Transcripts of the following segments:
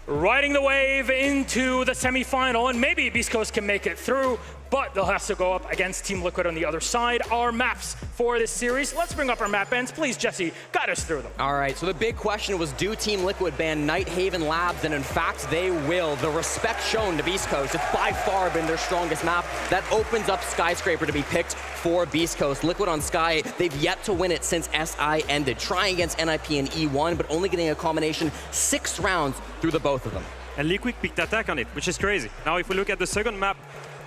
riding the wave into the semifinal, and maybe Beast Coast can make it through, but they'll have to go up against Team Liquid on the other side. Our maps for this series. Let's bring up our map bands. Please, Jesse, guide us through them. All right, so the big question was, do Team Liquid ban Nighthaven Labs? And in fact, they will. The respect shown to Beast Coast, it's by far been their strongest map. That opens up Skyscraper to be picked for Beast Coast. Liquid on Sky, they've yet to win it since SI ended. Trying against NIP and E1, but only getting a combination 6 rounds through the both of them. And Liquid picked attack on it, which is crazy. Now, if we look at the second map,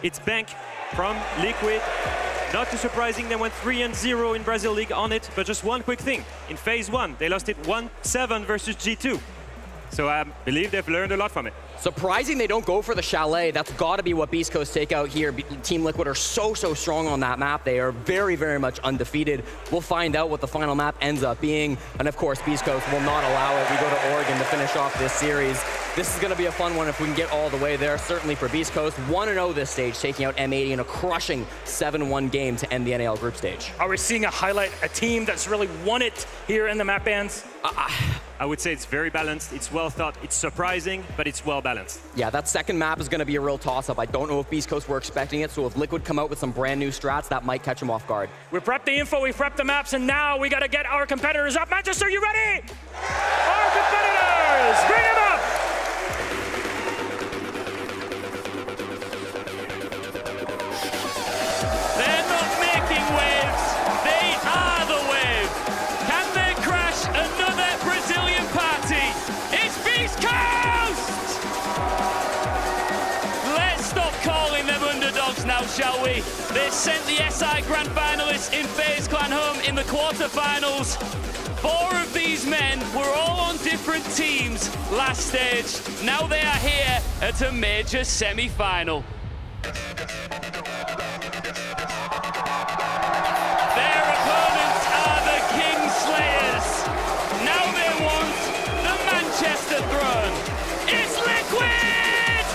it's Bank from Liquid. Not too surprising, they went 3-0 in Brazil League on it, but just one quick thing. In phase 1, they lost it 1-7 versus G2. So I believe they've learned a lot from it. Surprising they don't go for the chalet. That's got to be what Beast Coast take out here. Team Liquid are so strong on that map. They are very much undefeated. We'll find out what the final map ends up being. And of course, Beast Coast will not allow it. We go to Oregon to finish off this series. This is going to be a fun one if we can get all the way there, certainly for Beast Coast. 1-0 this stage, taking out M80 in a crushing 7-1 game to end the NAL group stage. Are we seeing a team that's really won it here in the map bands? I would say it's very balanced, it's well thought, it's surprising, but it's well balanced. Yeah, that second map is going to be a real toss-up. I don't know if Beast Coast were expecting it, so if Liquid come out with some brand new strats, that might catch them off guard. We prepped the info, we prepped the maps, and now we got to get our competitors up. Manchester, you ready? Our competitors, bring them up! They're not making waves, they are the wave. Can they crash another Brazilian party? It's Beast Coast! Let's stop calling them underdogs now, shall we? They sent the SI Grand Finalists in FaZe Clan home in the quarterfinals. 4 of these men were all on different teams last stage. Now they are here at a major semi-final. Their opponents are the Kingslayers. Now they want the Manchester throne. It's Liquid!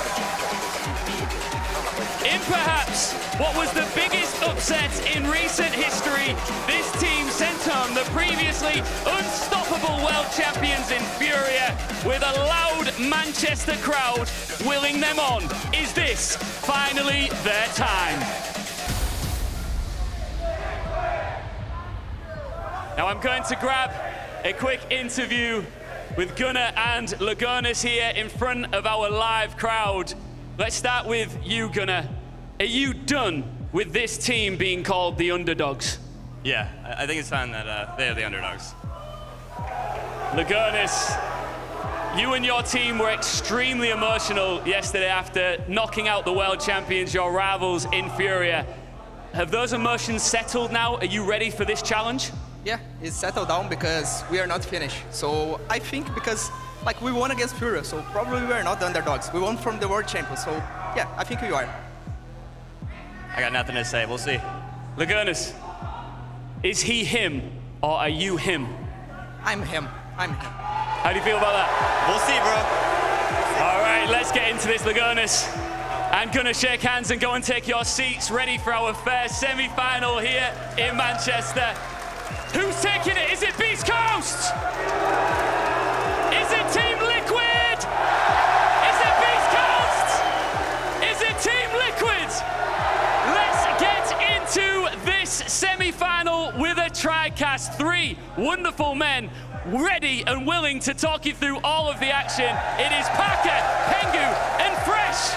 In perhaps what was the biggest upset in recent history, this team sent home the previously unstoppable world champions in Furia with a loud Manchester crowd willing them on. Is this finally their time? Now I'm going to grab a quick interview with Gunnar and Lagonis here in front of our live crowd. Let's start with you, Gunnar. Are you done with this team being called the underdogs? Yeah, I think it's time that they are the underdogs. Lagonis, you and your team were extremely emotional yesterday after knocking out the world champions, your rivals in Furia. Have those emotions settled now? Are you ready for this challenge? Yeah, it's settled down because we are not finished. So I think because we won against Furia, so probably we are not the underdogs. We won from the world champions, so yeah, I think we are. I got nothing to say, we'll see. Lagonis, is he him or are you him? I'm him. How do you feel about that? We'll see, bro. All right, let's get into this, Lagonis. I'm gonna shake hands and go and take your seats, ready for our first semi-final here in Manchester. Who's taking it? Is it Beast Coast? Is it Team Liquid? Is it Beast Coast? Is it Team Liquid? Let's get into this semi-final with a TriCast. 3 wonderful men ready and willing to talk you through all of the action. It is Parker, Pengu, and Fresh.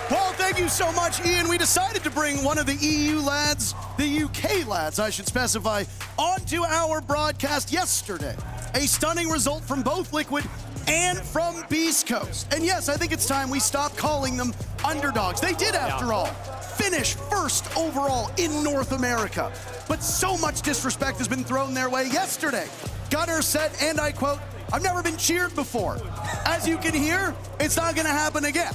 Paul, thank you so much, Ian. We decided to bring one of the EU lads, the UK lads, I should specify, onto our broadcast yesterday. A stunning result from both Liquid and from Beast Coast. And yes, I think it's time we stop calling them underdogs. They did, after all, finish first overall in North America. But so much disrespect has been thrown their way yesterday. Gunnar said, and I quote, "I've never been cheered before." As you can hear, it's not gonna happen again.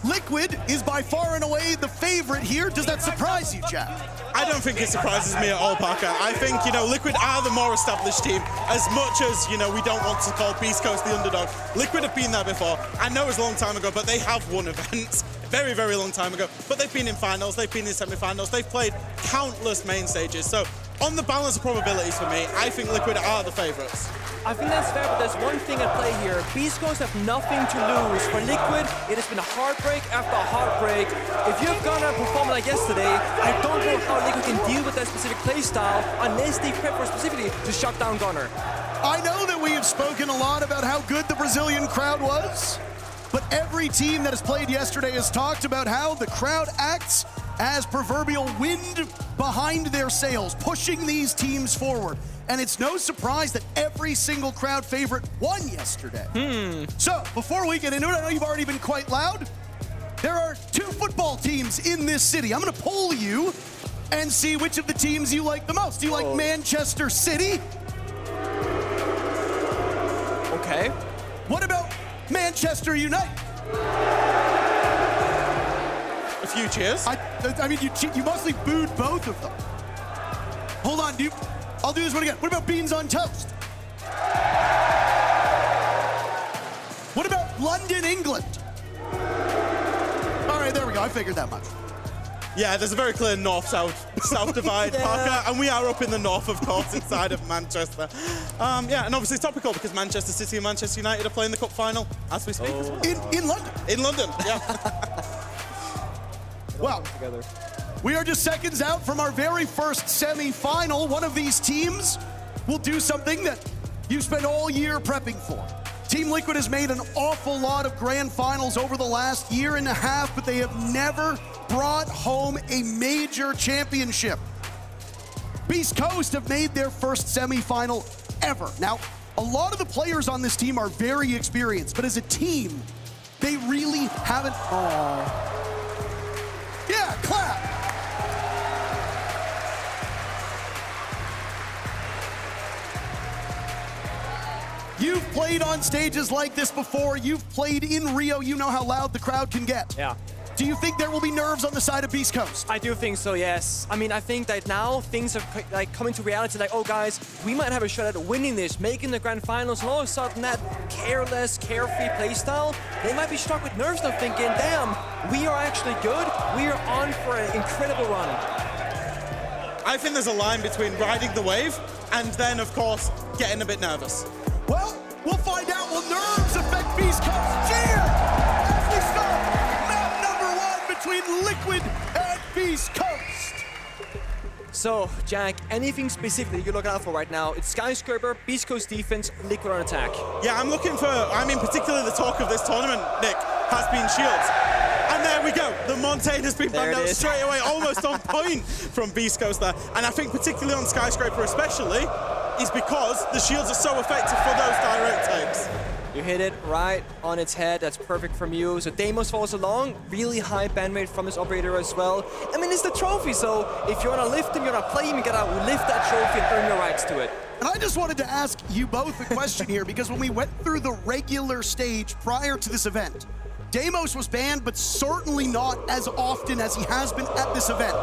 Liquid is by far and away the favorite here. Does that surprise you, Jack? I don't think it surprises me at all, Parker. I think, Liquid are the more established team. As much as, we don't want to call Beast Coast the underdog. Liquid have been there before. I know it was a long time ago, but they have won events. Very, very long time ago. But they've been in finals, they've been in semi-finals, they've played countless main stages. So on the balance of probabilities for me, I think Liquid are the favorites. I think that's fair, but there's one thing at play here. Beast Coast have nothing to lose. For Liquid, it has been a heartbreak after heartbreak. If you're gonna perform like yesterday, I don't know how Liquid can deal with that specific playstyle unless they prep for specifically to shut down Gunnar. I know that we have spoken a lot about how good the Brazilian crowd was, but every team that has played yesterday has talked about how the crowd acts as proverbial wind behind their sails, pushing these teams forward. And it's no surprise that every single crowd favorite won yesterday. So, before we get into it, I know you've already been quite loud. There are 2 football teams in this city. I'm gonna poll you and see which of the teams you like the most. Do you like Manchester City? Okay. What about Manchester United? A few cheers. I mean, you mostly booed both of them. Hold on, I'll do this one again. What about beans on toast? What about London, England? All right, there we go. I figured that much. Yeah, there's a very clear north-south divide, Parker, and we are up in the north, of course, inside of Manchester. Yeah, and obviously it's topical because Manchester City and Manchester United are playing the cup final as we speak as well. In London? In London, yeah. Well, we are just seconds out from our very first semi-final. One of these teams will do something that you spent all year prepping for. Team Liquid has made an awful lot of grand finals over the last year and a half, but they have never brought home a major championship. Beast Coast have made their first semi-final ever. Now, a lot of the players on this team are very experienced, but as a team, they really haven't. Yeah, clap. You've played on stages like this before. You've played in Rio. You know how loud the crowd can get. Yeah. Do you think there will be nerves on the side of Beast Coast? I do think so, yes. I mean, I think that now things are like coming to reality, like, oh guys, we might have a shot at winning this, making the grand finals, and all of a sudden that careless, carefree playstyle, they might be struck with nerves now thinking, damn, we are actually good, we are on for an incredible run. I think there's a line between riding the wave and then, of course, getting a bit nervous. Well, we'll find out. Will nerves affect Beast Coast? Cheer as we start map number 1 between Liquid and Beast Coast. So, Jack, anything specifically you're looking out for right now? It's Skyscraper, Beast Coast defense, Liquid on attack. Yeah, I'm looking for, particularly the talk of this tournament, Nick, has been shields. And there we go. The Montaigne has been banned out straight away, almost on point from Beast Coast there. And I think particularly on Skyscraper especially, is because the shields are so effective for those direct takes. You hit it right on its head. That's perfect from you. So Deimos follows along. Really high ban rate from this operator as well. I mean, it's the trophy, so if you want to lift him, you want to play him, you got to lift that trophy and earn your rights to it. And I just wanted to ask you both a question here, because when we went through the regular stage prior to this event, Deimos was banned, but certainly not as often as he has been at this event.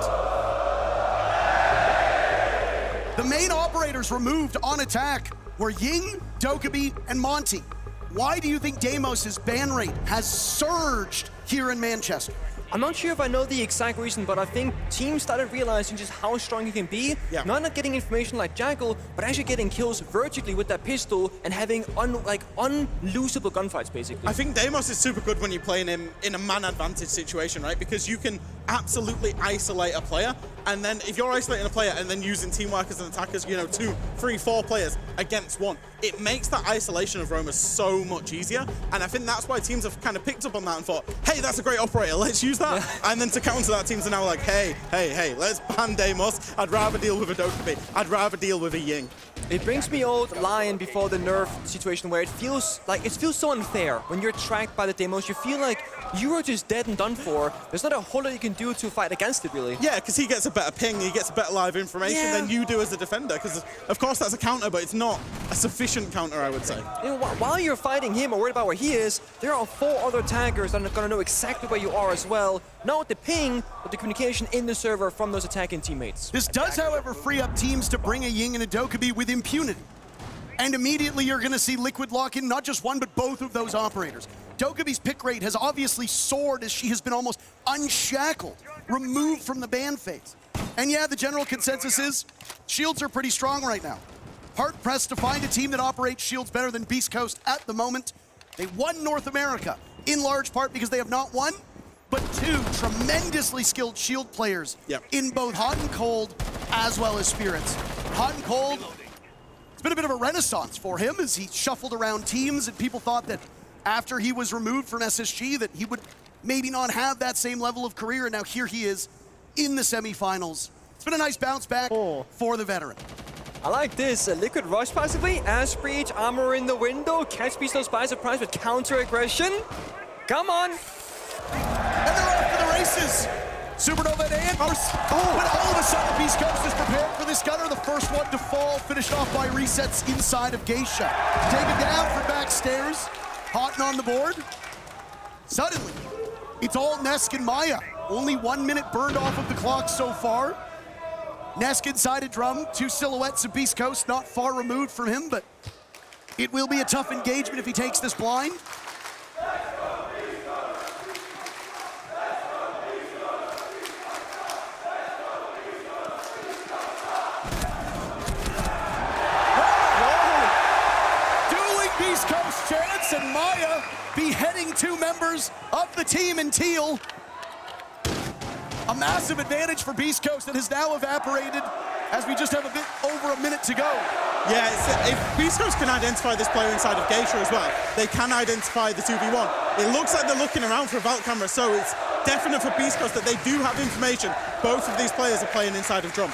The main operators removed on attack were Ying, Dokkaebi, and Monty. Why do you think Deimos' ban rate has surged here in Manchester? I'm not sure if I know the exact reason, but I think teams started realizing just how strong he can be. Yeah. Not getting information like Jackal, but actually getting kills vertically with that pistol and having unlosable gunfights, basically. I think Deimos is super good when you're playing him in a man advantage situation, right? Because you can absolutely isolate a player, and then if you're isolating a player and then using teamwork as an attackers, 2, 3, 4 players against one, it makes that isolation of Roma so much easier. And I think that's why teams have kind of picked up on that and thought, hey, that's a great operator, let's use that. And then to counter that, teams are now like, hey, let's ban Deimos. I'd rather deal with a Dokkaebi. I'd rather deal with a Ying. It brings me old Lion before the nerf situation where it feels so unfair when you're tracked by the Deimos. You feel like you are just dead and done for. There's not a whole lot you can do to fight against it, really. Yeah, because he gets a better ping, he gets a better live information than you do as a defender. Because, of course, that's a counter, but it's not a sufficient counter, I would say. While you're fighting him or worried about where he is, there are 4 other taggers that are going to know exactly where you are as well. Not with the ping, but the communication in the server from those attacking teammates. This does, however, free up teams to bring a Ying and a Dokkaebi with impunity. And immediately you're going to see Liquid lock in not just one, but both of those operators. Dokkaebi's pick rate has obviously soared as she has been almost unshackled, removed from the ban phase. And yeah, the general consensus is shields are pretty strong right now. hard-pressed to find a team that operates shields better than Beast Coast at the moment. They won North America, in large part because they have not won, but two tremendously skilled shield players in both Hot and Cold as well as Spirits. Hot and Cold, it's been a bit of a renaissance for him as he shuffled around teams, and people thought that after he was removed from SSG that he would maybe not have that same level of career, and now here he is in the semifinals. It's been a nice bounce back for the veteran. I like this. Liquid Rush possibly. Ash Breach, armor in the window. Catch Beastos by surprise with counter aggression. Come on. And they're off for the races. Supernova and but all of a sudden Beast Coast is prepared for this gunner. The first one to fall, finished off by resets inside of Geisha. Taken down from backstairs. Hot and on the board. Suddenly, it's all Nesk and Maya. Only 1 minute burned off of the clock so far. Nesk inside a drum, two silhouettes of Beast Coast not far removed from him, but it will be a tough engagement if he takes this blind. Dueling Beast Coast chance, and Maya beheading two members of the team in teal. A massive advantage for Beast Coast that has now evaporated as we just have a bit over a minute to go. Yeah, if Beast Coast can identify this player inside of Geisha as well, they can identify the 2v1. It looks like they're looking around for a vault camera, so it's definite for Beast Coast that they do have information. Both of these players are playing inside of drum.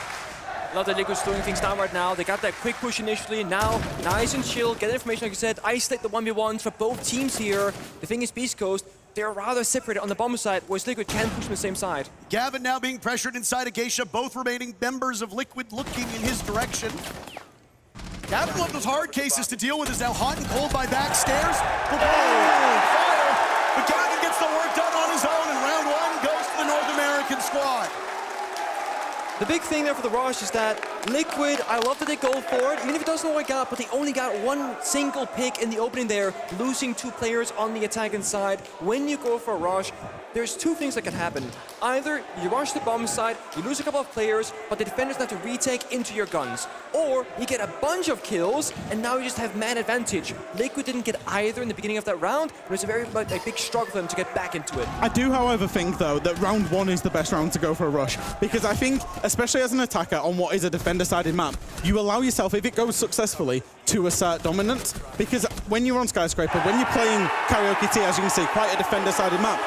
Love that Liquid's slowing things down right now. They got that quick push initially. Now, nice and chill. Get information, like you said. Isolate the 1v1s for both teams here. The thing is, Beast Coast, they're rather separated on the bomb side, whereas Liquid can push from the same side. Gavin now being pressured inside of Geisha. Both remaining members of Liquid looking in his direction. Gavin, one of those hard cases to deal with, is now Hot and Cold by backstairs. Fire, but Gavin gets the work done on his own, and round one goes to the North American squad. The big thing there for the Rush is that Liquid, I love that they go for it, even if it doesn't work out, but they only got one single pick in the opening there, losing two players on the attacking side. When you go for a Rush, there's two things that can happen. Either you rush the bomb side, you lose a couple of players, but the defenders have to retake into your guns. Or you get a bunch of kills, and now you just have man advantage. Liquid didn't get either in the beginning of that round, and it's a very big struggle for them to get back into it. I do, however, think, though, that round one is the best round to go for a rush, because I think, especially as an attacker on what is a defender-sided map, you allow yourself, if it goes successfully, to assert dominance, because when you're on Skyscraper, when you're playing Karaoke T, as you can see, quite a defender-sided map,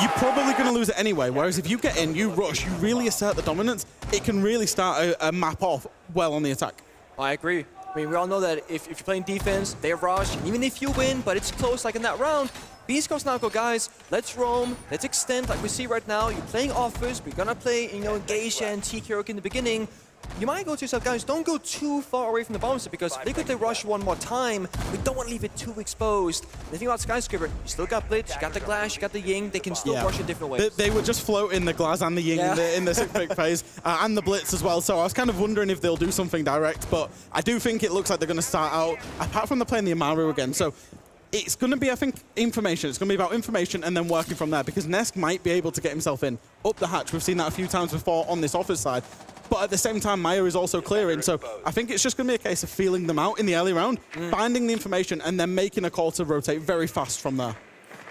you're probably going to lose it anyway, whereas if you get in, you rush, you really assert the dominance, it can really start a map off well on the attack. I agree. I mean, we all know that if you're playing defense, they rush, even if you win, but it's close like in that round. Beast Coast now go, guys, let's roam, let's extend like we see right now. You're playing offers, we're going to play, Geisha and T-Kyoke in the beginning. You might go to yourself, guys, don't go too far away from the bombs because Liquid, they rush one more time. We don't want to leave it too exposed. The thing about Skyscraper, you still got Blitz, you got the Glash, you got the Ying. They can still rush in different ways. They were just floating the Glass and the Ying in the 6 pick phase, and the Blitz as well. So I was kind of wondering if they'll do something direct, but I do think it looks like they're going to start out, apart from the playing the Amaru again. So it's going to be, I think, information. It's going to be about information and then working from there, because Nesk might be able to get himself in up the hatch. We've seen that a few times before on this offers side. But at the same time, Maya is also clearing. So I think it's just going to be a case of feeling them out in the early round, finding the information, and then making a call to rotate very fast from there.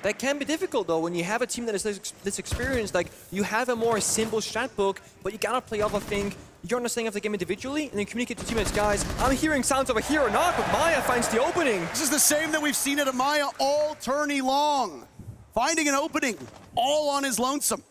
That can be difficult, though, when you have a team that is this experienced. Like, you have a more simple strat book, but you gotta play off, I think, your understanding of the game individually, and then communicate to teammates, guys, I'm hearing sounds over here or not, but Maya finds the opening. This is the same that we've seen at Maya all tourney long. Finding an opening, all on his lonesome.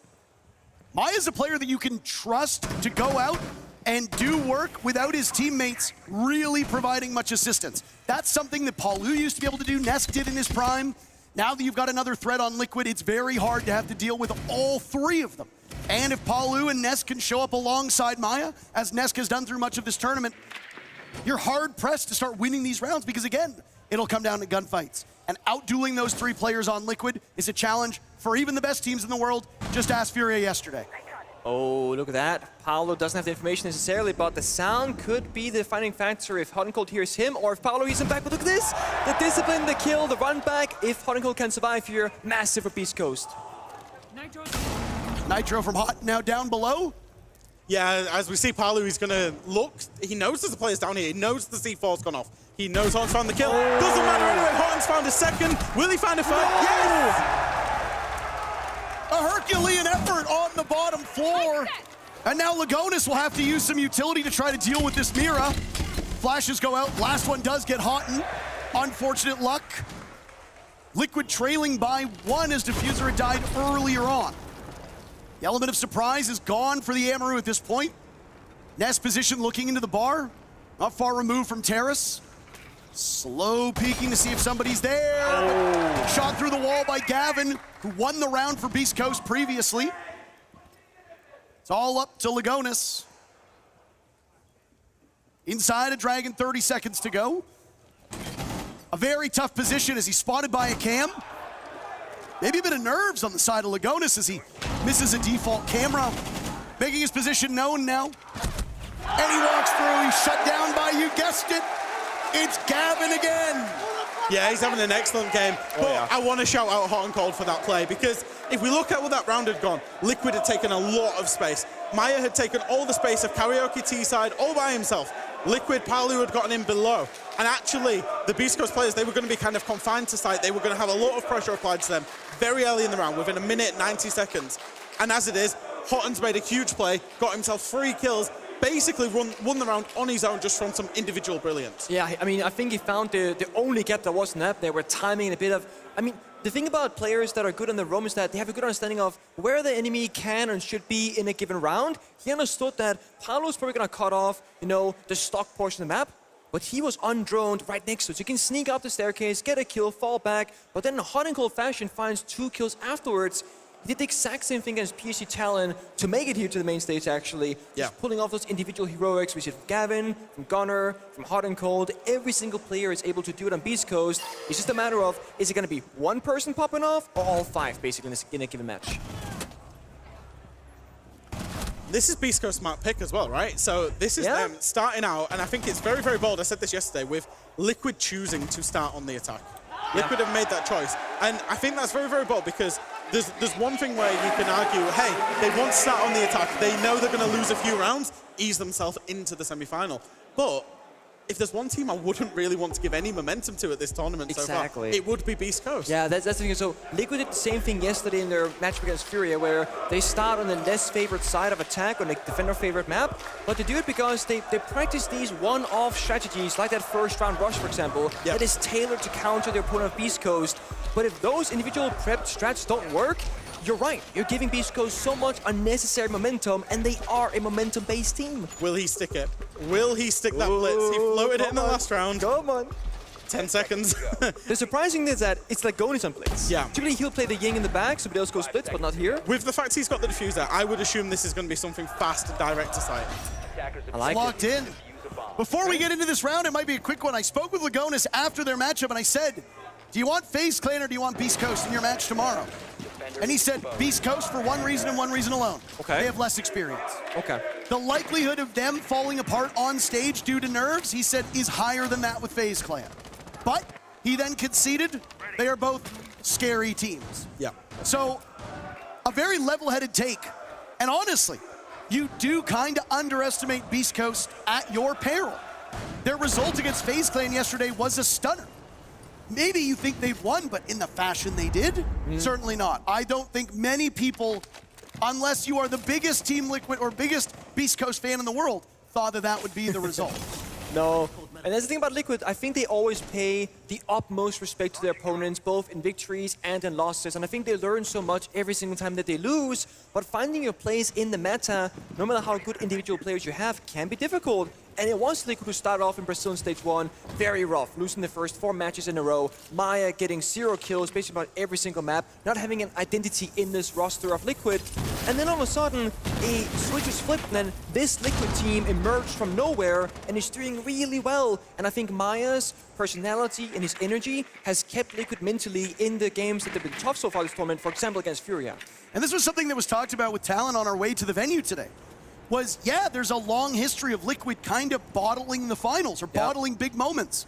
Maya's a player that you can trust to go out and do work without his teammates really providing much assistance. That's something that Palu used to be able to do, Nesk did in his prime. Now that you've got another threat on Liquid, it's very hard to have to deal with all three of them. And if Palu and Nesk can show up alongside Maya, as Nesk has done through much of this tournament, you're hard-pressed to start winning these rounds because, again, it'll come down to gunfights. And outdueling those three players on Liquid is a challenge for even the best teams in the world. Just ask Furia yesterday. Oh, look at that. Paolo doesn't have the information necessarily, but the sound could be the defining factor if Hot and Cold hears him or if Paolo hears him back. But look at this. The discipline, the kill, the run back. If Hot and Cold can survive here, massive for Beast Coast. Nitro from Hot now down below. Yeah, as we see Palu, he's going to look. He knows there's a players down here. He knows the C4's gone off. He knows Horton's found the kill. Doesn't matter anyway. Horton's found a second. Will he find a third? Yes! A Herculean effort on the bottom floor. And now Lagonis will have to use some utility to try to deal with this Mira. Flashes go out. Last one does get Horton. Unfortunate luck. Liquid trailing by 1 as Diffuser had died earlier on. The element of surprise is gone for the Amaru at this point. Nest position looking into the bar. Not far removed from Terrace. Slow peeking to see if somebody's there. Oh. Shot through the wall by Gavin, who won the round for Beast Coast previously. It's all up to Lagonis. Inside a Dragon, 30 seconds to go. A very tough position as he's spotted by a cam. Maybe a bit of nerves on the side of Lagonis as he misses a default camera. Making his position known now. And he walks through, he's shut down by, you guessed it, it's Gavin again. Yeah, he's having an excellent game. But I want to shout out Hot and Cold for that play, because if we look at where that round had gone, Liquid had taken a lot of space. Maya had taken all the space of Karaoke T-side all by himself. Liquid, Palu had gotten in below. And actually, the Beast Coast players, they were going to be kind of confined to site. They were going to have a lot of pressure applied to them very early in the round, within a minute, 90 seconds. And as it is, Hotton's made a huge play, got himself 3 kills, basically won the round on his own just from some individual brilliance. Yeah, I mean, I think he found the only gap that wasn't up there where timing and a bit of... I mean, the thing about players that are good on the roam is that they have a good understanding of where the enemy can and should be in a given round. He understood that Paolo's probably going to cut off, you know, the stock portion of the map, but he was undroned right next to it. So you can sneak up the staircase, get a kill, fall back, but then in a hot and cold fashion finds 2 kills afterwards. He did the exact same thing as PSG Talon to make it here to the main stage, actually. Yeah. Just pulling off those individual heroics. We see from Gavin, from Gunnar, from Hot and Cold. Every single player is able to do it on Beast Coast. It's just a matter of, is it going to be one person popping off or all 5, basically, in a given match? This is Beast Coast map pick as well, right? So this is them starting out, and I think it's very, very bold. I said this yesterday, with Liquid choosing to start on the attack. Liquid have made that choice. And I think that's very, very bold, because there's one thing where you can argue, hey, they want to start on the attack. They know they're going to lose a few rounds, ease themselves into the semi-final. But if there's one team I wouldn't really want to give any momentum to at this tournament so far, it would be Beast Coast. Yeah, that's the thing. So Liquid did the same thing yesterday in their match against Furia, where they start on the less favored side of attack on the defender favorite map, but they do it because they practice these one-off strategies, like that first round rush, for example, that is tailored to counter their opponent of Beast Coast. But if those individual prepped strats don't work, you're right. You're giving Beast Coast so much unnecessary momentum, and they are a momentum-based team. Will he stick it? Will he stick that blitz? He floated it in the last round. Come on. 10 seconds. The surprising thing is that it's like Lagonis on blitz. Yeah. Typically, he'll play the Ying in the back, somebody else goes blitz, but not here. With the fact he's got the diffuser, I would assume this is going to be something fast and direct to site. I like Locked in. Before we get into this round, it might be a quick one. I spoke with Lagonis after their matchup, and I said, do you want FaZe Clan or do you want Beast Coast in your match tomorrow? And he said Beast Coast for one reason and one reason alone. Okay. They have less experience. Okay. The likelihood of them falling apart on stage due to nerves, he said, is higher than that with FaZe Clan. But he then conceded they are both scary teams. Yeah. So a very level-headed take. And honestly, you do kind of underestimate Beast Coast at your peril. Their result against FaZe Clan yesterday was a stunner. Maybe you think they've won, but in the fashion they did? Certainly not. I don't think many people, unless you are the biggest Team Liquid or biggest Beast Coast fan in the world, thought that that would be the result. No. And that's the thing about Liquid. I think they always pay the utmost respect to their opponents, both in victories and in losses. And I think they learn so much every single time that they lose. But finding your place in the meta, no matter how good individual players you have, can be difficult. And it was Liquid who started off in Brazil in Stage 1 very rough, losing the first 4 matches in a row. Maya getting 0 kills basically about every single map, not having an identity in this roster of Liquid. And then all of a sudden, a switch was flipped, and then this Liquid team emerged from nowhere and is doing really well. And I think Maya's personality and his energy has kept Liquid mentally in the games that have been tough so far this tournament, for example, against Furia. And this was something that was talked about with Talon on our way to the venue today. Was, yeah, there's a long history of Liquid kind of bottling the finals or bottling big moments.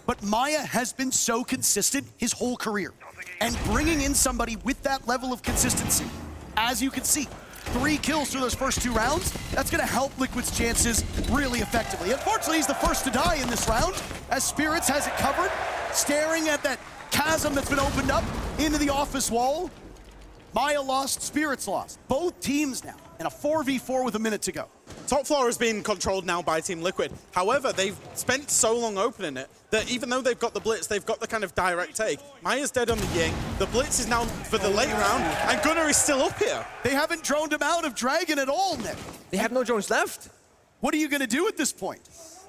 But Maya has been so consistent his whole career. And bringing in somebody with that level of consistency, as you can see, 3 kills through those first 2 rounds, that's gonna help Liquid's chances really effectively. Unfortunately, he's the first to die in this round, as Spirits has it covered, staring at that chasm that's been opened up into the office wall. Maya lost, Spirits lost. Both teams now in a 4v4 with a minute to go. Top floor has been controlled now by Team Liquid. However, they've spent so long opening it that even though they've got the blitz, they've got the kind of direct take. Maya's dead on the Ying. The blitz is now for the late round, and Gunnar is still up here. They haven't droned him out of Dragon at all, Nick. They have no drones left. What are you gonna do at this point?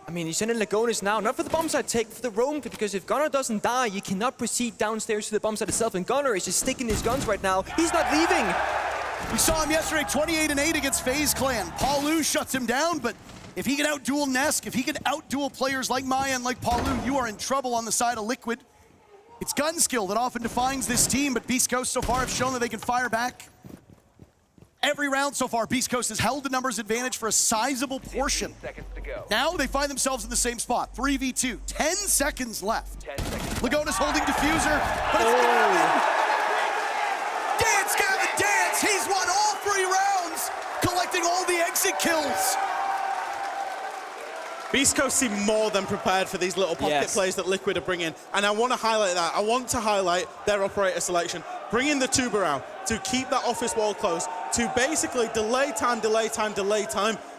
I mean, you send in Lagonis now, not for the bomb site take, for the roam, because if Gunnar doesn't die, you cannot proceed downstairs to the bomb site itself, and Gunnar is just sticking his guns right now. He's not leaving. We saw him yesterday, 28-8 against FaZe Clan. Palu shuts him down, but if he can outduel Nesk, if he can outduel players like Maya and like Palu, you are in trouble on the side of Liquid. It's gun skill that often defines this team, but Beast Coast so far have shown that they can fire back. Every round so far, Beast Coast has held the numbers advantage for a sizable portion. Now they find themselves in the same spot, 3v2, 10 seconds left. Lagonis holding diffuser, but it's gonna win. Dance, Gavin, dance! He's won all 3 rounds, collecting all the exit kills. Beast Coast seem more than prepared for these little pocket plays that Liquid are bringing, and I want to highlight that. I want to highlight their operator selection, bringing the tuber out to keep that office wall closed, to basically delay time,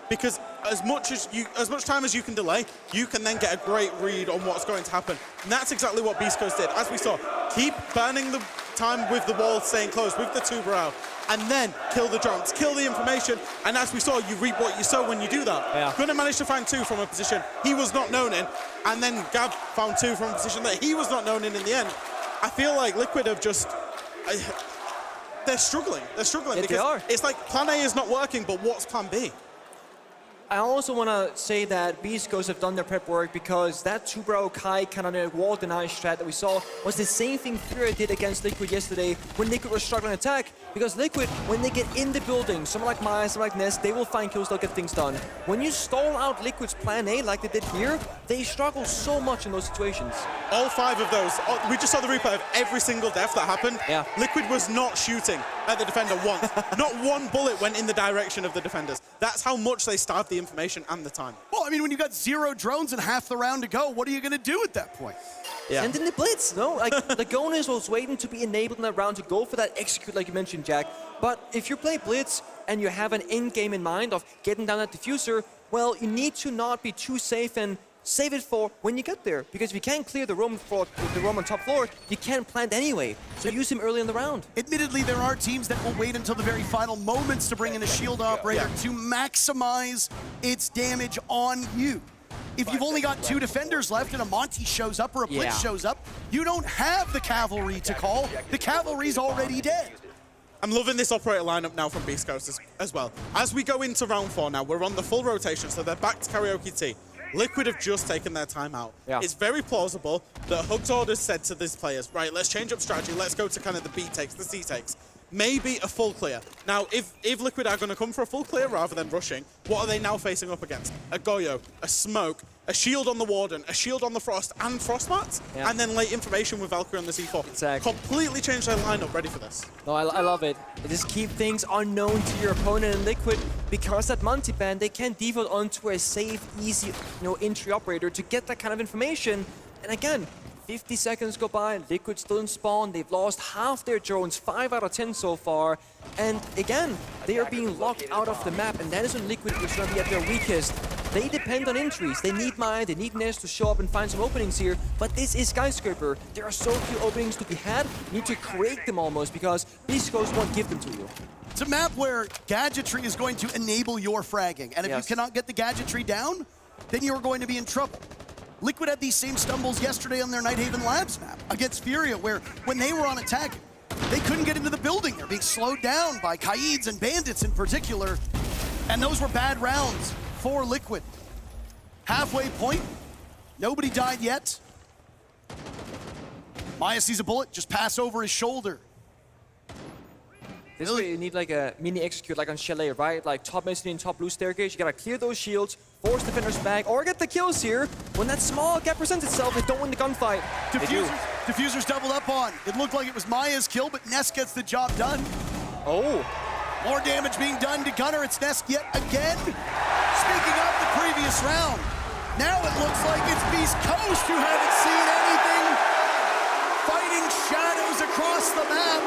because as much time as you can delay, you can then get a great read on what's going to happen. And that's exactly what Beast Coast did. As we saw, keep burning the time with the wall staying closed, with the tuber out, and then kill the drones, kill the information, and as we saw, you reap what you sow when you do that. Yeah. Gunnar managed to find 2 from a position he was not known in, and then Gav found 2 from a position that he was not known in the end. I feel like Liquid have just... they're struggling. They're struggling because it's like plan A is not working, but what's plan B? I also want to say that Beast Coast have done their prep work, because that Tuber Kai kind of wall deny strat that we saw was the same thing Fury did against Liquid yesterday when Liquid was struggling to attack. Because Liquid, when they get in the building, someone like Maya, someone like Ness, they will find kills, they'll get things done. When you stall out Liquid's plan A like they did here, they struggle so much in those situations. All 5 of those, we just saw the replay of every single death that happened. Yeah. Liquid was not shooting at the defender once. Not one bullet went in the direction of the defenders. That's how much they starved the information and the time. Well, I mean, when you've got 0 drones and half the round to go, what are you gonna do at that point? Yeah. And then the blitz, no? Like, Lagonis was waiting to be enabled in that round to go for that execute, like you mentioned, Jack. But if you play blitz and you have an end game in mind of getting down that diffuser, well, you need to not be too safe and save it for when you get there. Because if you can't clear the room on top floor, you can't plant anyway. So use him early in the round. Admittedly, there are teams that will wait until the very final moments to bring in a shield operator to maximize its damage on you. If you've only got 2 defenders left and a Monty shows up or a Blitz shows up, you don't have the cavalry to call. The cavalry's already dead. I'm loving this operator lineup now from Beast Coast as well. As we go into round 4 now, we're on the full rotation, so they're back to Karaoke T. Liquid have just taken their timeout. Yeah. It's very plausible that Hug's orders said to these players, right, let's change up strategy, let's go to kind of the B takes, the C takes. Maybe a full clear. Now, if Liquid are going to come for a full clear rather than rushing, what are they now facing up against? A Goyo, a Smoke, a shield on the Warden, a shield on the Frost, and Frostmats, and then late information with Valkyrie on the C4. Exactly. Completely change their lineup, ready for this. No, I love it. They just keep things unknown to your opponent in Liquid, because that multi-ban, they can default onto a safe, easy, entry operator to get that kind of information. And again, 50 seconds go by, Liquid still in spawn, they've lost half their drones, 5 out of 10 so far, and again, they are being locked out of the map, and that is when Liquid is going to be at their weakest. They depend on entries, they need Maya, they need Ness to show up and find some openings here, but this is Skyscraper. There are so few openings to be had, you need to create them almost, because Beast Coast won't give them to you. It's a map where gadgetry is going to enable your fragging, and if you cannot get the gadgetry down, then you're going to be in trouble. Liquid had these same stumbles yesterday on their Nighthaven Labs map against Furia, where when they were on attack, they couldn't get into the building. They're being slowed down by Kaids and Bandits in particular, and those were bad rounds for Liquid. Halfway point, nobody died yet. Maya sees a bullet just pass over his shoulder. This is where you need like a mini execute like on Chalet, right? Like top mezzanine, top blue staircase, you gotta clear those shields, force defenders back, or get the kills here. When that small gap presents itself, they don't win the gunfight. Diffuser's doubled up on. It looked like it was Maya's kill, but Ness gets the job done. Oh. More damage being done to Gunnar. It's Nesk yet again. Speaking of the previous round, now it looks like it's Beast Coast who haven't seen anything. Fighting shadows across the map.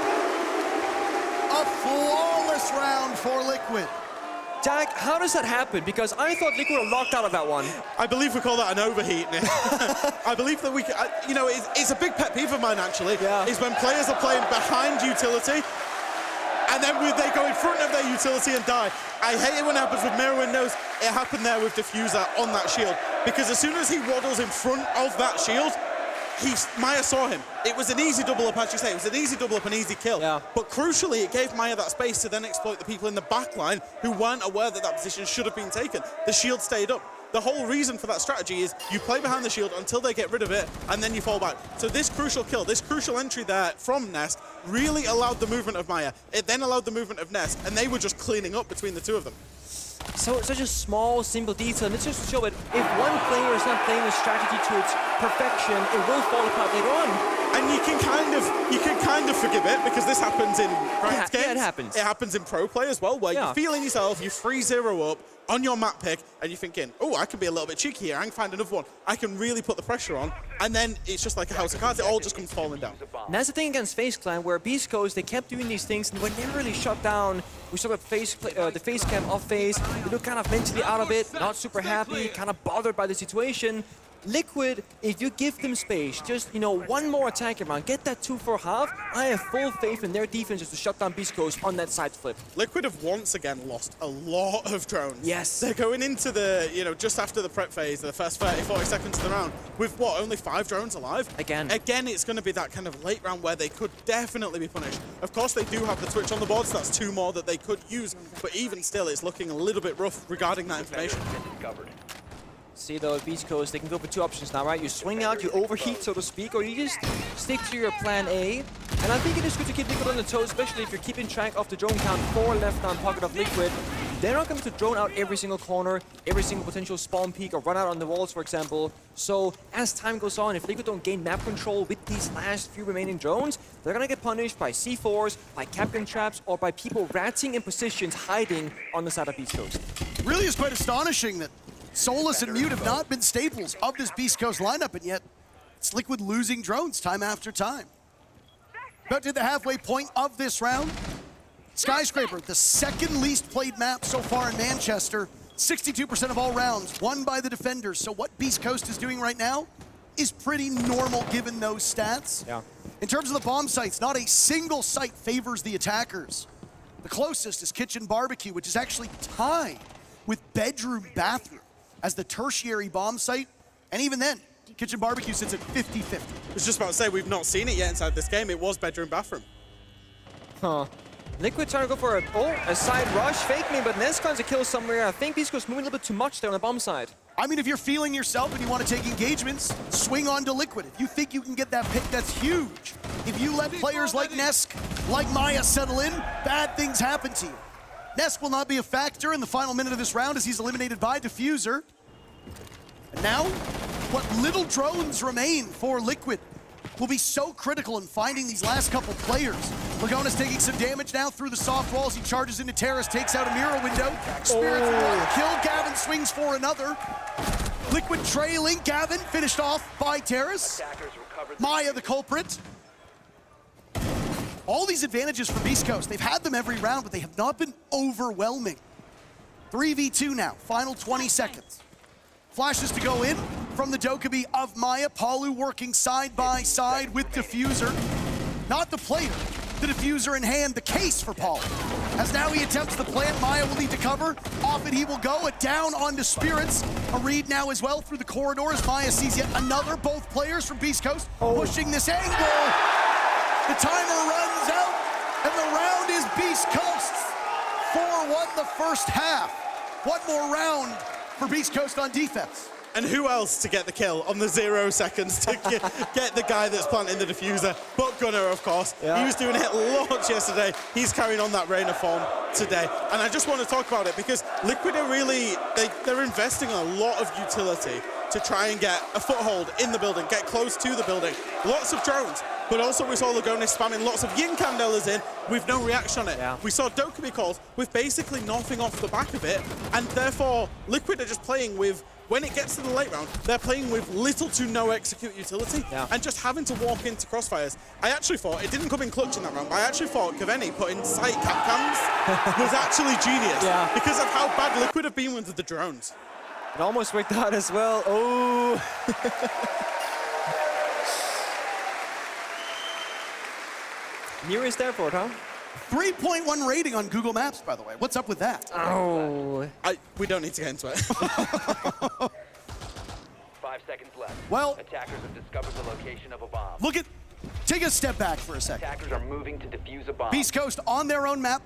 A flawless round for Liquid. Jack, how does that happen? Because I thought Liquid were locked out of that one. I believe we call that an overheat. I believe that you know, it's a big pet peeve of mine actually, is when players are playing behind utility and then they go in front of their utility and die. I hate it when it happens with Mirror Windows. It happened there with Diffuser on that shield. Because as soon as he waddles in front of that shield, Maya saw him. It was an easy double up, as you say. It was an easy double up, an easy kill. Yeah. But crucially, it gave Maya that space to then exploit the people in the back line who weren't aware that that position should have been taken. The shield stayed up. The whole reason for that strategy is you play behind the shield until they get rid of it, and then you fall back. So this crucial kill, this crucial entry there from Nesk really allowed the movement of Maya. It then allowed the movement of Nesk, and they were just cleaning up between the two of them. So such a small, simple detail, and it's just to show that if one player is not playing a strategy to its perfection, it will fall apart later on. And you can kind of forgive it because this happens in ranked games. Yeah, it happens. It happens in pro play as well, where you're feeling yourself, you 3-0 up on your map pick, and you're thinking, oh, I can be a little bit cheeky here. I can find another one. I can really put the pressure on, and then it's just like a house of cards. It all just comes falling down. And that's the thing against FaZe Clan, where Beast Coast, they kept doing these things, and were never really shut down. We saw the FaZe cam off FaZe. They look kind of mentally out of it, not super happy, kind of bothered by the situation. Liquid, if you give them space, just, you know, one more attack round, get that 2-4 I have full faith in their defenses to shut down Beast Coast on that side flip. Liquid have once again lost a lot of drones. Yes. They're going into the, you know, just after the prep phase, the first 30, 40 seconds of the round, with what, only 5 drones alive? Again, it's going to be that kind of late round where they could definitely be punished. Of course, they do have the Twitch on the board, so that's 2 more that they could use, but even still, it's looking a little bit rough regarding that information. See though, at Beast Coast, they can go for 2 options now, right? You swing out, you overheat, so to speak, or you just stick to your plan A. And I think it is good to keep Liquid on the toes, especially if you're keeping track of the drone count 4 left on pocket of Liquid. They're not going to drone out every single corner, every single potential spawn peak, or run out on the walls, for example. So as time goes on, if Liquid don't gain map control with these last few remaining drones, they're going to get punished by C4s, by Capcan traps, or by people ratting in positions hiding on the side of Beast Coast. Really is quite astonishing that Solus and Mute have not been staples of this Beast Coast lineup, and yet it's Liquid losing drones time after time. About to the halfway point of this round. Skyscraper, the second least played map so far in Manchester. 62% of all rounds won by the defenders. So what Beast Coast is doing right now is pretty normal given those stats. Yeah. In terms of the bomb sites, not a single site favors the attackers. The closest is Kitchen Barbecue, which is actually tied with Bedroom Bathroom as the tertiary bomb site. And even then, Kitchen Barbecue sits at 50-50. I was just about to say, we've not seen it yet inside this game. It was Bedroom Bathroom. Huh. Liquid trying to go for a side rush, fake me, but Nesk finds a kill somewhere. I think Beast Coast moving a little bit too much there on the bomb side. I mean, if you're feeling yourself and you want to take engagements, swing on to Liquid. If you think you can get that pick, that's huge. If you let players like Nesk, like Maya settle in, bad things happen to you. Nesk will not be a factor in the final minute of this round as he's eliminated by Diffuser. And now, what little drones remain for Liquid will be so critical in finding these last couple players. Lagona's taking some damage now through the soft walls. He charges into Terrace, takes out a mirror window. Spirit for one kill, Gavin swings for another. Liquid trailing, Gavin finished off by Terrace. Maya the culprit. All these advantages for Beast Coast, they've had them every round, but they have not been overwhelming. 3v2 now, final 20 seconds. Flashes to go in from the Dokkaebi of Maya. Palu working side by side with Diffuser. Not the player, the Diffuser in hand, the case for Palu. As now he attempts the plant, Maya will need to cover. Off it he will go, a down onto Spirits. A read now as well through the corridors. Maya sees yet another, both players from Beast Coast pushing this angle. The timer runs out, and the round is Beast Coast's. 4-1 the first half. One more round for Beast Coast on defense. And who else to get the kill on the 0 seconds to get the guy that's planting the diffuser? But Gunnar, of course. Yeah. He was doing it lots yesterday. He's carrying on that reign of form today. And I just want to talk about it because Liquid are really, they're investing a lot of utility to try and get a foothold in the building, get close to the building. Lots of drones. but also we saw Lugonis spamming lots of Yin Candelas in with no reaction on it. Yeah. We saw Doka be called with basically nothing off the back of it, and therefore Liquid are just playing with, when it gets to the late round, they're playing with little to no execute utility and just having to walk into crossfires. I actually thought, it didn't come in clutch in that round, but I actually thought Kaveni putting sight cap cams was actually genius because of how bad Liquid have been with the drones. It almost worked out as well. Oh. Nearest airport, huh? 3.1 rating on Google Maps, by the way. What's up with that? Oh. We don't need to get into it. 5 seconds left. Well, Attackers have discovered the location of a bomb. look at, take a step back for a second. Attackers are moving to defuse a bomb. Beast Coast on their own map,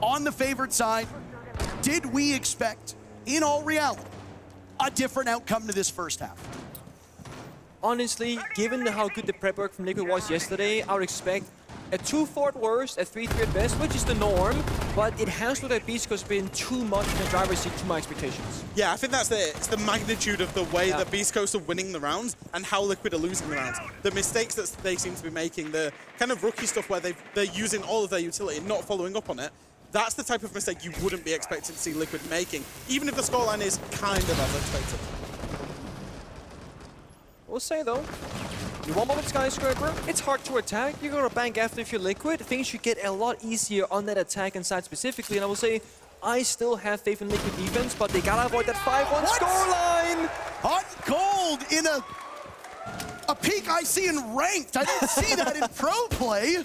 on the favored side. Did we expect, in all reality, a different outcome to this first half? Honestly, given how good the prep work from Liquid was yesterday, I would expect a 2-4 at worst, a 3-3 at best, which is the norm, but it has to that Beast Coast been too much in the driver's seat to my expectations. Yeah, I think that's it's the magnitude of the way that Beast Coast are winning the rounds and how Liquid are losing the rounds. The mistakes that they seem to be making, the kind of rookie stuff where they're using all of their utility and not following up on it, that's the type of mistake you wouldn't be expecting to see Liquid making, even if the scoreline is kind of as expected. We'll say though, you want with Skyscraper, it's hard to attack. You're gonna bank after if you're Liquid. Things should get a lot easier on that attack and side specifically, and I will say, I still have faith in Liquid defense, but they gotta avoid that 5-1 scoreline! Hot and cold in a peak I see in ranked. I don't see that in pro play.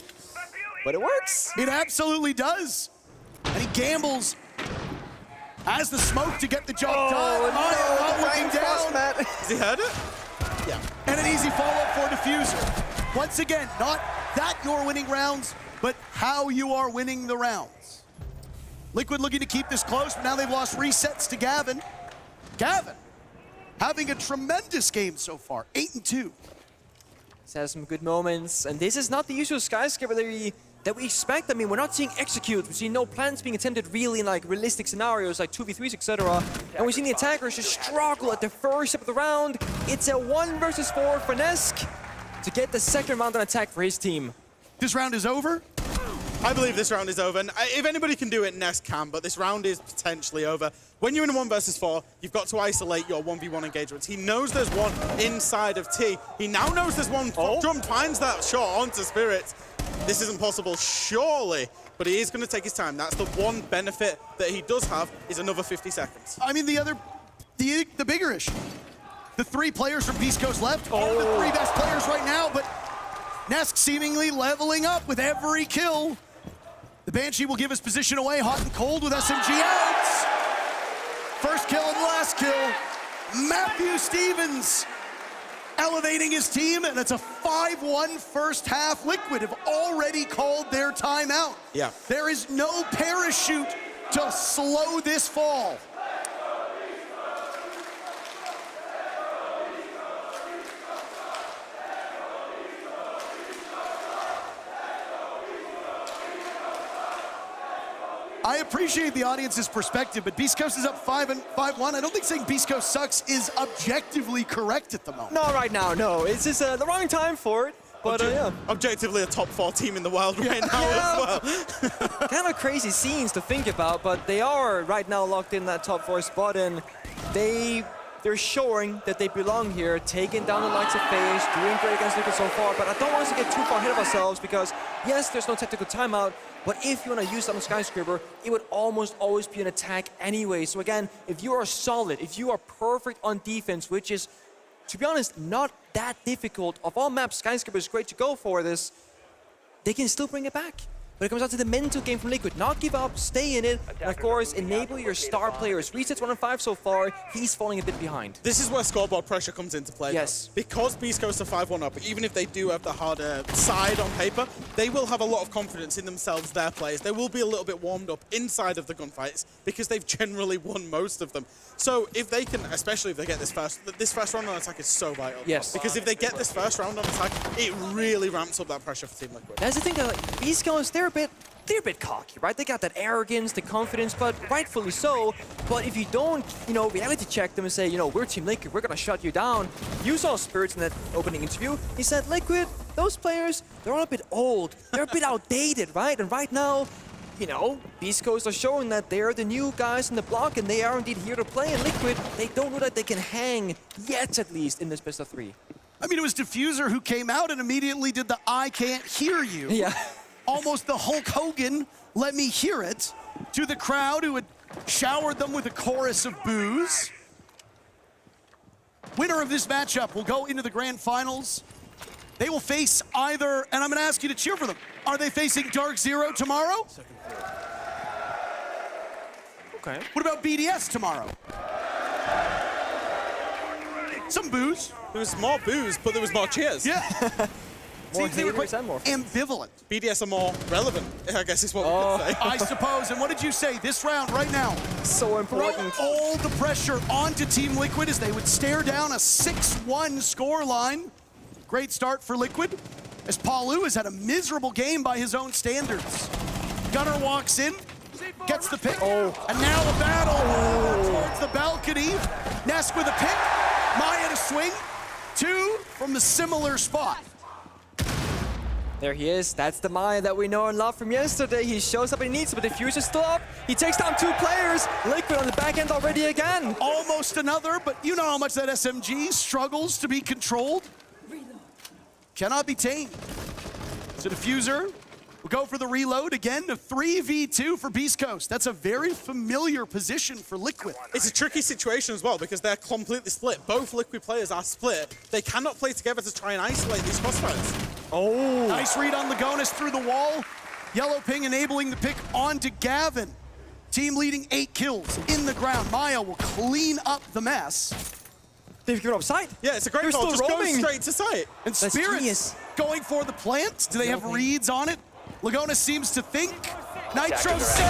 But it works. It absolutely does. And he gambles, has the smoke to get the job done. No, looking down. Has he heard it? Yeah. And an easy follow-up for Diffuser. Once again, not that you're winning rounds, but how you are winning the rounds. Liquid looking to keep this close, but now they've lost resets to Gavin. Gavin having a tremendous game so far, 8-2. He's had some good moments, and this is not the usual Skyscraper that we expect. I mean, we're not seeing execute. We see no plans being attempted really in like realistic scenarios like 2v3s, etc. And we've seen the attackers just struggle at the first step of the round. It's a 1 versus 4 for Nesk to get the second round on attack for his team. This round is over? I believe this round is over, and if anybody can do it, Nest can, but this round is potentially over. When you're in a 1 versus 4, you've got to isolate your 1v1 engagements. He knows there's one inside of T. He now knows there's one. Drum finds that shot onto Spirits. This isn't possible, surely, but he is going to take his time. That's the one benefit that he does have, is another 50 seconds. I mean, the bigger issue. The 3 players from Beast Coast left are the 3 best players right now, but Nesk seemingly leveling up with every kill. The Banshee will give his position away, hot and cold with SMG out. First kill and last kill. Matthew Stevens elevating his team, and it's a 5-1 first half. Liquid have already called their timeout. Yeah. There is no parachute to slow this fall. I appreciate the audience's perspective, but Beast Coast is up 5-1. I don't think saying Beast Coast sucks is objectively correct at the moment. No, right now, no. It's just the wrong time for it. But yeah. Objectively a top 4 team in the world right now as well. Kind of crazy scenes to think about, but they are right now locked in that top 4 spot, and they're showing that they belong here, taking down the likes of FaZe, doing great against Liquid so far, but I don't want us to get too far ahead of ourselves because, yes, there's no tactical timeout, but if you want to use that on Skyscraper, it would almost always be an attack anyway. So again, if you are solid, if you are perfect on defense, which is, to be honest, not that difficult, of all maps, Skyscraper is great to go for this, they can still bring it back. But it comes down to the mental game from Liquid. Not give up, stay in it, and of course, enable your star players. Resets 1 and 5 so far, he's falling a bit behind. This is where scoreboard pressure comes into play. Yes. Though. Because Beast Coast are 5-1 up, even if they do have the harder side on paper, they will have a lot of confidence in themselves, their players. They will be a little bit warmed up inside of the gunfights because they've generally won most of them. So if they can, especially if they get this first round on attack is so vital. Yes. Because if they get this first round on attack, it really ramps up that pressure for Team Liquid. That's the thing, that Beast Coast, they're a bit cocky, right? They got that arrogance, the confidence, but rightfully so. But if you don't, reality check them and say, we're Team Liquid, we're gonna shut you down. You saw Spirits in that opening interview. He said, Liquid, those players, they're all a bit old. They're a bit outdated, right? And right now, you know, Beast Coast are showing that they're the new guys in the block, and they are indeed here to play. And Liquid, they don't know that they can hang yet, at least, in this best of 3. I mean, it was Diffuser who came out and immediately did the I can't hear you. Yeah. Almost the Hulk Hogan, let me hear it, to the crowd who had showered them with a chorus of boos. Winner of this matchup will go into the grand finals. They will face either, and I'm gonna ask you to cheer for them. Are they facing Dark Zero tomorrow? Okay. What about BDS tomorrow? Some boos. There was more boos, but there was more cheers. Yeah. More Seems they were quite haters and more ambivalent. BDS are more relevant, I guess is what we could say. I suppose. And what did you say? This round right now, So throw important. all the pressure onto Team Liquid as they would stare down a 6-1 score line. Great start for Liquid, as Palu has had a miserable game by his own standards. Gunner walks in, gets the pick, and now a battle towards the balcony. Nesk with a pick, Maya to swing, 2 from the similar spot. There he is. That's the Maya that we know and love from yesterday. He shows up and he needs, but the Diffuser's still up. He takes down 2 players. Liquid on the back end already again. Almost another, but you know how much that SMG struggles to be controlled. Cannot be tamed. So Diffuser will go for the reload again, a 3v2 for Beast Coast. That's a very familiar position for Liquid. It's a tricky situation as well because they're completely split. Both Liquid players are split. They cannot play together to try and isolate these crossfires. Oh, nice read on Lagonis through the wall. Yellow ping enabling the pick onto Gavin. Team leading 8 kills in the ground. Maya will clean up the mess. They've given up sight. Yeah, it's a great They're call. still Just roaming. go straight to sight. And That's Spirits genius. going for the plant. Do they have Nothing. reads on it? Lagonis seems to think. Nitro Seconds save!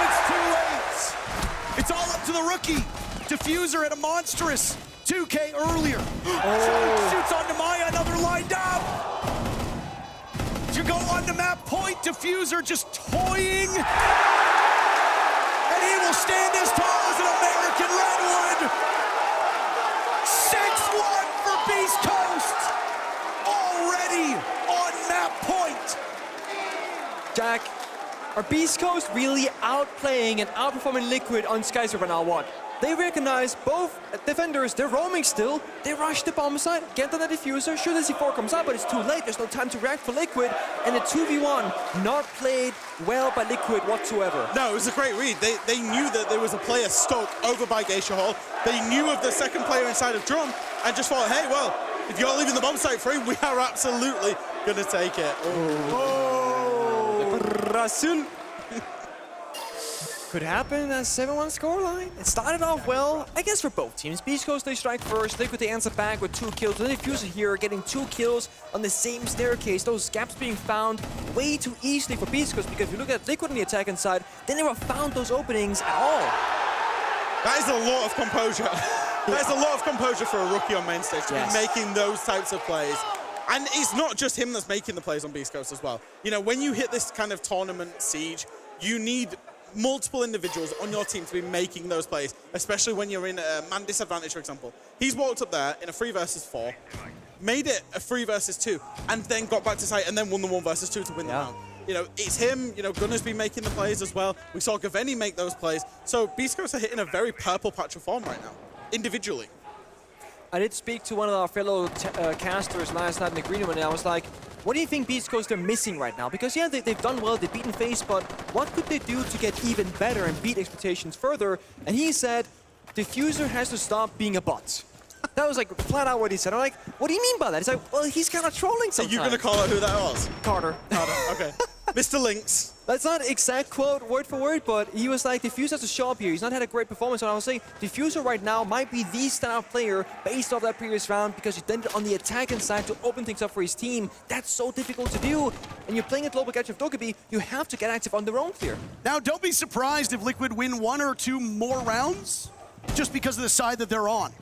It's too late. It's all up to the rookie. Diffuser at a monstrous 2K earlier. Shoots onto Maya, another lined up. To go onto map point, Diffuser just toying. And he will stand as tall as an American redwood. 6-1 for Beast Coast. Already on map point. Jack, are Beast Coast really outplaying and outperforming Liquid on Skyscraper now? What? They recognize both defenders, they're roaming still. They rush the bomb site, get on the Diffuser. Sure, the C4 comes out, but it's too late. There's no time to react for Liquid. And the 2v1, not played well by Liquid whatsoever. No, it was a great read. They knew that there was a player stuck over by Geisha Hall. They knew of the second player inside of Drum and just thought, hey, well, if you're leaving the bomb site free, we are absolutely going to take it. Rasul. Could happen, a 7-1 scoreline. It started off well, I guess, for both teams. Beast Coast, they strike first. Liquid, they answer back with 2 kills. The Diffuser here getting 2 kills on the same staircase. Those gaps being found way too easily for Beast Coast, because if you look at Liquid on the attacking side, they never found those openings at all. That is a lot of composure. That is a lot of composure for a rookie on main stage to be making those types of plays. And it's not just him that's making the plays on Beast Coast as well. You know, when you hit this kind of tournament siege, you need multiple individuals on your team to be making those plays, especially when you're in a man disadvantage, for example. He's walked up there in a 3 versus 4, made it a 3 versus 2, and then got back to site and then won the 1 versus 2 to win the round. You know, it's him, you know, Gunner's been making the plays as well. We saw Gaveni make those plays. So Beast Coast are hitting a very purple patch of form right now, individually. I did speak to one of our fellow casters last night in the green room, and I was like, what do you think Beast Coast are missing right now? Because, yeah, they've done well, they've beaten FaZe, but what could they do to get even better and beat expectations further? And he said, Diffuser has to stop being a bot. That was like flat out what he said. I'm like, what do you mean by that? He's like, well, he's kind of trolling sometimes. So you're going to call out who that was? Carter. Okay. Mr. Lynx. That's not exact quote word for word, but he was like, Diffuser has to show up here. He's not had a great performance. And I was saying, Diffuser right now might be the standout player based off that previous round, because he tended on the attacking side to open things up for his team. That's so difficult to do. And you're playing a global catch of Dokkaebi, you have to get active on their own clear. Now, don't be surprised if Liquid win 1 or 2 more rounds just because of the side that they're on.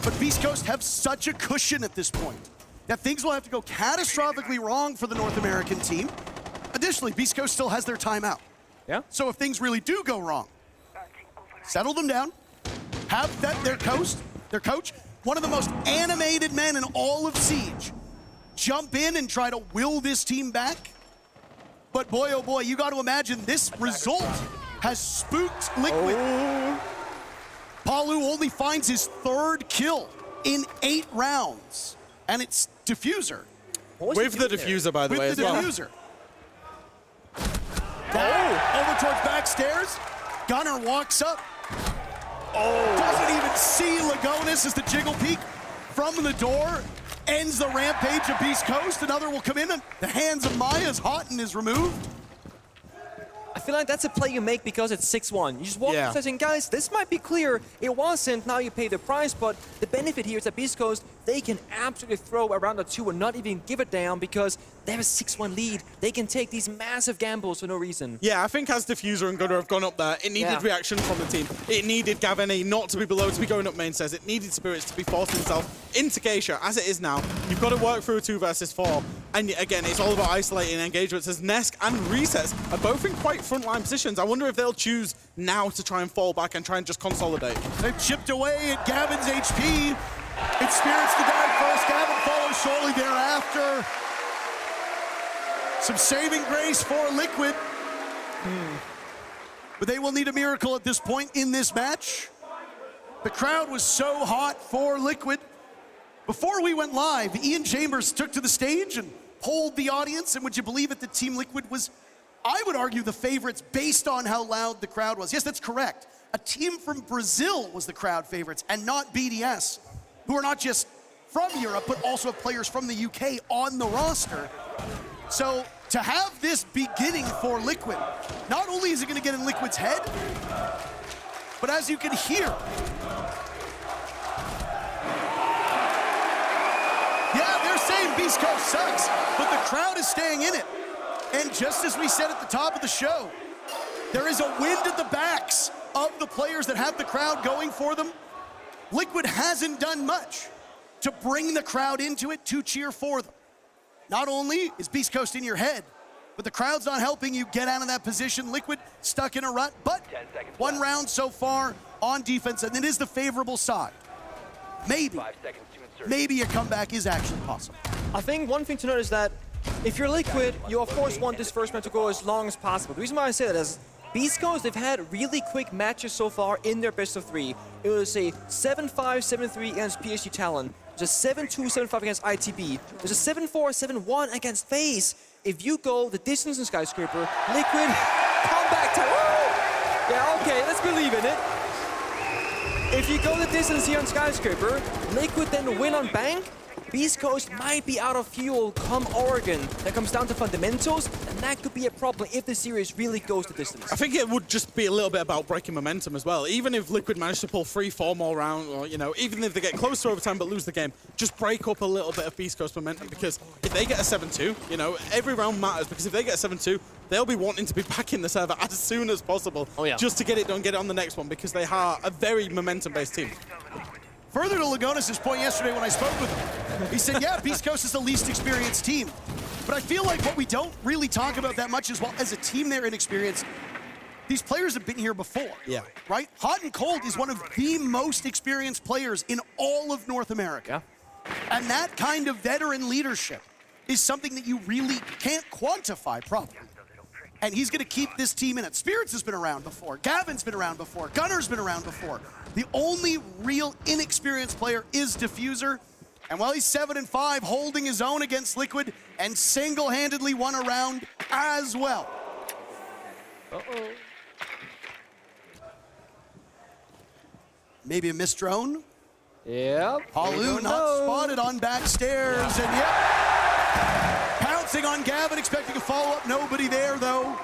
But Beast Coast have such a cushion at this point that things will have to go catastrophically wrong for the North American team. Additionally, Beast Coast still has their timeout. Yeah. So if things really do go wrong, settle them down, have their coach, one of the most animated men in all of Siege, jump in and try to will this team back. But boy, oh boy, you got to imagine this result has spooked Liquid. Palu only finds his 3rd kill in 8 rounds, and it's Diffuser. With the Diffuser, by the way, With the Diffuser. Over towards back stairs. Gunner walks up. Doesn't even see Lagonis as the jiggle peek from the door. Ends the rampage of Beast Coast. Another will come in, and the hands of Maya's Houghton is removed. I feel like that's a play you make because it's 6-1. You just walk up saying, guys, this might be clear. It wasn't, now you pay the price, but the benefit here is that Beast Coast, they can absolutely throw around the 2 and not even give it down because they have a 6-1 lead. They can take these massive gambles for no reason. Yeah, I think as Diffuser and Gunner have gone up there, it needed reaction from the team. It needed Gavin not to be below, to be going up main stairs. It needed Spirits to be forcing himself into Geisha. As it is now, you've got to work through a 2 versus 4. And again, it's all about isolating engagements as Nesk and Resets are both in quite frontline positions. I wonder if they'll choose now to try and fall back and try and just consolidate. They've chipped away at Gavin's HP. It's Spirits to die first. Gavin follows shortly thereafter. Some saving grace for Liquid. But they will need a miracle at this point in this match. The crowd was so hot for Liquid. Before we went live, Ian Chambers took to the stage and polled the audience, and would you believe it, that Team Liquid was, I would argue, the favorites based on how loud the crowd was. Yes, that's correct. A team from Brazil was the crowd favorites, and not BDS, who are not just from Europe, but also have players from the UK on the roster. So to have this beginning for Liquid, not only is it going to get in Liquid's head, but as you can hear, yeah, they're saying Beast Coast sucks, but the crowd is staying in it. And just as we said at the top of the show, there is a wind at the backs of the players that have the crowd going for them. Liquid hasn't done much to bring the crowd into it to cheer for them. Not only is Beast Coast in your head, but the crowd's not helping you get out of that position. Liquid stuck in a rut, but 1 round so far on defense, and it is the favorable side. Maybe a comeback is actually possible. I think one thing to note is that if you're Liquid, you of course want this first match to go as long as possible. The reason why I say that is Beast Coast, they've had really quick matches so far in their best of 3. It was a 7-5, 7-3 against PSG Talon. There's a 7-2, 7-5 against ITB. There's a 7-4, 7-1 against FaZe. If you go the distance in Skyscraper, Liquid, comeback time. Woo! Yeah, okay, let's believe in it. If you go the distance here on Skyscraper, Liquid then win on Bank, Beast Coast might be out of fuel come Oregon. That comes down to fundamentals, and that could be a problem if the series really goes the distance. I think it would just be a little bit about breaking momentum as well. Even if Liquid managed to pull 3-4 more rounds, or, you know, even if they get close to overtime but lose the game, just break up a little bit of Beast Coast momentum, because if they get a 7-2, you know, every round matters, because if they get a 7-2, they'll be wanting to be back in the server as soon as possible, just to get it done, get it on the next one, because they are a very momentum-based team. Further to Lagonis' point yesterday when I spoke with him, he said, yeah, Beast Coast is the least experienced team. But I feel like what we don't really talk about that much is, well, as a team they're inexperienced, these players have been here before. Yeah. Right? Hot and Cold is one of the most experienced players in all of North America. And that kind of veteran leadership is something that you really can't quantify properly. And he's going to keep this team in it. Spirits has been around before. Gavin's been around before. Gunner's been around before. The only real inexperienced player is Diffuser. And while he's 7-5, holding his own against Liquid and single-handedly won a round as well. Maybe a missed drone? Yeah. Palu not spotted on back stairs, and yep. Pouncing on Gavin, expecting a follow-up. Nobody there, though.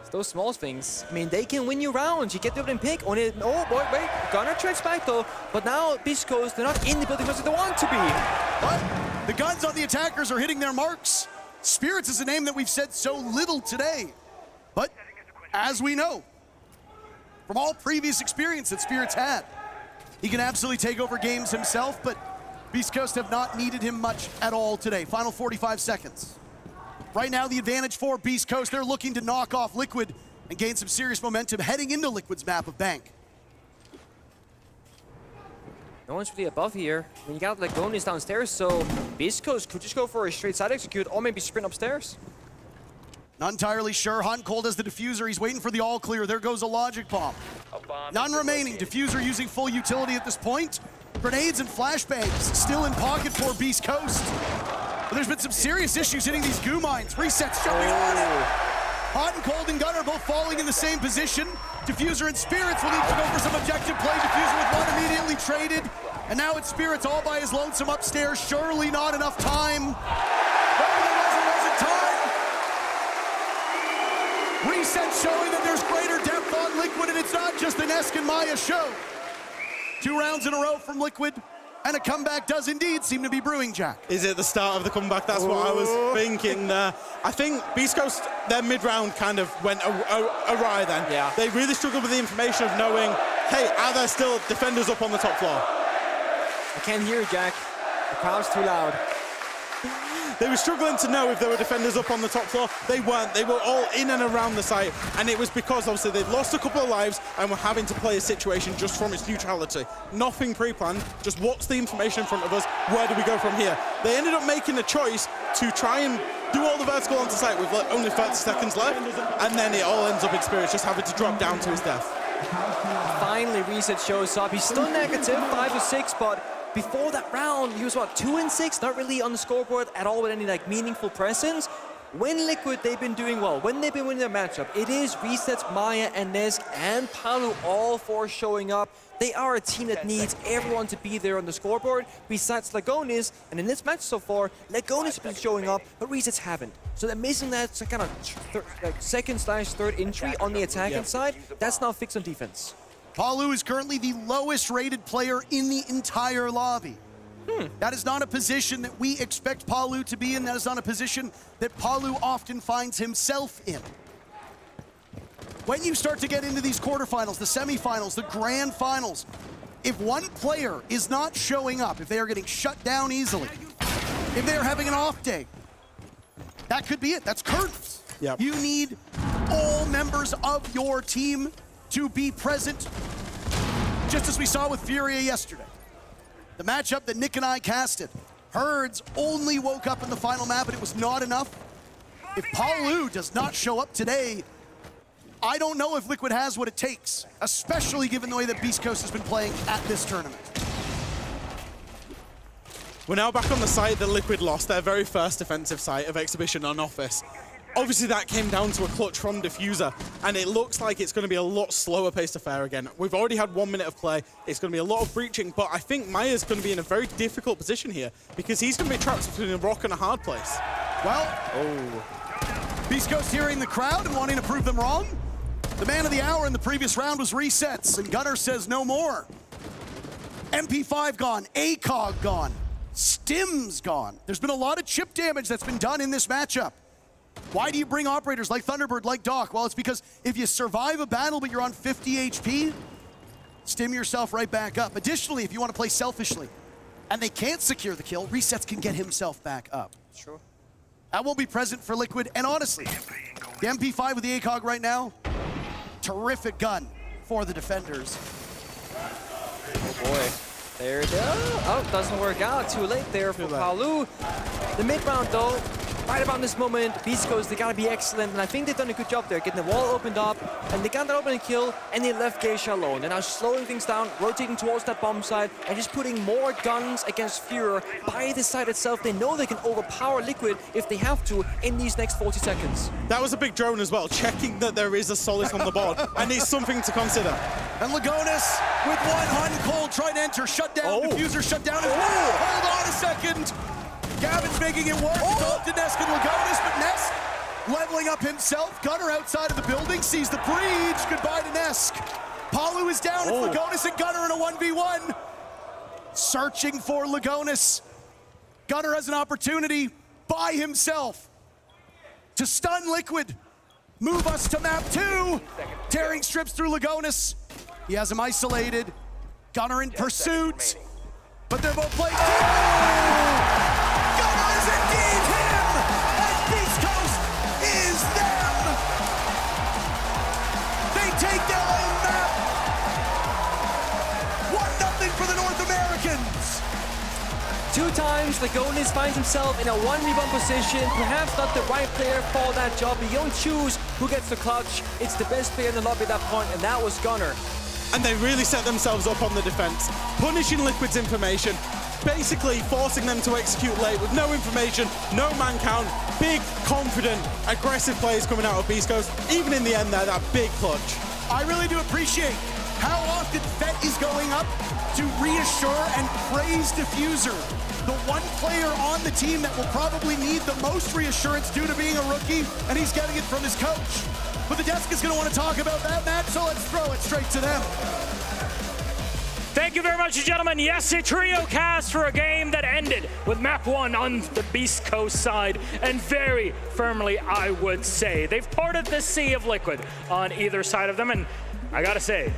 It's those small things. I mean, they can win you rounds. You get the opening pick. On it. Oh, boy, wait. Gunner tracks back, though. But now, Beast Coast, they're not in the building because they want to be. But the guns on the attackers are hitting their marks. Spirits is a name that we've said so little today. But as we know, from all previous experience that Spirits had, he can absolutely take over games himself, but Beast Coast have not needed him much at all today. Final 45 seconds. Right now, the advantage for Beast Coast. They're looking to knock off Liquid and gain some serious momentum heading into Liquid's map of Bank. No one's really above here. When you got Lagonis downstairs, so Beast Coast could just go for a straight side execute or maybe sprint upstairs. Not entirely sure. Hot and Cold has the diffuser. He's waiting for the all clear. There goes a logic bomb. None remaining. Diffuser using full utility at this point. Grenades and flashbangs still in pocket for Beast Coast. But there's been some serious issues hitting these goo mines. Resets jumping on it. Hot and Cold and Gunner both falling in the same position. Diffuser and Spirits will need to go for some objective play. Diffuser with one immediately traded. And now it's Spirits all by his lonesome upstairs. Surely not enough time. Wasn't time. Reset showing that there's greater depth on Liquid, and it's not just the Nesk and Maya show. 2 rounds in a row from Liquid, and a comeback does indeed seem to be brewing, Jack. Is it the start of the comeback? That's what I was thinking. I think Beast Coast, their mid-round kind of went awry then. Yeah. They really struggled with the information of knowing, hey, are there still defenders up on the top floor? I can't hear you, Jack. The crowd's too loud. They were struggling to know if there were defenders up on the top floor. They weren't. They were all in and around the site, and it was because obviously they'd lost a couple of lives and were having to play a situation just from its neutrality. Nothing pre-planned, just what's the information in front of us, where do we go from here? They ended up making a choice to try and do all the vertical onto site with only 30 seconds left, and then it all ends up in Spirits just having to drop down to his death. Finally, Reset shows up. He's still negative, 5-6, but before that round, he was, what, 2-6? Not really on the scoreboard at all with any, like, meaningful presence. When Liquid, they've been doing well. When they've been winning their matchup, it is Resets, Maya, and Nesk, and Palu all 4 showing up. They are a team that needs everyone to be there on the scoreboard, besides Lagonis. And in this match so far, Lagonis has been showing up, but Resets haven't. So they're missing that kind of second/third entry on the attacking side. That's now fixed on defense. Palu is currently the lowest rated player in the entire lobby. That is not a position that we expect Palu to be in. That is not a position that Palu often finds himself in. When you start to get into these quarterfinals, the semifinals, the grand finals, if one player is not showing up, if they are getting shut down easily, if they are having an off day, that could be it. That's curtains. Yep. You need all members of your team to be present, just as we saw with Furia yesterday. The matchup that Nick and I casted. Herds only woke up in the final map, and it was not enough. If Palu does not show up today, I don't know if Liquid has what it takes, especially given the way that Beast Coast has been playing at this tournament. We're now back on the site that Liquid lost, their very first defensive site of Exhibition on Office. Obviously that came down to a clutch from Diffuser, and it looks like it's going to be a lot slower paced affair again. We've already had 1 minute of play. It's going to be a lot of breaching, but I think Maya's going to be in a very difficult position here because he's going to be trapped between a rock and a hard place. Well, Beast Coast hearing the crowd and wanting to prove them wrong. The man of the hour in the previous round was Resets, and Gunner says no more. MP5 gone, ACOG gone, Stim's gone. There's been a lot of chip damage that's been done in this matchup. Why do you bring operators like Thunderbird, like Doc? Well, it's because if you survive a battle but you're on 50 HP, stim yourself right back up. Additionally, if you want to play selfishly and they can't secure the kill, Resets can get himself back up. Sure. That won't be present for Liquid. And honestly, the MP5 with the ACOG right now, terrific gun for the defenders. Oh boy. There it is. Oh, doesn't work out. Too late there for Palu. The mid-round though, right around this moment, Beast Coast, they gotta be excellent, and I think they've done a good job there, getting the wall opened up, and they got that open and kill, and they left Geisha alone. They're now slowing things down, rotating towards that bomb side, and just putting more guns against Fuhrer by the side itself. They know they can overpower Liquid if they have to in these next 40 seconds. That was a big drone as well, checking that there is a Solace on the board, and it's something to consider. And Lagonis with one hot and cold trying to enter, shut down, Diffuser shut down as well. Hold on a second. Gavin's making it work. It's up to Nesk and Lagonis, but Nesk leveling up himself. Gunner outside of the building, sees the breach. Goodbye to Nesk. Palu is down. It's Lagonis and Gunner in a 1v1. Searching for Lagonis. Gunner has an opportunity by himself to stun Liquid. Move us to map 2. Tearing strips through Lagonis. He has him isolated. Gunner in pursuit. But they're both playing. Gunner is indeed him! And Beast Coast is them! They take their own map! 1-0 for the North Americans! Lagonis finds himself in a 1v1 position, perhaps not the right player for that job. You don't choose who gets the clutch. It's the best player in the lobby at that point, and that was Gunnar. And they really set themselves up on the defense, punishing Liquid's information, basically forcing them to execute late with no information, no man count, big, confident, aggressive players coming out of Beast Coast. Even in the end there, that big clutch. I really do appreciate how often Fett is going up to reassure and praise Diffuser, the one player on the team that will probably need the most reassurance due to being a rookie, and he's getting it from his coach. But the desk is going to want to talk about that match, so let's throw it straight to them. Thank you very much, gentlemen. Yes, a trio cast for a game that ended with map 1 on the Beast Coast side, and very firmly, I would say. They've parted the sea of Liquid on either side of them, and I gotta say,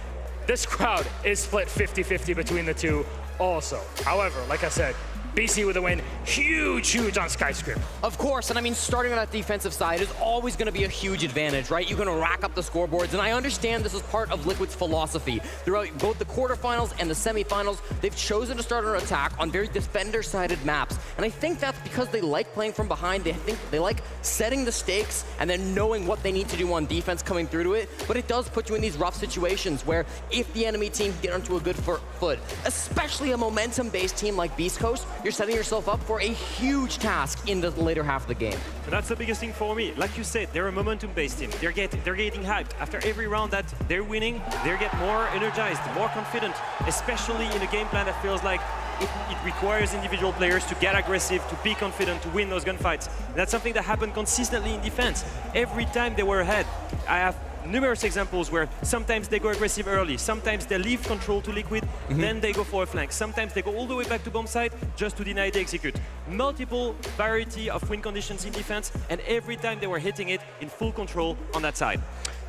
this crowd is split 50-50 between the two also. However, like I said, BC with a win, huge on Skyscraper. Of course, and I mean, starting on that defensive side is always going to be a huge advantage, right? You're going to rack up the scoreboards, and I understand this is part of Liquid's philosophy. Throughout both the quarterfinals and the semifinals, they've chosen to start an attack on very defender-sided maps, and I think that's because they like playing from behind. They like setting the stakes and then knowing what they need to do on defense coming through to it, but it does put you in these rough situations where if the enemy team get onto a good foot, especially a momentum-based team like Beast Coast, you're setting yourself up for a huge task in the later half of the game. That's the biggest thing for me. Like you said, they're a momentum-based team. They're getting hyped. After every round that they're winning, they get more energized, more confident, especially in a game plan that feels like it requires individual players to get aggressive, to be confident, to win those gunfights. And that's something that happened consistently in defense. Every time they were ahead, I have numerous examples where sometimes they go aggressive early, sometimes they leave control to Liquid, then they go for a flank. Sometimes they go all the way back to bomb site just to deny the execute. Multiple variety of win conditions in defense, and every time they were hitting it in full control on that side.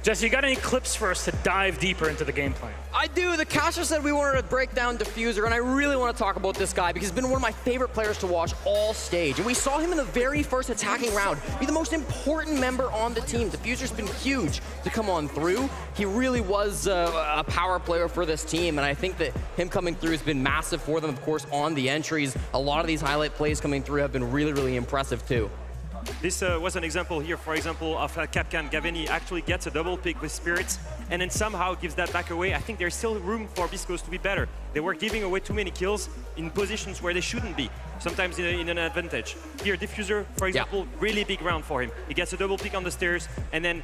Jesse, you got any clips for us to dive deeper into the game plan? I do. The caster said we wanted to break down Diffuser, and I really want to talk about this guy because he's been one of my favorite players to watch all stage. And we saw him in the very first attacking round be the most important member on the team. Diffuser's been huge to come on through. He really was a power player for this team, and I think that him coming through has been massive for them, of course, on the entries. A lot of these highlight plays coming through have been really impressive, too. This was an example here, for example, of Capcan. Gaveni actually gets a double pick with Spirits and then somehow gives that back away. I think there's still room for Beast Coast to be better. They were giving away too many kills in positions where they shouldn't be, sometimes in an advantage. Here, Diffuser, for example, really big round for him. He gets a double pick on the stairs, and then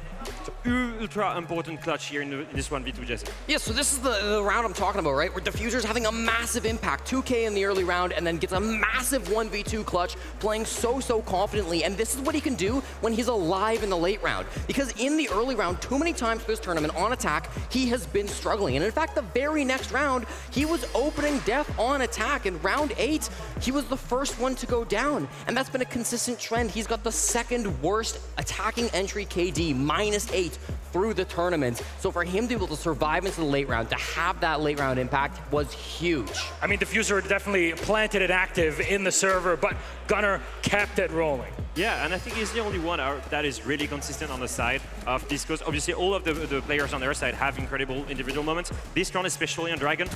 ultra important clutch here in this 1v2, Jesse. Yeah, so this is the round I'm talking about, right? Where Diffuser's having a massive impact, 2K in the early round, and then gets a massive 1v2 clutch, playing so confidently, and this is what he can do when he's alive in the late round. Because in the early round, too many times for this tournament on attack, he has been struggling. And in fact, the very next round, he was opening death on attack. In round 8, he was the first one to go down. And that's been a consistent trend. He's got the second worst attacking entry KD, -8 through the tournament. So for him to be able to survive into the late round, to have that late round impact was huge. I mean, Diffuser definitely planted it active in the server, but Gunnar kept it rolling. Yeah, and I think he's the only one that is really consistent on the side of Beast Coast. Obviously, all of the players on their side have incredible individual moments. This round, especially on Dragon,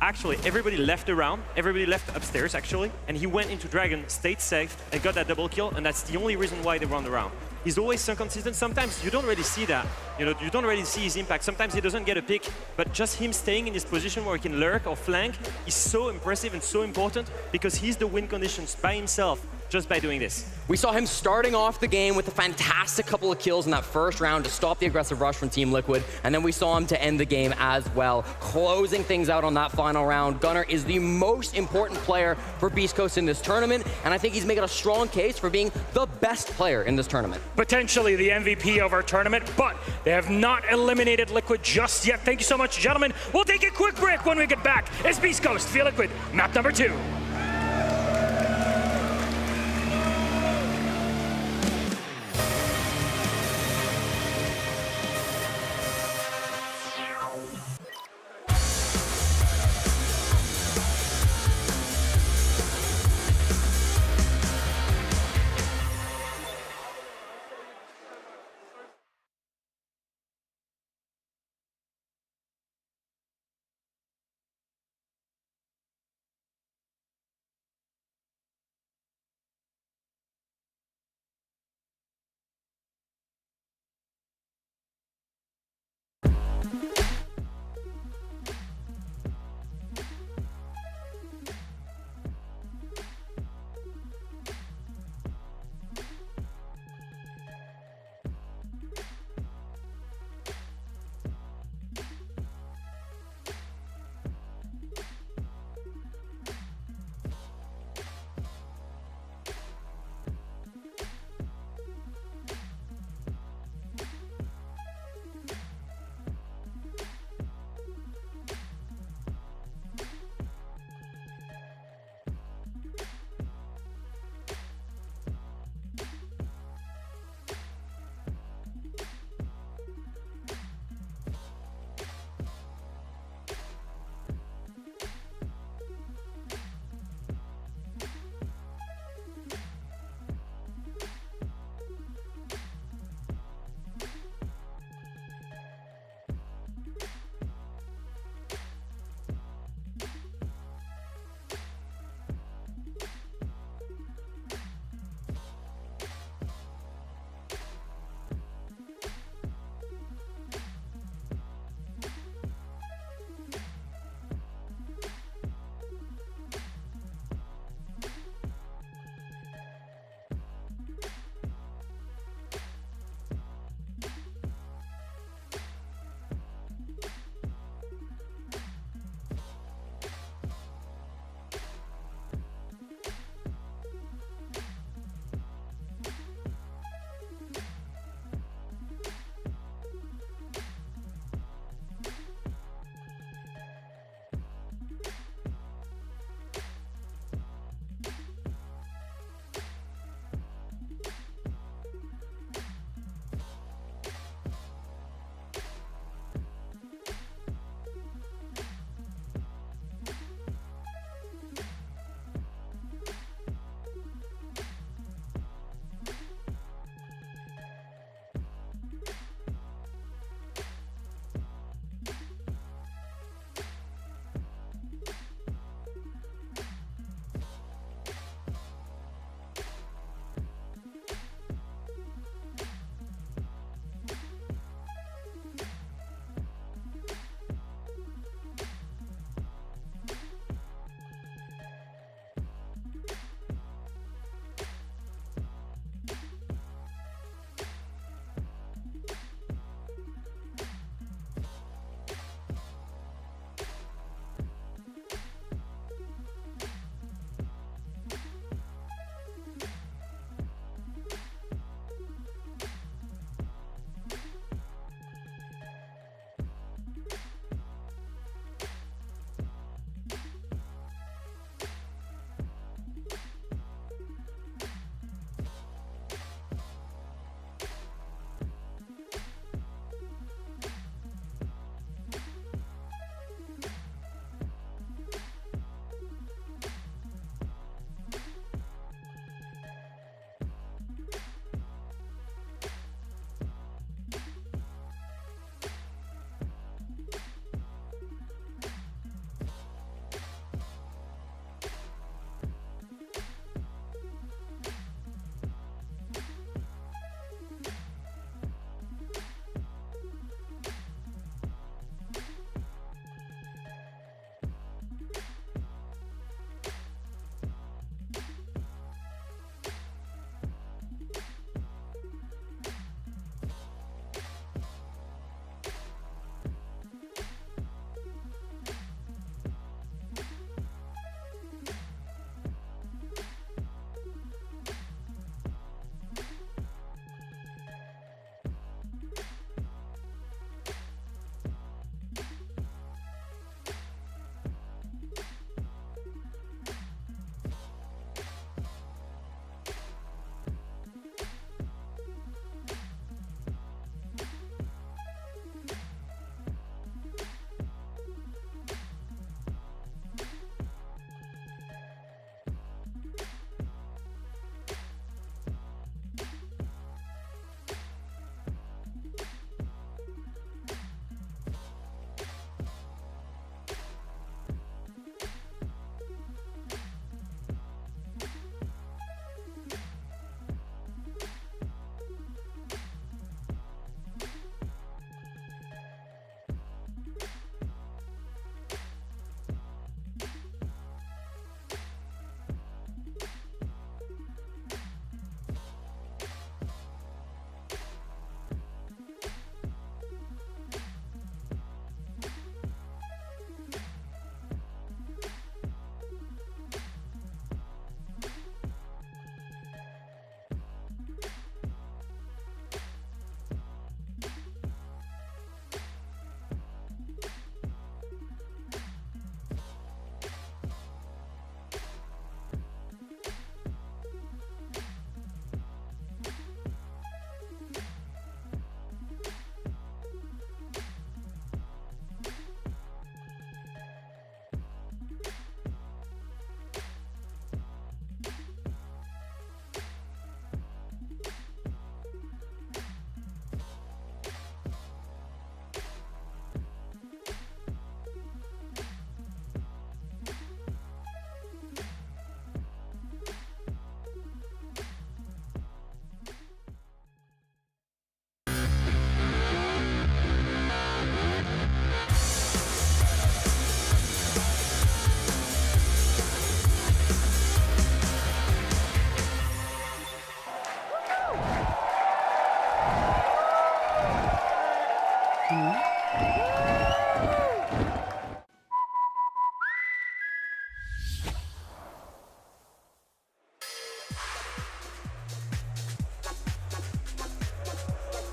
actually, everybody left the round, everybody left upstairs, actually, and he went into Dragon, stayed safe, and got that double kill, and that's the only reason why they won the round. He's always so consistent. Sometimes you don't really see that. You know, you don't really see his impact. Sometimes he doesn't get a pick, but just him staying in this position where he can lurk or flank is so impressive and so important because he's the win conditions by himself just by doing this. We saw him starting off the game with a fantastic couple of kills in that first round to stop the aggressive rush from Team Liquid, and then we saw him to end the game as well, closing things out on that final round. Gunnar is the most important player for Beast Coast in this tournament, and I think he's making a strong case for being the best player in this tournament. Potentially the MVP of our tournament, but they have not eliminated Liquid just yet. Thank you so much, gentlemen. We'll take a quick break. When we get back, it's Beast Coast via Liquid, map number 2.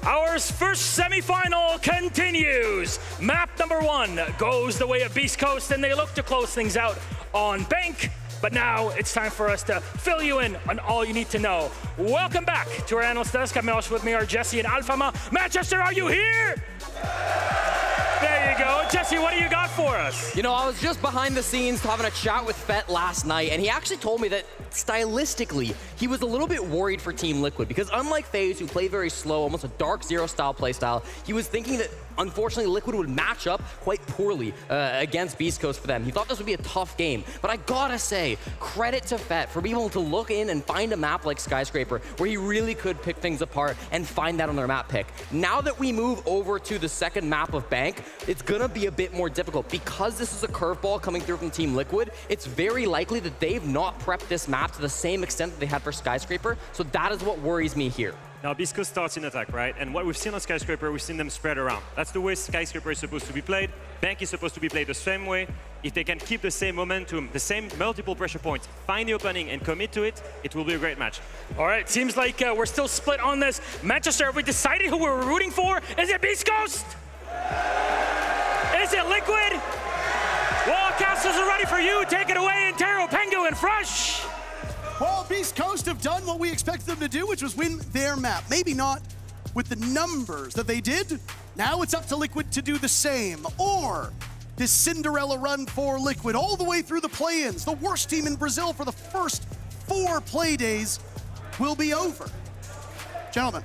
Our first semifinal continues. Map number 1 goes the way of Beast Coast, and they look to close things out on Bank. But now it's time for us to fill you in on all you need to know. Welcome back to our analyst desk. I'm also with me are Jesse and Alfama. Manchester, are you here? There you go. Jesse, what do you got for us? You know, I was just behind the scenes having a chat with Fett last night, and he actually told me that stylistically, he was a little bit worried for Team Liquid because unlike FaZe, who play very slow, almost a Dark Zero style playstyle, he was thinking that unfortunately Liquid would match up quite poorly against Beast Coast for them. He thought this would be a tough game, but I gotta say, credit to Fett for being able to look in and find a map like Skyscraper where he really could pick things apart and find that on their map pick. Now that we move over to the second map of Bank, it's gonna be a bit more difficult because this is a curveball coming through from Team Liquid. It's very likely that they've not prepped this map to the same extent that they had for Skyscraper, so that is what worries me here. Now, Beast Coast starts in attack, right? And what we've seen on Skyscraper, we've seen them spread around. That's the way Skyscraper is supposed to be played. Bank is supposed to be played the same way. If they can keep the same momentum, the same multiple pressure points, find the opening and commit to it, it will be a great match. All right, seems like we're still split on this. Manchester, have we decided who we're rooting for? Is it Beast Coast? Is it Liquid? Well, casters are ready for you. Take it away, Intero, Pengu, and Fresh. Well, Beast Coast have done what we expected them to do, which was win their map. Maybe not with the numbers that they did. Now it's up to Liquid to do the same. Or this Cinderella run for Liquid all the way through the play-ins. The worst team in Brazil for the first 4 play days will be over. Gentlemen,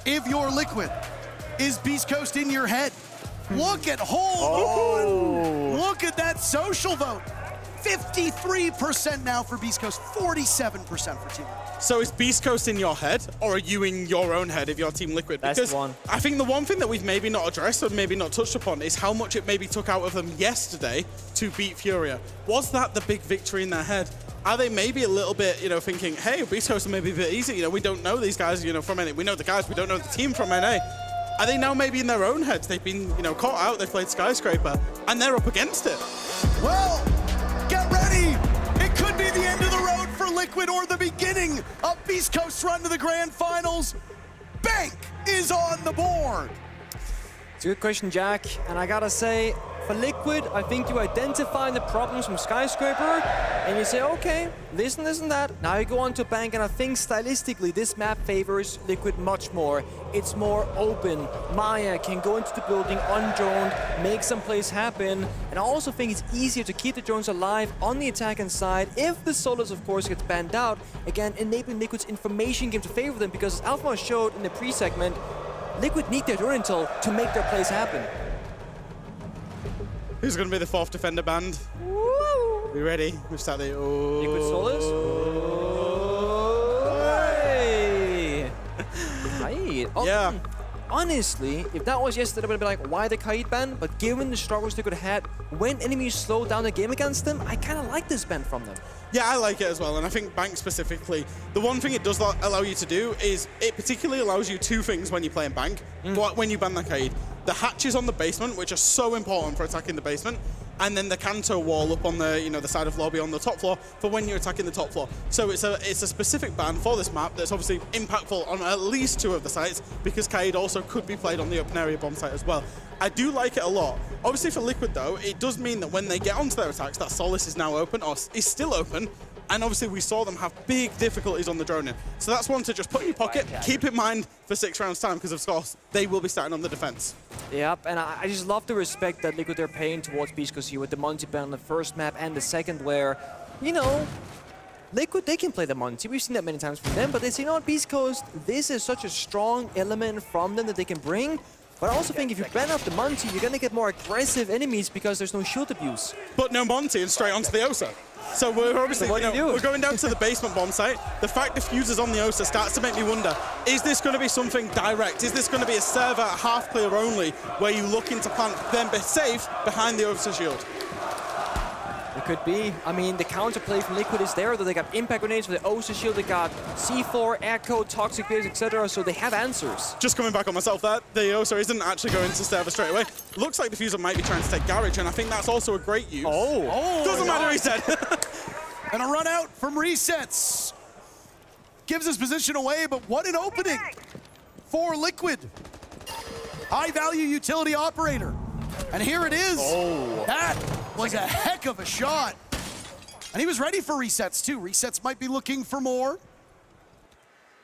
if you're Liquid, is Beast Coast in your head? Look at hold on. Look at that social vote. 53% now for Beast Coast, 47% for Team Liquid. So is Beast Coast in your head, or are you in your own head if you're Team Liquid? That's because the one. I think the one thing that we've maybe not addressed or maybe not touched upon is how much it maybe took out of them yesterday to beat Furia. Was that the big victory in their head? Are they maybe a little bit, thinking, hey, Beast Coast are maybe a bit easy, we don't know these guys, from NA. We know the guys, we don't know the team from NA. Are they now maybe in their own heads? They've been, caught out, they've played Skyscraper, and they're up against it. Well, get ready. It could be the end of the road for Liquid or the beginning of Beast Coast's run to the grand finals. Bank is on the board. It's a good question, Jack. And I gotta say, for Liquid, I think you identify the problems from Skyscraper and you say, okay, this and that. Now you go on to Bank, and I think stylistically this map favors Liquid much more. It's more open. Maya can go into the building undroned, make some plays happen. And I also think it's easier to keep the drones alive on the attacking side if the solos, of course, gets banned out. Again, enabling Liquid's information game to favor them, because as Alpha showed in the pre-segment, Liquid need their drone intel to make their plays happen. Who's going to be the 4th defender banned? Woo! We ready? We've started. Oh. Liquid solos. Hey. Right. Yeah. Honestly, if that was yesterday, I would have been like, why the Kaid ban? But given the struggles Liquid had, when enemies slow down the game against them, I kind of like this ban from them. Yeah, I like it as well, and I think Bank specifically, the one thing it does allow you to do is it particularly allows you 2 things when you play in Bank, when you ban the Kaid. The hatches on the basement, which are so important for attacking the basement, and then the Kanto wall up on the the side of lobby on the top floor for when you're attacking the top floor. So it's a specific ban for this map that's obviously impactful on at least 2 of the sites, because Kaid also could be played on the open area bomb site as well. I do like it a lot. Obviously for Liquid though, it does mean that when they get onto their attacks, that Solace is now open, or is still open, and obviously we saw them have big difficulties on the droning. So that's one to just put in your pocket, keep in mind for 6 rounds time, because of course they will be starting on the defense. Yep, and I just love the respect that Liquid are paying towards Beast Coast here with the Monty ban on the first map and the second, where, Liquid, they can play the Monty. We've seen that many times from them, but they say, Beast Coast, this is such a strong element from them that they can bring. But I also think if you ban out the Monty, you're going to get more aggressive enemies because there's no shield abuse. But no Monty and straight onto the Osa. So we're obviously, we're going down to the basement bomb site. The fact diffusers on the Osa starts to make me wonder, is this going to be something direct? Is this going to be a server half clear only, where you look into plant, then be safe behind the Osa shield? It could be. I mean, the counterplay from Liquid is there, though. They got impact grenades for the Osa shield, they got C4, Echo, Toxic Waves, etc., so they have answers. Just coming back on myself there, the Osa isn't actually going to server straight away. Looks like Diffuser might be trying to take Garage, and I think that's also a great use. Doesn't matter, he said. And a run out from Resets. Gives his position away, but what an opening for Liquid. High-value utility operator. And here it is. Oh. That was a heck of a shot. And he was ready for resets, too. Resets might be looking for more.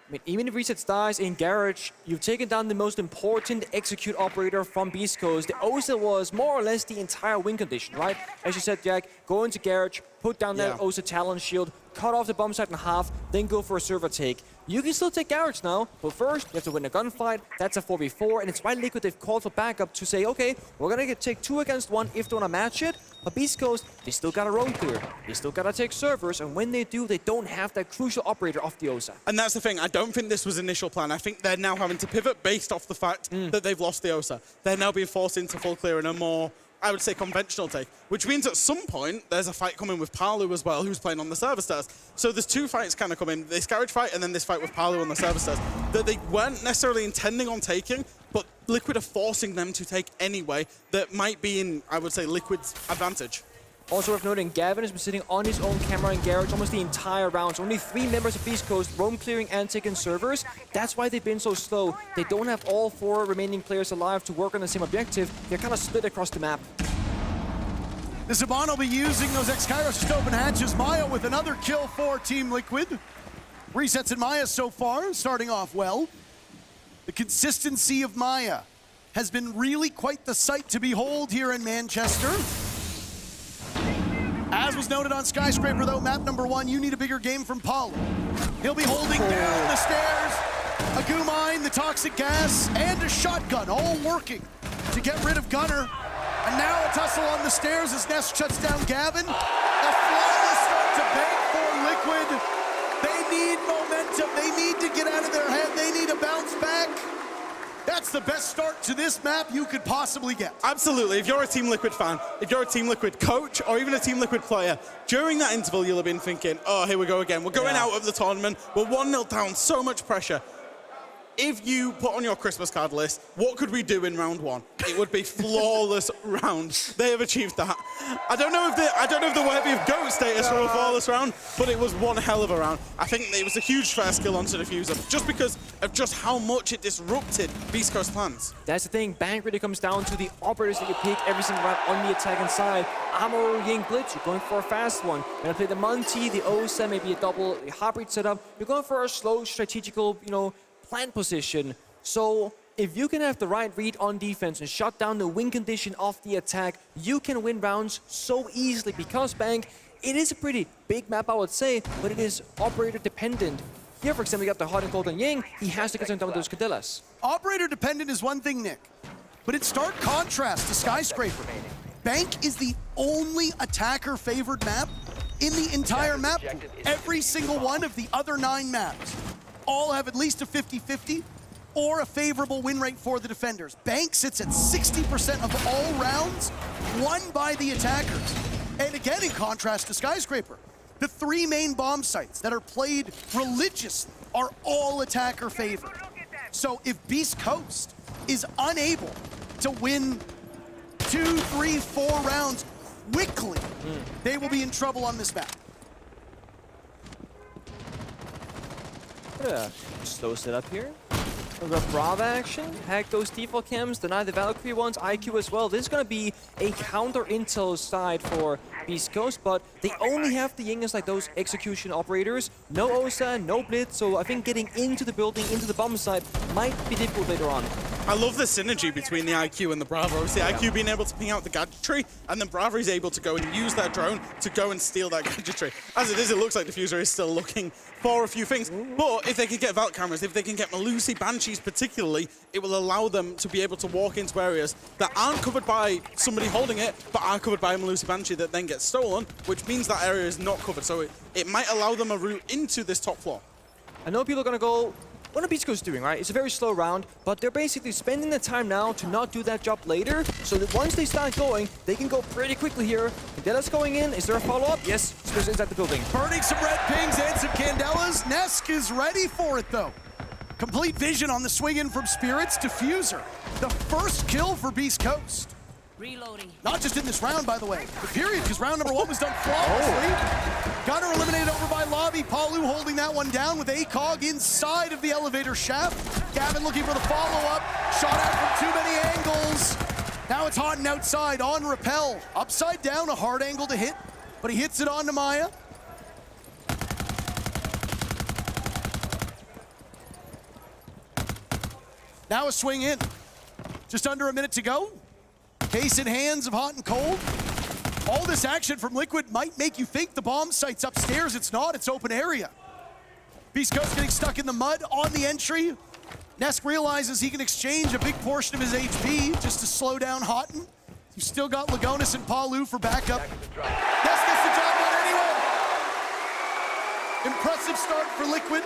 I mean, even if Resets dies in Garage, you've taken down the most important execute operator from Beast Coast. The Osa was more or less the entire win condition, right? As you said, Jack, go into Garage, put down that Osa Talon shield, cut off the bomb site in half, then go for a server take. You can still take Garage now, but first, you have to win a gunfight. That's a 4v4, and it's why Liquid, they've called for backup to say, okay, we're gonna take 2 against 1 if they wanna match it. But Beast Coast, they still gotta roam clear. They still gotta take servers, and when they do, they don't have that crucial operator off the Osa. And that's the thing, I don't think this was initial plan. I think they're now having to pivot based off the fact that they've lost the Osa. They're now being forced into full clear in a more, I would say, conventional take, which means at some point there's a fight coming with Palu as well, who's playing on the server stairs. So there's 2 fights kind of coming, this Garage fight and then this fight with Palu on the server stairs that they weren't necessarily intending on taking, but Liquid are forcing them to take anyway. That might be in, I would say, Liquid's advantage. Also worth noting, Gavin has been sitting on his own camera in Garage almost the entire round. So only 3 members of Beast Coast roam clearing and taking servers. That's why they've been so slow. They don't have all 4 remaining players alive to work on the same objective. They're kind of split across the map. The Saban will be using those X-Kairos to open hatches. Maya with another kill for Team Liquid. Resets in Maya so far, starting off well. The consistency of Maya has been really quite the sight to behold here in Manchester. As was noted on Skyscraper, though, map number 1, you need a bigger game from Paul. He'll be holding down the stairs, a goo mine, the toxic gas, and a shotgun, all working to get rid of Gunner. And now a tussle on the stairs as Nest shuts down Gavin. A flawless start to bank for Liquid. They need momentum. They need to get out of their head. They need a bounce back. That's the best start to this map you could possibly get. Absolutely. If you're a Team Liquid fan, if you're a Team Liquid coach, or even a Team Liquid player, during that interval, you'll have been thinking, oh, here we go again. We're going out of the tournament. We're 1-0 down. So much pressure. If you put on your Christmas card list, what could we do in round 1? It would be flawless round. They have achieved that. I don't know if the worthy of GOAT status for a flawless round, but it was one hell of a round. I think it was a huge first kill onto Diffuser, just because of just how much it disrupted Beast Coast plans. That's the thing. Bank really comes down to the operators that you pick every single round on the attacking side. Ammo, Ying, Blitz, you're going for a fast one. You're going to play the Monty, the Osa, maybe a double hybrid setup. You're going for a slow, strategical, plant position. So if you can have the right read on defense and shut down the win condition of the attack, you can win rounds so easily because Bank, it is a pretty big map, I would say, but it is operator dependent. Here, for example, you got the Hot and Cold and Ying. He has to get some down with those Cadellas. Operator dependent is one thing, Nick, but in stark contrast to Skyscraper, Bank is the only attacker-favored map in the entire map. Every single one of the other 9 maps all have at least a 50-50 or a favorable win rate for the defenders. Bank sits at 60% of all rounds won by the attackers. And again, in contrast to Skyscraper, the 3 main bomb sites that are played religiously are all attacker favored. So if Beast Coast is unable to win 2, 3, 4 rounds quickly, they will be in trouble on this map. Yeah, slow setup here. We've got Brava action, hack those default cams, deny the Valkyrie ones, IQ as well. This is going to be a counter intel side for Beast Coast, but they only have the Ying as like those execution operators. No Osa, no Blitz, so I think getting into the building, into the bomb site might be difficult later on. I love the synergy between the IQ and the Bravo. Obviously, IQ being able to ping out the gadgetry, and then Bravo is able to go and use their drone to go and steal that gadgetry. As it is, it looks like Diffuser is still looking for a few things. But if they can get Valk cameras, if they can get Melusi, Banshees particularly, it will allow them to be able to walk into areas that aren't covered by somebody holding it, but are covered by a Melusi Banshee that then gets stolen, which means that area is not covered. So it might allow them a route into this top floor. I know people are going to go, what are Beast Coast doing, right? It's a very slow round, but they're basically spending the time now to not do that job later, so that once they start going, they can go pretty quickly here. Candelas going in. Is there a follow-up? Yes, Spurs inside the building. Burning some red pings and some Candelas. Nesk is ready for it, though. Complete vision on the swing in from Spirits. Diffuser, the first kill for Beast Coast. Reloading. Not just in this round, by the way, the period, because round number 1 was done flawlessly. Gunner eliminated over by Lobby. Palu holding that one down with ACOG inside of the elevator shaft. Gavin looking for the follow-up. Shot out from too many angles. Now it's Houghton outside on rappel. Upside down, a hard angle to hit, but he hits it on to Maya. Now a swing in. Just under a minute to go. Case in hands of Hot and Cold. All this action from Liquid might make you think the bomb site's upstairs. It's not, it's open area. Beast Coast getting stuck in the mud on the entry. Nesk realizes he can exchange a big portion of his HP just to slow down Houghton. You've still got Lagonis and Palu for backup. Nesk gets the job done anyway. Impressive start for Liquid.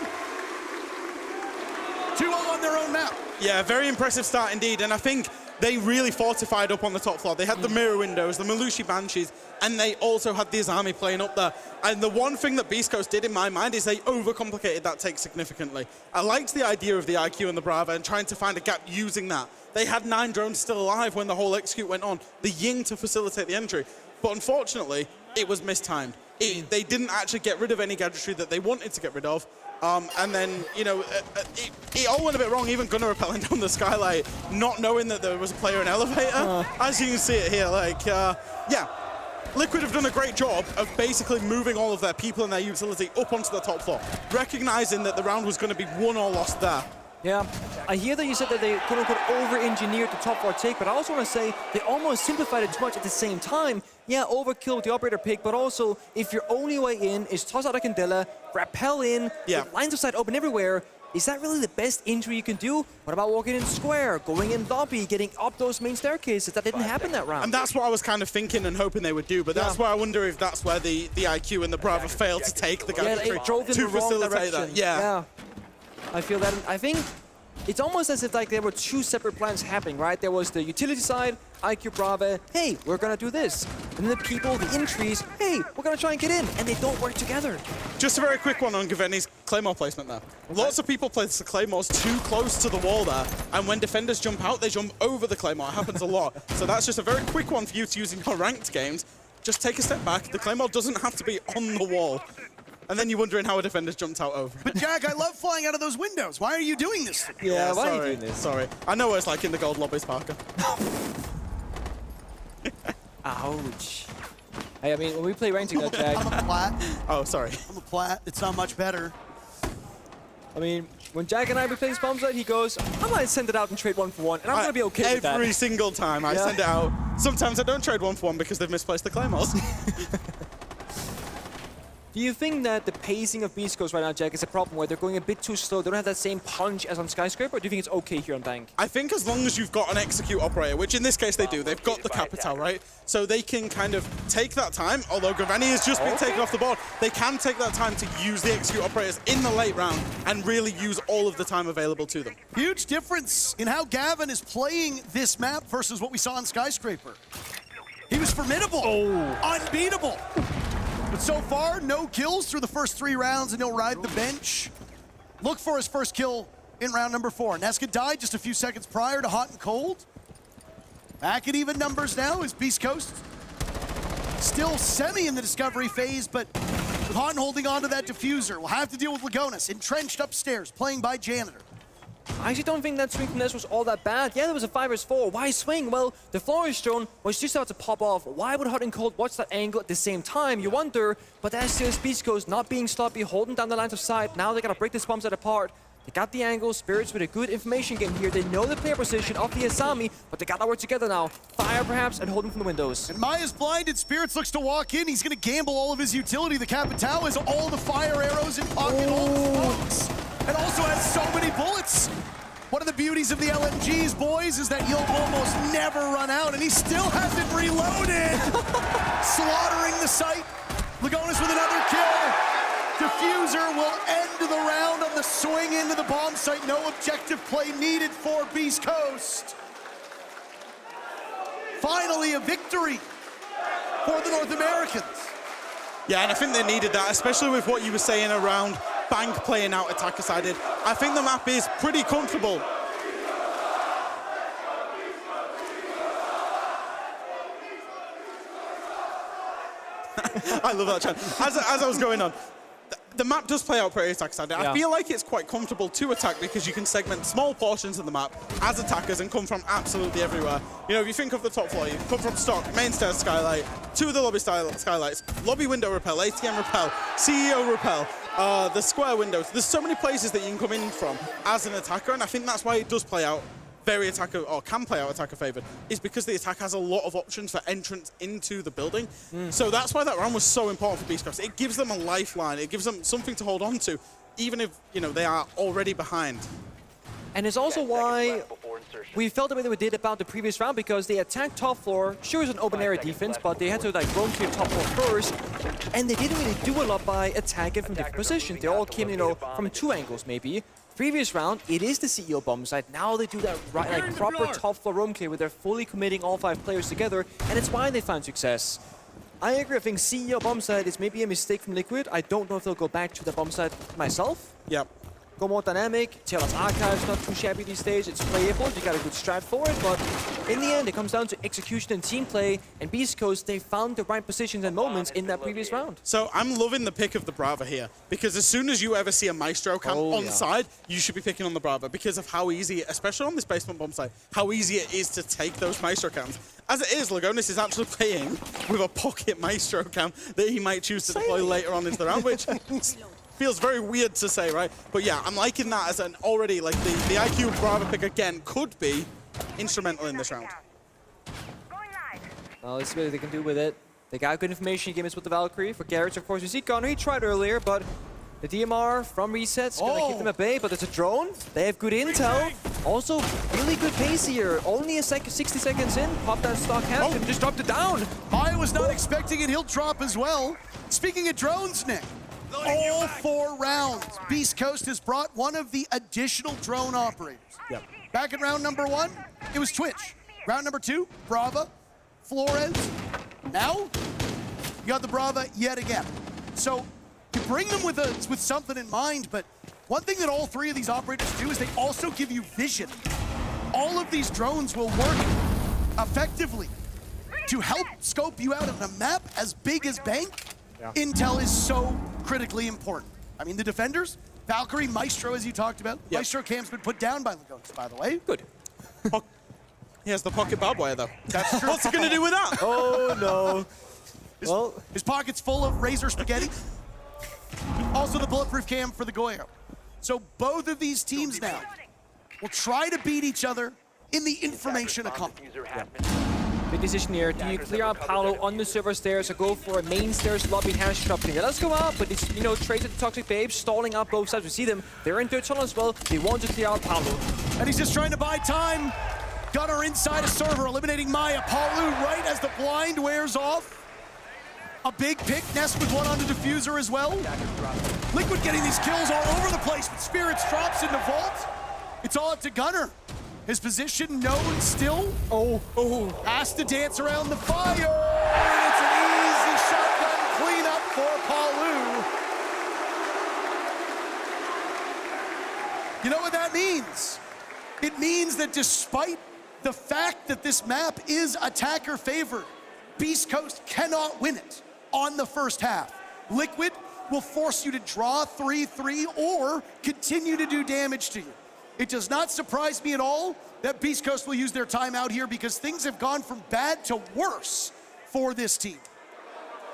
2-0 on their own map. Yeah, very impressive start indeed, and I think they really fortified up on the top floor. They had the mirror windows, the Malushi Banshees, and they also had the Azami playing up there. And the one thing that Beast Coast did in my mind is they overcomplicated that take significantly. I liked the idea of the IQ and the Brava and trying to find a gap using that. They had 9 drones still alive when the whole execute went on, the Ying to facilitate the entry. But unfortunately, it was mistimed. They didn't actually get rid of any gadgetry that they wanted to get rid of. And then, you know, it all went a bit wrong, even Gunnar rappelling down the skylight, not knowing that there was a player in elevator. As you can see it here, like, yeah. Liquid have done a great job of basically moving all of their people and their utility up onto the top floor, recognizing that the round was going to be won or lost there. Yeah, I hear that you said that they quote-unquote over-engineered the top floor take, but I also want to say they almost simplified it too much at the same time. Yeah, overkill with the operator pick, but also if your only way in is toss out a Candela, rappel in, with lines of sight open everywhere, is that really the best entry you can do? What about walking in square, going in lobby, getting up those main staircases? That didn't happen that round. And that's what I was kind of thinking and hoping they would do, but that's why I wonder if that's where the IQ and the Brava failed to take the gadgetry it drove in to the wrong facilitate direction. that. Yeah. I feel that. I think it's almost as if like there were 2 separate plans happening, right? There was the utility side, IQ Brava, hey, we're gonna do this. And then the people, the entries, hey, we're gonna try and get in, and they don't work together. Just a very quick one on Gaveni's Claymore placement there. Lots of people place the Claymores too close to the wall there, and when defenders jump out, they jump over the Claymore. It happens a lot. So that's just a very quick one for you to use in your ranked games. Just take a step back. The Claymore doesn't have to be on the wall. And then you're wondering how a defender's jumped out over. But Jack, I love flying out of those windows. Why are you doing this? Yeah, why are you doing this? Sorry. I know what it's like in the gold lobbies, Parker. Ouch. Hey, I mean, when we play ranked together, Jack. I'm a plat. Oh, sorry. I'm a plat. It's not much better. I mean, when Jack and I be playing bomb site, he goes, I might send it out and trade 1 for 1, and I'm gonna be okay with that. Every single time I send it out. Sometimes I don't trade 1 for 1 because they've misplaced the Claymores. Do you think that the pacing of Beast Coast right now, Jack, is a problem where they're going a bit too slow? They don't have that same punch as on Skyscraper, or do you think it's okay here on Bank? I think as long as you've got an execute operator, which in this case they do, they've got the Capital, right? So they can kind of take that time, although Gravani has just been taken off the board, they can take that time to use the execute operators in the late round and really use all of the time available to them. Huge difference in how Gavin is playing this map versus what we saw on Skyscraper. He was formidable, unbeatable. But so far, no kills through the first 3 rounds, and he'll ride the bench. Look for his first kill in round number 4. Neska died just a few seconds prior to Hot and Cold. Back at even numbers now is Beast Coast. Still semi in the discovery phase, but with Hot holding on to that diffuser, we'll have to deal with Lagonis, entrenched upstairs, playing by Janitor. I actually don't think that swing from Ness was all that bad. Yeah, there was a 5-4. Why swing? Well, the Flourish drone was just about to pop off. Why would Hot and Cold watch that angle at the same time? You wonder, but that's just Beast Coast not being sloppy, holding down the lines of sight. Now they gotta break this bomb set apart. They got the angle, Spirits with a good information game here. They know the player position of the Asami, but they gotta work together now. Fire perhaps, and hold him from the windows. And Maya's blinded, Spirits looks to walk in. He's gonna gamble all of his utility. The Capitao has all the fire arrows in pocket, all the smokes, and also has so many bullets. One of the beauties of the LMGs, boys, is that you'll almost never run out, and he still hasn't reloaded. Slaughtering the site. Lagonis with another kill. Diffuser will end the round on the swing into the bomb site. No objective play needed for Beast Coast. Finally, a victory for the North Americans. Yeah, and I think they needed that, especially with what you were saying around Bank playing out attacker sided. I think the map is pretty comfortable. I love that chant. As I was going on, the map does play out pretty attack standard. Yeah. I feel like it's quite comfortable to attack because you can segment small portions of the map as attackers and come from absolutely everywhere. You know, if you think of the top floor, you come from stock, main stairs skylight, two of the lobby skylights, lobby window repel, ATM repel, CEO repel, the square windows. There's so many places that you can come in from as an attacker, and I think that's why it does play out very attacker, or can play out attacker favored, is because the attack has a lot of options for entrance into the building. So that's why that round was so important for Beast Coast. It gives them a lifeline. It gives them something to hold on to, even if, you know, they are already behind. And it's also why we felt the way that we did about the previous round, because they attacked top floor. Sure, it's an open area defense, but they had to like roam to top floor first, and they didn't really do a lot by attacking from different positions. They all came, you know, from 2 angles maybe. Previous round, it is the CEO bomb site. Now they do that right, like proper top floor roam clear where they're fully committing all 5 players together, and it's why they found success. I agree. I think CEO bomb site is maybe a mistake from Liquid. I don't know if they'll go back to the bomb site myself. Yep. Go more dynamic. TLS Archive's not too shabby these days. It's playable. You got a good strat for it, but in the end, it comes down to execution and team play. And Beast Coast, they found the right positions and moments in that previous round. So I'm loving the pick of the Brava here, because as soon as you ever see a Maestro camp on side, you should be picking on the Brava because of how easy, especially on this basement bomb site, how easy it is to take those Maestro camps. As it is, Lagonis is actually playing with a pocket Maestro camp that he might choose to deploy later on into the round, which feels very weird to say, right? But yeah, I'm liking that as an already, like, the IQ Brava pick again could be instrumental in this round. Well, let's see what they can do with it. They got good information games with the Valkyrie. For Garrett, of course, you see Gunner, he tried earlier, but the DMR from Reset's gonna keep them at bay, but there's a drone. They have good intel. Also, really good pace here. Only a 60 seconds in, pop that stock hatch and just dropped it down. I was not expecting it. He'll drop as well. Speaking of drones, Nick, all 4 rounds, Beast Coast has brought one of the additional drone operators. Yep. Back in round number 1, it was Twitch. Round number 2, Brava, Flores. Now, you got the Brava yet again. So you bring them with something in mind, but one thing that all 3 of these operators do is they also give you vision. All of these drones will work effectively to help scope you out on a map as big as Bank. Yeah. Intel is so critically important. I mean, the defenders, Valkyrie, Maestro, as you talked about. Yep. Maestro camp's been put down by Lagonis, by the way. Good. He has the pocket barbed wire, though. That's true. What's he going to do with that? Oh, no. His pocket's full of razor spaghetti. Also the bulletproof cam for the Goyo. So both of these teams now will try to beat each other in the information economy. Big decision here. Do you clear out Paolo on the server stairs or go for a main stairs lobby hash trap thing? Let's go out, but it's, you know, Trace and the Toxic Babes stalling out both sides. We see them. They're in third tunnel as well. They want to clear out Paolo. And he's just trying to buy time. Gunner inside a server, eliminating Maya. Paolo right as the blind wears off. A big pick. Nest with one on the diffuser as well. Liquid getting these kills all over the place, but Spirits drops into Vault. It's all up to Gunner. His position known still. Has to dance around the fire. And it's an easy shotgun cleanup for Paolo. You know what that means? It means that despite the fact that this map is attacker favored, Beast Coast cannot win it on the first half. Liquid will force you to draw 3-3 or continue to do damage to you. It does not surprise me at all that Beast Coast will use their timeout here because things have gone from bad to worse for this team.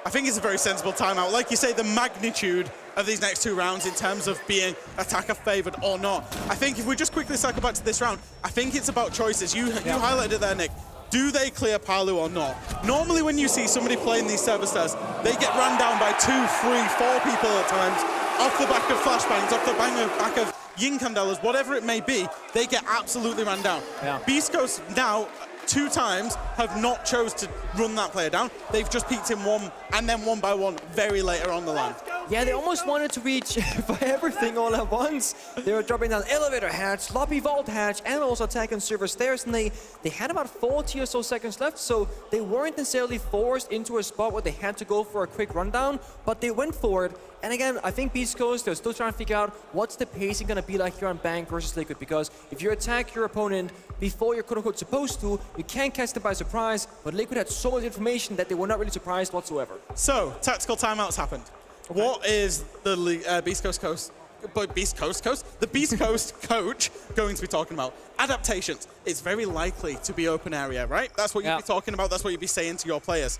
I think it's a very sensible timeout. Like you say, the magnitude of these next 2 rounds in terms of being attacker favored or not. I think if we just quickly cycle back to this round, I think it's about choices. You highlighted it there, Nick. Do they clear Palu or not? Normally when you see somebody playing these server stairs, they get run down by 2, 3, 4 people at times, off the back of flashbangs, off the back of Yin Candelas, whatever it may be, they get absolutely run down. Yeah. Beast Coast now, 2 times, have not chose to run that player down. They've just peeked him 1 and then 1 by 1 very later on the line. Yeah, they almost wanted to reach for everything all at once. They were dropping down elevator hatch, lobby vault hatch, and also attacking server stairs, and they had about 40 or so seconds left, so they weren't necessarily forced into a spot where they had to go for a quick rundown, but they went for it. And again, I think Beast Coast, they're still trying to figure out what's the pacing gonna be like here on Bank versus Liquid, because if you attack your opponent before you're quote-unquote supposed to, you can't catch them by surprise, but Liquid had so much information that they were not really surprised whatsoever. So, tactical timeouts happened. What is the Beast Coast coach going to be talking about? Adaptations. It's very likely to be open area, right? That's what you'd be talking about. That's what you'd be saying to your players.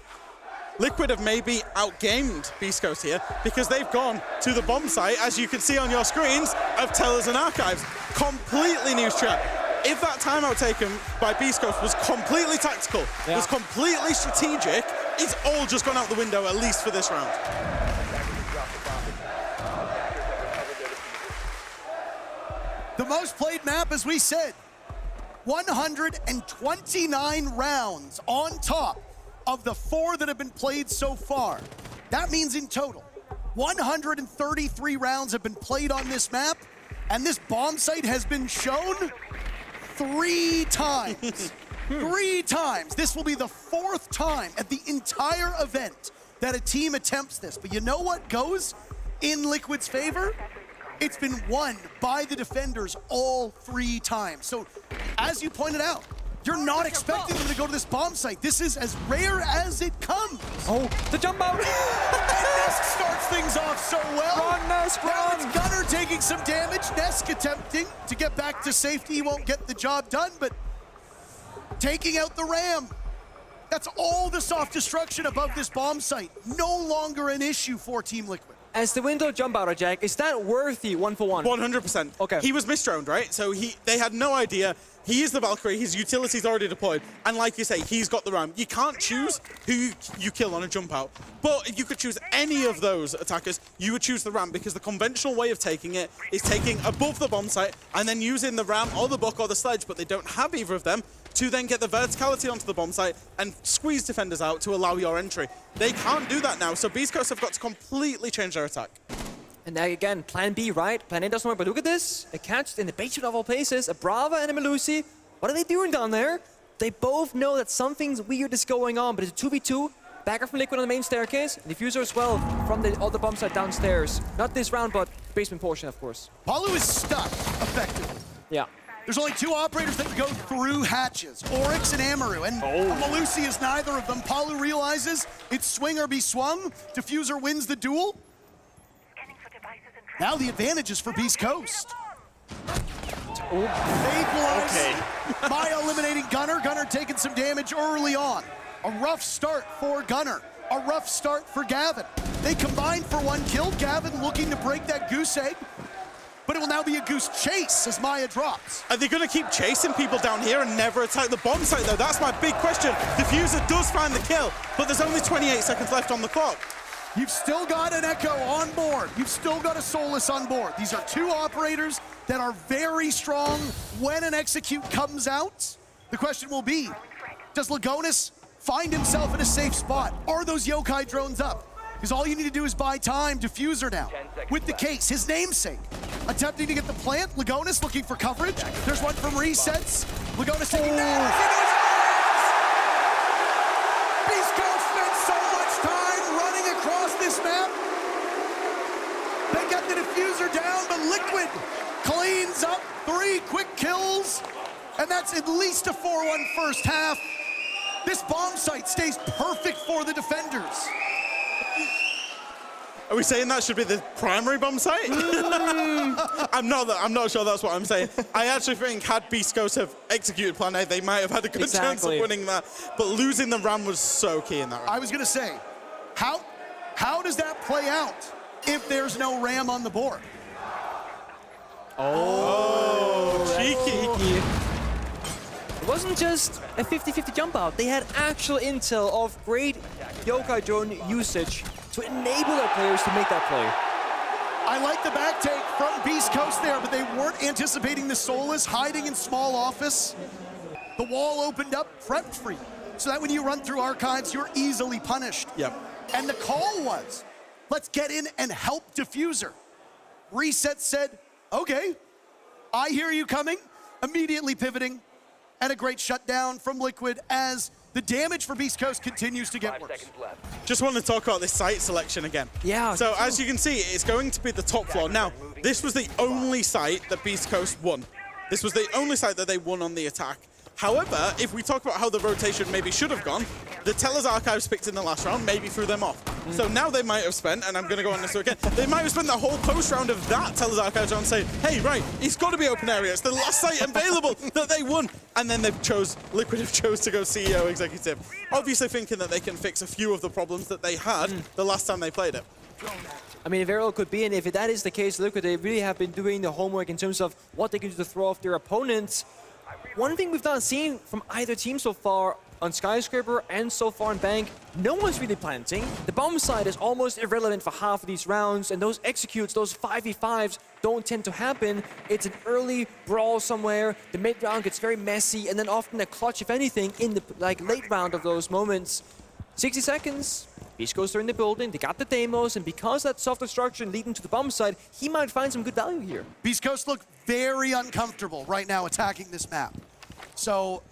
Liquid have maybe outgamed Beast Coast here because they've gone to the bomb site, as you can see on your screens, of Tellers and Archives. Completely new strat. If that timeout taken by Beast Coast was completely tactical, was completely strategic, it's all just gone out the window, at least for this round. The most played map, as we said, 129 rounds on top of the 4 that have been played so far. That means in total, 133 rounds have been played on this map, and this bomb site has been shown 3 times. 3 times. This will be the 4th time at the entire event that a team attempts this. But you know what goes in Liquid's favor? It's been won by the defenders all 3 times. So, as you pointed out, you're not expecting them to go to this bomb site. This is as rare as it comes. Oh, the jump out. And Nesk starts things off so well. Run, Nesk, now run. it's Gunner taking some damage. Nesk attempting to get back to safety. He won't get the job done, but taking out the Ram. That's all the soft destruction above this bomb site. No longer an issue for Team Liquid. As the window jump out, Jack, is that worthy 1-for-1? 100%. Okay. He was misdroned, right? So they had no idea. He is the Valkyrie, his utility's already deployed, and like you say, he's got the Ram. You can't choose who you kill on a jump out, but if you could choose any of those attackers, you would choose the Ram, because the conventional way of taking it is taking above the bomb site and then using the Ram or the Buck or the Sledge, but they don't have either of them, to then get the verticality onto the bomb site and squeeze defenders out to allow your entry. They can't do that now, so Beast Coast have got to completely change their attack. And now again, plan B, right? Plan A doesn't work, but look at this. A catch in the base of all places, a Brava and a Melusi. What are they doing down there? They both know that something's weird is going on, but it's a 2v2. Backer from Liquid on the main staircase, and Diffuser as well from the other bomb site downstairs. Not this round, but basement portion, of course. Palu is stuck, effectively. Yeah. There's only 2 operators that can go through hatches, Oryx and Amaru, and Melusi is neither of them. Palu realizes it's swing or be swung. Diffuser wins the duel. Now the advantage is for Beast Coast. They equalize. Maya eliminating Gunner. Gunner taking some damage early on. A rough start for Gunner. A rough start for Gavin. They combined for 1 kill. Gavin looking to break that goose egg. But it will now be a goose chase as Maya drops. Are they going to keep chasing people down here and never attack the bomb site, though? That's my big question. Diffuser does find the kill, but there's only 28 seconds left on the clock. You've still got an Echo on board. You've still got a Solus on board. These are 2 operators that are very strong when an execute comes out. The question will be, does Lagonis find himself in a safe spot? Are those yokai drones up? Because all you need to do is buy time. Diffuser now with the case, his namesake. Attempting to get the plant. Lagonis looking for coverage. There's one from resets. Lagonis taking damage. Beast Coast spent so much time running across this map. They got the Diffuser down, but Liquid cleans up 3 quick kills. And that's at least a 4-1 first half. This bomb site stays perfect for the defenders. Are we saying that should be the primary bomb site? I'm not sure that's what I'm saying. I actually think had Beast Coast have executed Plan A, they might have had a good chance of winning that. But losing the Ram was so key in that round. I was going to say, how does that play out if there's no Ram on the board? Oh, cheeky. It wasn't just a 50-50 jump out. They had actual intel of great yokai drone usage to enable their players to make that play. I like the back take from Beast Coast there, but they weren't anticipating the Solus hiding in small office. The wall opened up, prepped for you, so that when you run through archives, you're easily punished. Yep. And the call was, let's get in and help Diffuser. Reset said, okay, I hear you coming, immediately pivoting, and a great shutdown from Liquid as the damage for Beast Coast continues to get worse. Just want to talk about this site selection again. Yeah. So as you can see, it's going to be the top floor. Now, this was the only site that Beast Coast won. This was the only site that they won on the attack. However, if we talk about how the rotation maybe should have gone, the Tellers Archives picked in the last round maybe threw them off. So now they might have spent, and I'm going to go on this again, they might have spent the whole post round of that Telezark edge on saying, hey, right, it's got to be open area. It's the last site available that they won. And then Liquid have chose to go CEO executive. Obviously thinking that they can fix a few of the problems that they had the last time they played it. I mean, it very well could be, and if that is the case, Liquid, they really have been doing the homework in terms of what they can do to throw off their opponents. One thing we've not seen from either team so far on Skyscraper and so far on Bank, no one's really planting. The bomb side is almost irrelevant for half of these rounds, and those executes, those 5v5s, don't tend to happen. It's an early brawl somewhere, the mid round gets very messy, and then often a clutch, if anything, in the late round of those moments. 60 seconds. beastcoast are in the building, they got the demos, and because that self-destruction leading to the bomb side, he might find some good value here. beastcoast look very uncomfortable right now attacking this map. So,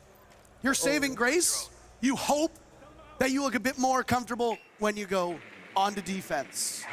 your saving grace, you hope that you look a bit more comfortable when you go onto defense.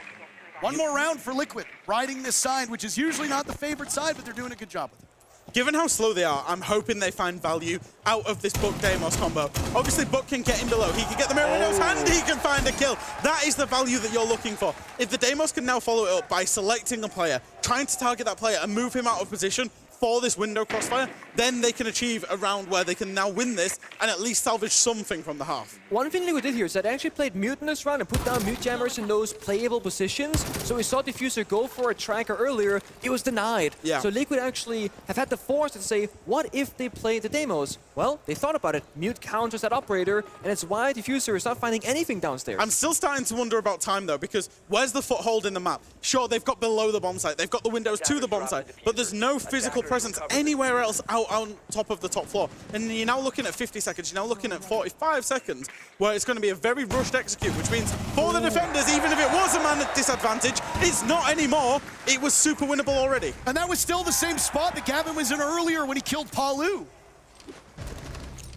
One more round for Liquid, riding this side, which is usually not the favorite side, but they're doing a good job with it. Given how slow they are, I'm hoping they find value out of this Buck Deimos combo. Obviously, Buck can get in below. He can get the mirror in his hand. He can find a kill. That is the value that you're looking for. If the Deimos can now follow it up by selecting a player, trying to target that player and move him out of position for this window crossfire, then they can achieve a round where they can now win this and at least salvage something from the half. One thing Liquid did here is that they actually played Mute in this round and put down Mute Jammers in those playable positions. So we saw Diffuser go for a tracker earlier. It was denied. Yeah. So Liquid actually have had the force to say, what if they play the demos? Well, they thought about it. Mute counters that operator, and it's why Diffuser is not finding anything downstairs. I'm still starting to wonder about time, though, because where's the foothold in the map? Sure, they've got below the bomb site. They've got the windows to the bomb site, but there's no physical presence anywhere else out on top of the top floor. And you're now looking at 50 seconds, you're now looking at 45 seconds, where it's going to be a very rushed execute, which means for the defenders, even if it was a man disadvantage, it's not anymore. It was super winnable already. And that was still the same spot that Gavin was in earlier when he killed Palu.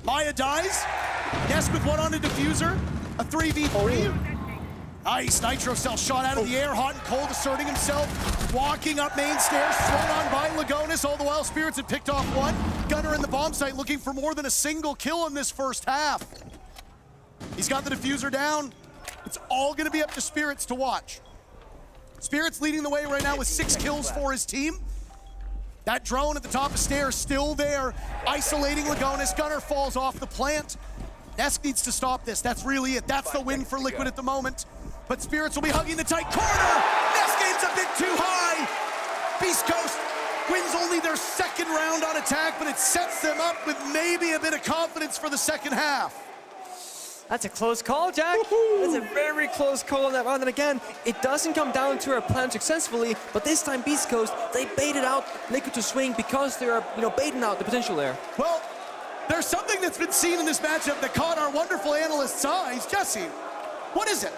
Maya dies. Nesk with one on the diffuser. A 3v3. Nice, Nitro Cell shot out of the air, hot and cold, asserting himself, walking up main stairs, thrown on by Lagonis. All the while, Spirits had picked off one. Gunner in the bomb site looking for more than a single kill in this first half. He's got the diffuser down. It's all gonna be up to Spirits to watch. Spirits leading the way right now with 6 kills for his team. That drone at the top of stairs still there, isolating Lagonis. Gunner falls off the plant. Nesk needs to stop this. That's really it. That's the win for Liquid at the moment. But Spirits will be hugging the tight corner. Nesk game's a bit too high. beastcoast wins only their second round on attack, but it sets them up with maybe a bit of confidence for the second half. That's a close call, Jack. That's a very close call in that round. And again, it doesn't come down to a plan successfully, but this time beastcoast, they baited out Liquid to swing because they're, baiting out the potential there. Well, there's something that's been seen in this matchup that caught our wonderful analyst's eyes. Jesse, what is it?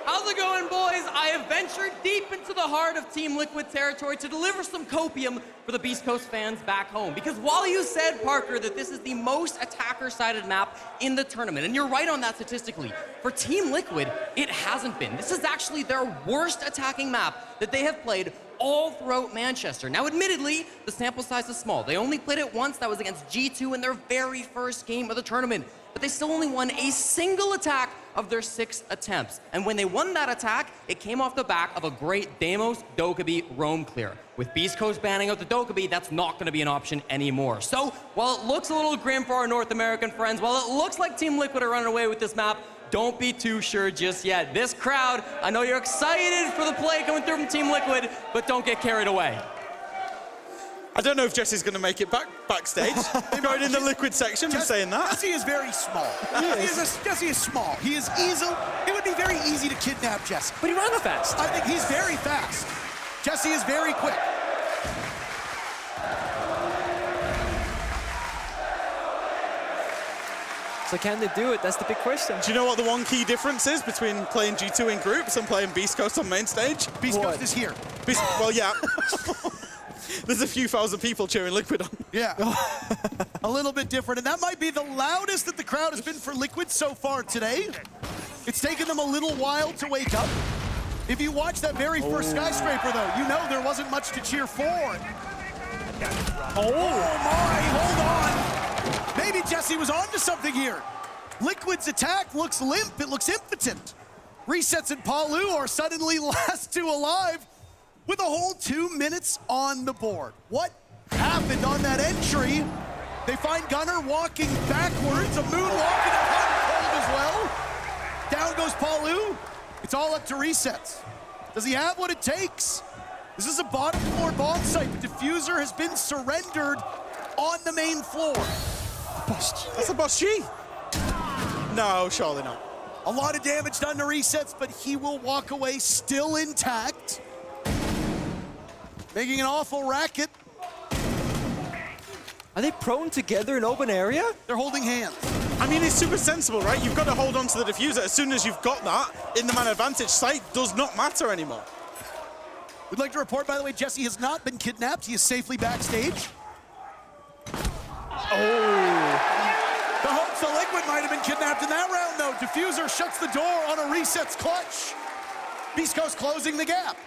How's it going, boys? I have ventured deep into the heart of Team Liquid territory to deliver some copium for the beastcoast fans back home. Because while you said, Parker, that this is the most attacker-sided map in the tournament, and you're right on that statistically, for Team Liquid, it hasn't been. This is actually their worst attacking map that they have played all throughout Manchester. Now, admittedly, the sample size is small. They only played it once. That was against G2 in their very first game of the tournament. But they still only won a single attack of their 6 attempts. And when they won that attack, it came off the back of a great Deimos Dokkaebi roam clear. With beastcoast banning out the Dokkaebi, that's not going to be an option anymore. So, while it looks a little grim for our North American friends, while it looks like Team Liquid are running away with this map, don't be too sure just yet. This crowd, I know you're excited for the play coming through from Team Liquid, but don't get carried away. I don't know if Jesse's going to make it backstage. Going in the Liquid section and saying that. Jesse is very small. Jesse is small. He is easy. It would be very easy to kidnap Jesse. But he runs fast. I think he's very fast. Jesse is very quick. So can they do it? That's the big question. Do you know what the one key difference is between playing G2 in groups and playing beastcoast on main stage? beastcoast is here. Well, yeah. There's a few thousand people cheering Liquid on. Yeah. A little bit different. And that might be the loudest that the crowd has been for Liquid so far today. It's taken them a little while to wake up. If you watch that very first Skyscraper, though, you know there wasn't much to cheer for. Oh my, hold on. Maybe Jesse was onto something here. Liquid's attack looks limp. It looks impotent. Resets and Palu are suddenly last two alive with a whole 2 minutes on the board. What happened on that entry? They find Gunnar walking backwards, a moonwalk and a hot cold as well. Down goes Palu. It's all up to Resets. Does he have what it takes? This is a bottom floor bomb site, but Diffuser has been surrendered on the main floor. That's a boss G. No, surely not. A lot of damage done to Resets, but he will walk away still intact. Making an awful racket. Are they prone together in open area? They're holding hands. I mean, it's super sensible, right? You've got to hold on to the diffuser. As soon as you've got that, in the man advantage, sight does not matter anymore. We'd like to report, by the way, Jesse has not been kidnapped. He is safely backstage. Oh. The hopes of Liquid might have been kidnapped in that round, though. Diffuser shuts the door on a Resets clutch. Beast Coast closing the gap.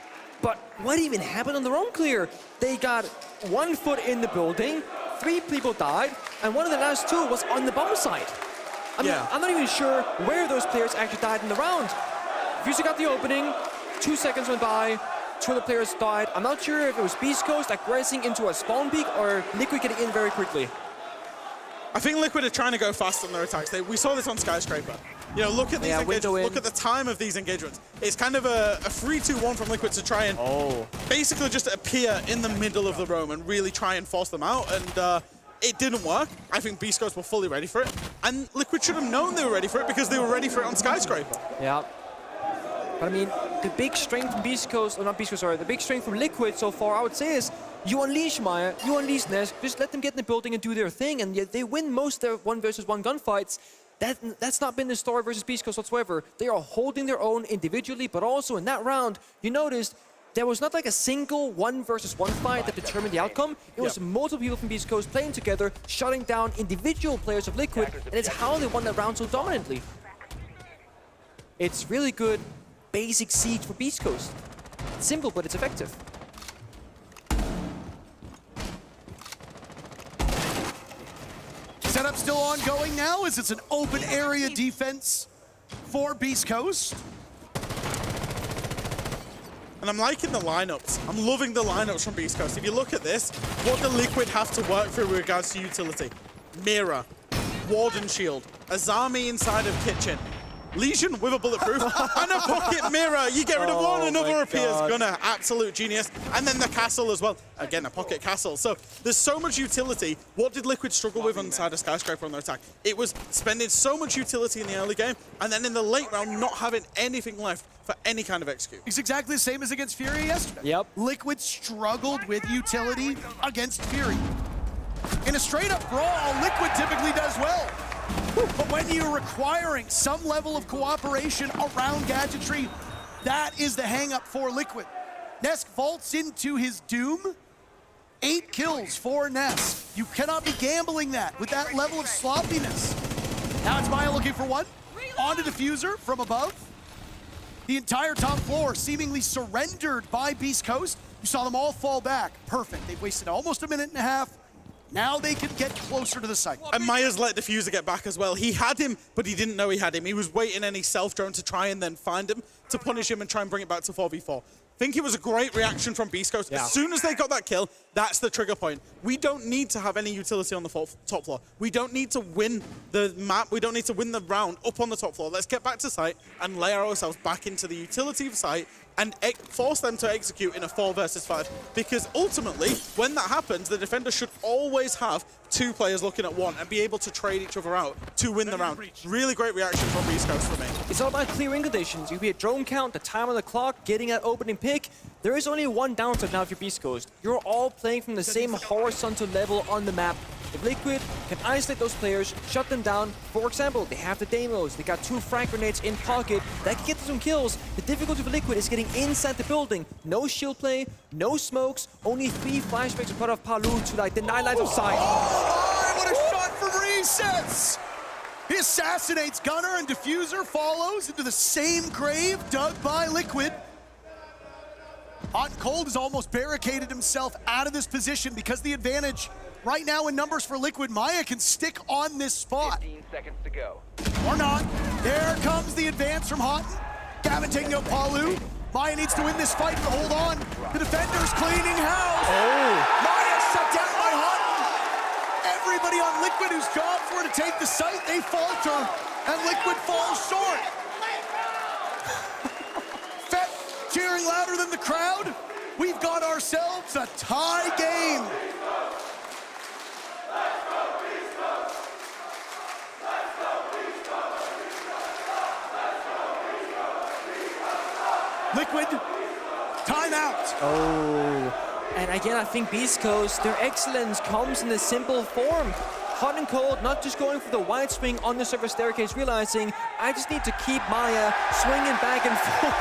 But what even happened on the roam clear? They got 1 foot in the building, 3 people died, and one of the last 2 was on the bomb site. I'm not even sure where those players actually died in the round. Diffuser got the opening, 2 seconds went by, 2 other players died. I'm not sure if it was Beast Coast aggressing into a spawn peak or Liquid getting in very quickly. I think Liquid are trying to go fast on their attacks. We saw this on Skyscraper. You know, look at these engagements, look at the time of these engagements. It's kind of a 3-2-1 from Liquid to try and basically just appear in the middle of the roam and really try and force them out. And it didn't work. I think Beast Coast were fully ready for it. And Liquid should have known they were ready for it because they were ready for it on Skyscraper. Yeah. But I mean, the big strength from Beast Coast, or not Beast Coast, sorry, the big strength from Liquid so far, I would say, is you unleash Maya, you unleash Ness, just let them get in the building and do their thing, and yet they win most of their 1 versus 1 gunfights. That's not been the story versus Beast Coast whatsoever. They are holding their own individually, but also in that round, you noticed there was not like a single 1 versus 1 fight that determined the outcome. It was multiple people from Beast Coast playing together, shutting down individual players of Liquid, and it's how they won that round so dominantly. It's really good basic siege for Beast Coast. It's simple, but it's effective. Setup still ongoing now as it's an open area defense for Beast Coast. And I'm liking the lineups. I'm loving the lineups from Beast Coast. If you look at this, what the Liquid have to work through with regards to utility. Mira, Warden Shield, Azami inside of Kitchen, Legion with a bulletproof, and a pocket mirror. You get rid of one, another appears. Gunnar, absolute genius. And then the castle as well. Again, a pocket castle. So there's so much utility. What did Liquid struggle with inside of Skyscraper on their attack? It was spending so much utility in the early game, and then in the late round, not having anything left for any kind of execute. It's exactly the same as against Fury yesterday. Yep. Liquid struggled with utility against Fury. In a straight-up brawl, Liquid typically does well. But when you're requiring some level of cooperation around gadgetry, that is the hang-up for Liquid. Nesk vaults into his doom. 8 kills for Nesk. You cannot be gambling that with that level of sloppiness. Now it's Maya looking for one. Onto Diffuser from above. The entire top floor seemingly surrendered by Beast Coast. You saw them all fall back. Perfect. They've wasted almost a minute and a half. Now they can get closer to the site. And Maya's let Diffuser get back as well. He had him, but he didn't know he had him. He was waiting any self-drone to try and then find him, to punish him and try and bring it back to 4v4. I think it was a great reaction from Beast Coast. As soon as they got that kill, that's the trigger point. We don't need to have any utility on the top floor. We don't need to win the map. We don't need to win the round up on the top floor. Let's get back to site and lay ourselves back into the utility of site and force them to execute in a 4 versus 5. Because ultimately, when that happens, the defender should always have 2 players looking at one and be able to trade each other out to win the round. Really great reaction from Beast Coast for me. It's all about clearing conditions. You be a drone count, the time on the clock, getting that opening pick. There is only one downside now if you're Beast Coast. You're all playing from the same horizontal level on the map. If Liquid can isolate those players, shut them down, for example, they have the demos, they got 2 frag grenades in pocket, that can get them some kills. The difficulty for Liquid is getting inside the building. No shield play, no smokes, only 3 flashbacks are put off Palu to like deny line of sight. Oh my, what a shot from Resets! He assassinates Gunnar and Diffuser follows into the same grave dug by Liquid. Hot and Cold has almost barricaded himself out of this position because the advantage right now in numbers for Liquid. Maya can stick on this spot. 15 seconds to go. Or not. There comes the advance from Hot. Gavin taking out Palu. Maya needs to win this fight to hold on. The defender's cleaning house. Maya shut down by Hutton. Everybody on Liquid whose jobs were to take the site, they falter, and Liquid falls short. Fett cheering louder than the crowd. We've got ourselves a tie game. Liquid, timeout. Oh, and again, I think Beast Coast, their excellence comes in the simple form. Hot and cold, not just going for the wide swing on the server staircase, realizing I just need to keep Maya swinging back and forth.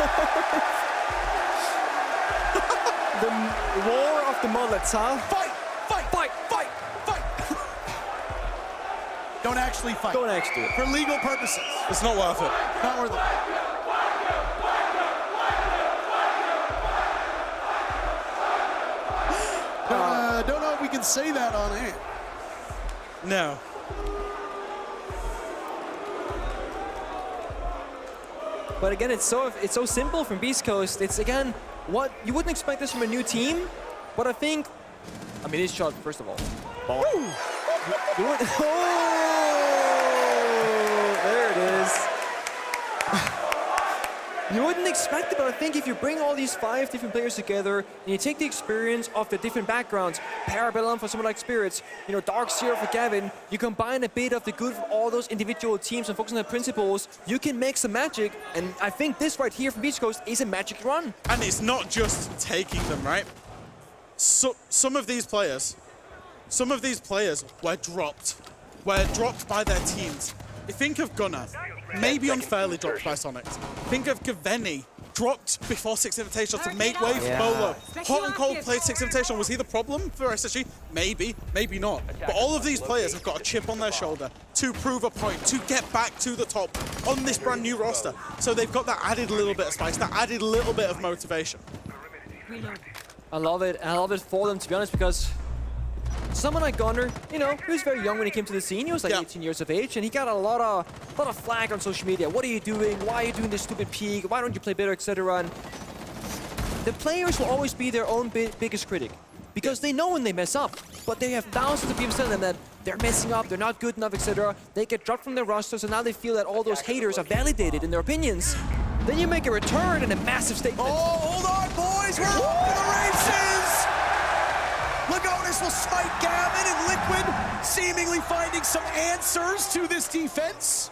The roar of the mullets, huh? Fight, fight, fight, fight, fight. Don't actually fight. Don't actually do it. For legal purposes. It's not worth it. Not worth it. Don't know if we can say that on air. No. But again, it's so simple from Beast Coast. It's again what you wouldn't expect this from a new team, but I think, I mean, his shot first of all. Oh, there it is. You wouldn't expect it, but I think if you bring all these 5 different players together and you take the experience of the different backgrounds, Parabellum for someone like Spirits, you know, Darkseer for Gavin, you combine a bit of the good from all those individual teams and focus on the principles, you can make some magic, and I think this right here from Beast Coast is a magic run. And it's not just taking them, right? So, some of these players were dropped by their teams. Think of Gunnar, maybe unfairly dropped by Sonic. Think of Gaveni, dropped before 6th Invitational to make way for Bolo. Hot and Cold played 6th Invitational. Was he the problem for SSG? Maybe, maybe not. But all of these players have got a chip on their shoulder to prove a point, to get back to the top on this brand new roster. So they've got that added little bit of spice, that added little bit of motivation. I love it. I love it for them, to be honest, because someone like Gunnar, you know, he was very young when he came to the scene. He was like 18 years of age, and he got a lot of flag on social media. What are you doing? Why are you doing this stupid peak? Why don't you play better, etc. And the players will always be their own biggest critic because they know when they mess up. But they have thousands of people telling them that they're messing up, they're not good enough, etc. They get dropped from their rosters, and now they feel that all those haters are validated in their opinions. Then you make a return and a massive statement. Oh, hold on, boys. We're off to the races. Lagonis will smite Gavin, and Liquid seemingly finding some answers to this defense.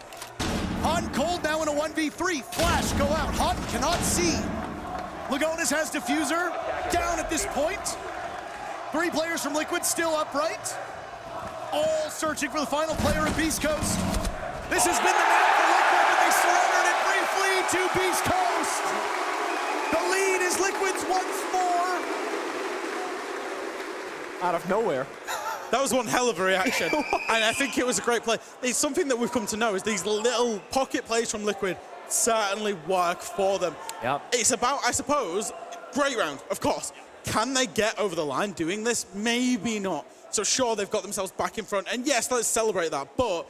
Hot and Cold now in a 1v3. Flash go out. Hot cannot see. Lagonis has Diffuser down at this point. 3 players from Liquid still upright. All searching for the final player of Beast Coast. This has been the map for Liquid, but they surrendered it briefly to Beast Coast. The lead is Liquid's once more. Out of nowhere. That was one hell of a reaction, and I think it was a great play. It's something that we've come to know is these little pocket plays from Liquid certainly work for them. Yep. It's about, I suppose, great round, of course. Can they get over the line doing this? Maybe not. So sure, they've got themselves back in front, and yes, let's celebrate that, but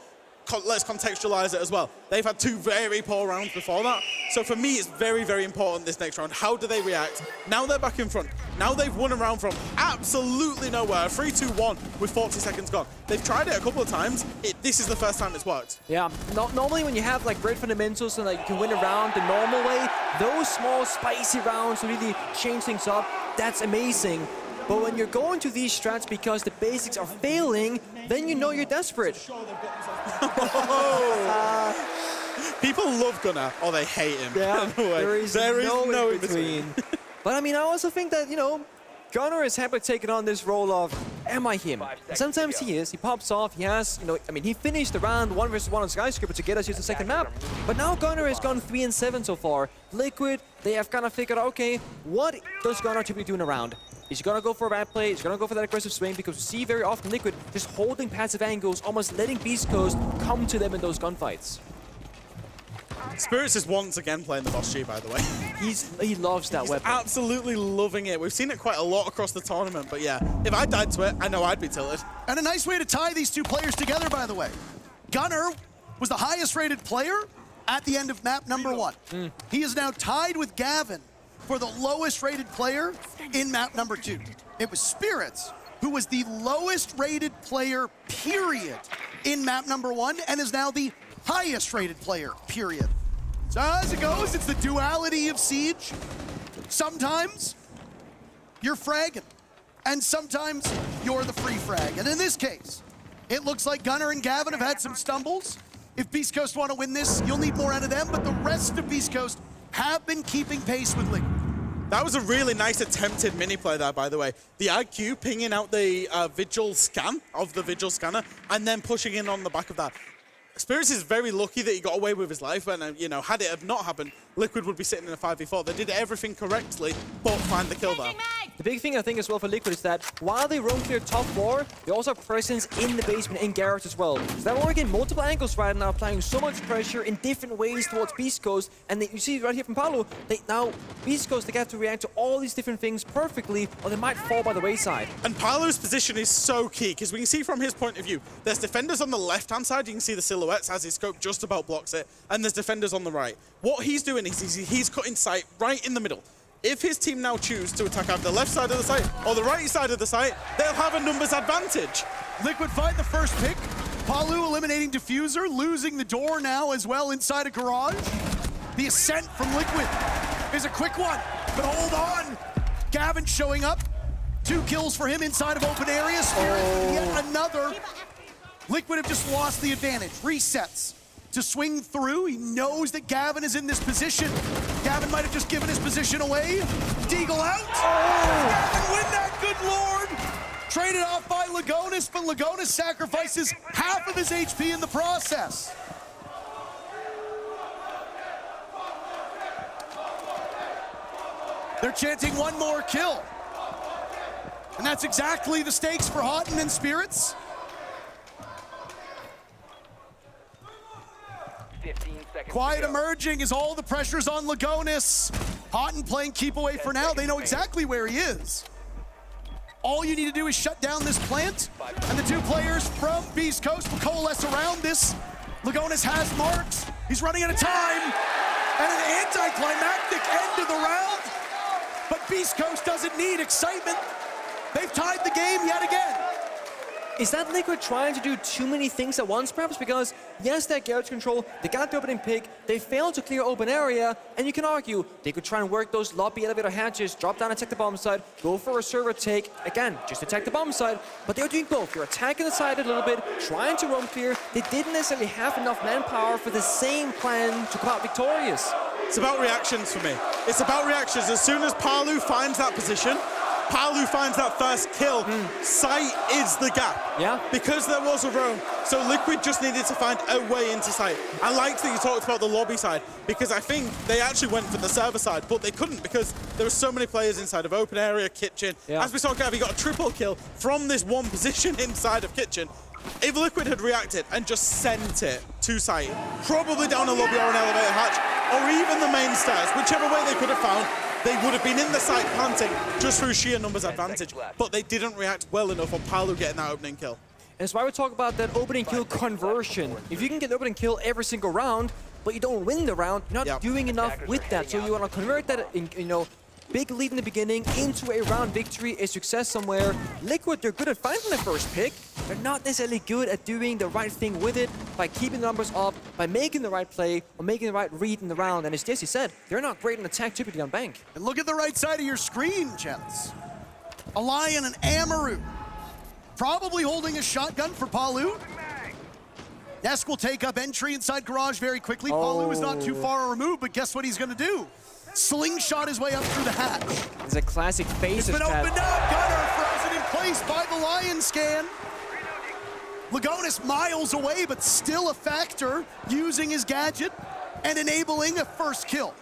let's contextualize it as well. They've had 2 very poor rounds before that. So for me, it's very, very important this next round. How do they react? Now they're back in front. Now they've won a round from absolutely nowhere. 3-2-1 with 40 seconds gone. They've tried it a couple of times. This is the first time it's worked. Yeah, normally when you have like great fundamentals and like you can win a round the normal way, those small spicy rounds really change things up. That's amazing. But when you're going to these strats because the basics are failing, then you know you're desperate. People love Gunnar, or they hate him. Yeah, there is no in between. between. But I mean, I also think that, you know, Gunnar is happy taking on this role of, am I him? And sometimes he is, he pops off, he has, you know, I mean, he finished the round 1 versus 1 on Skyscraper to get us to the second map. But now Gunnar has gone 3-7 so far. Liquid, they have kind of figured out, okay, what does Gunnar typically do in a round? Is he gonna go for a bad play? Is he gonna go for that aggressive swing? Because we see very often Liquid just holding passive angles, almost letting Beast Coast come to them in those gunfights. Spirits is once again playing the Boss G, by the way. He loves that weapon. Absolutely loving it. We've seen it quite a lot across the tournament, but yeah, if I died to it, I know I'd be tilted. And a nice way to tie these 2 players together, by the way. Gunnar was the highest rated player at the end of map number 1. He is now tied with Gavin for the lowest rated player in map number 2. It was Spirits who was the lowest rated player, period, in map number 1, and is now the highest rated player, period. So as it goes, it's the duality of Siege. Sometimes you're fragging, and sometimes you're the free frag. And in this case, it looks like Gunnar and Gavin have had some stumbles. If Beast Coast want to win this, you'll need more out of them, but the rest of Beast Coast have been keeping pace with Liquid. That was a really nice attempted mini play there, by the way. The IQ pinging out the Vigil scan of the Vigil scanner and then pushing in on the back of that. Spirits is very lucky that he got away with his life, and you know, had it have not happened, Liquid would be sitting in a 5v4. They did everything correctly, but find the kill there. The big thing I think as well for Liquid is that while they roam clear top floor, they also have presence in the basement, in garage as well. So they're working multiple angles right now, applying so much pressure in different ways towards Beast Coast. And you see right here from Paolo, now Beast Coast, they have to react to all these different things perfectly, or they might fall by the wayside. And Paolo's position is so key, because we can see from his point of view, there's defenders on the left-hand side, you can see the silhouettes as his scope just about blocks it, and there's defenders on the right. What he's doing is he's cutting sight right in the middle. If his team now choose to attack either the left side of the site or the right side of the site, they'll have a numbers advantage. Liquid find the first pick. Palu eliminating Diffuser, losing the door now as well inside a garage. The ascent from Liquid is a quick one, but hold on. Gavin showing up. 2 kills for him inside of open area. Spirit with yet another. Liquid have just lost the advantage. Resets to swing through. He knows that Gavin is in this position. Gavin might have just given his position away. Deagle out. Gavin win that, good lord. Traded off by Lagonis, but Lagonis sacrifices half of his HP in the process. They're chanting one more kill. And that's exactly the stakes for Houghton and Spirits. 15 seconds. Quiet emerging as all the pressure's on Lagonis. Houghton playing keep away for now. They know exactly where he is. All you need to do is shut down this plant, and the 2 players from Beast Coast will coalesce around this. Lagonis has marks. He's running out of time. And an anticlimactic end to the round. But Beast Coast doesn't need excitement. They've tied the game yet again. Is that Liquid trying to do too many things at once, perhaps? Because, yes, they have garage control, they got the opening pick, they failed to clear open area, and you can argue they could try and work those lobby elevator hatches, drop down, attack the bomb side, go for a server take, again, just attack the bomb side, but they're doing both. You're attacking the side a little bit, trying to roam clear. They didn't necessarily have enough manpower for the same plan to come out victorious. It's about reactions for me. It's about reactions. As soon as Palu finds that position, Palu finds that first kill, sight is the gap. Yeah. Because there was a roam. So Liquid just needed to find a way into sight. I liked that you talked about the lobby side, because I think they actually went for the server side, but they couldn't because there were so many players inside of open area, kitchen. Yeah. As we saw, Gavi got a triple kill from this one position inside of kitchen. If Liquid had reacted and just sent it to site, probably down a lobby or an elevator hatch, or even the main stairs, whichever way they could have found, they would have been in the site planting just through sheer numbers advantage. But they didn't react well enough on Palu getting that opening kill. And that's why we talk about that opening kill conversion. If you can get the opening kill every single round, but you don't win the round, you're not doing enough with that. So you want to convert that, big lead in the beginning into a round victory, a success somewhere. Liquid, they're good at finding the first pick. They're not necessarily good at doing the right thing with it, by keeping the numbers up, by making the right play, or making the right read in the round. And as Jesse said, they're not great in attack typically on bank. And look at the right side of your screen, gents. A Lion and Amaru. Probably holding a shotgun for Palu. Nesk will take up entry inside garage very quickly. Palu is not too far removed, but guess what he's going to do? Slingshot his way up through the hatch. It's a classic face. It's been opened up. Gunnar frozen in place by the Lion scan. Lagonis miles away, but still a factor, using his gadget and enabling a first kill.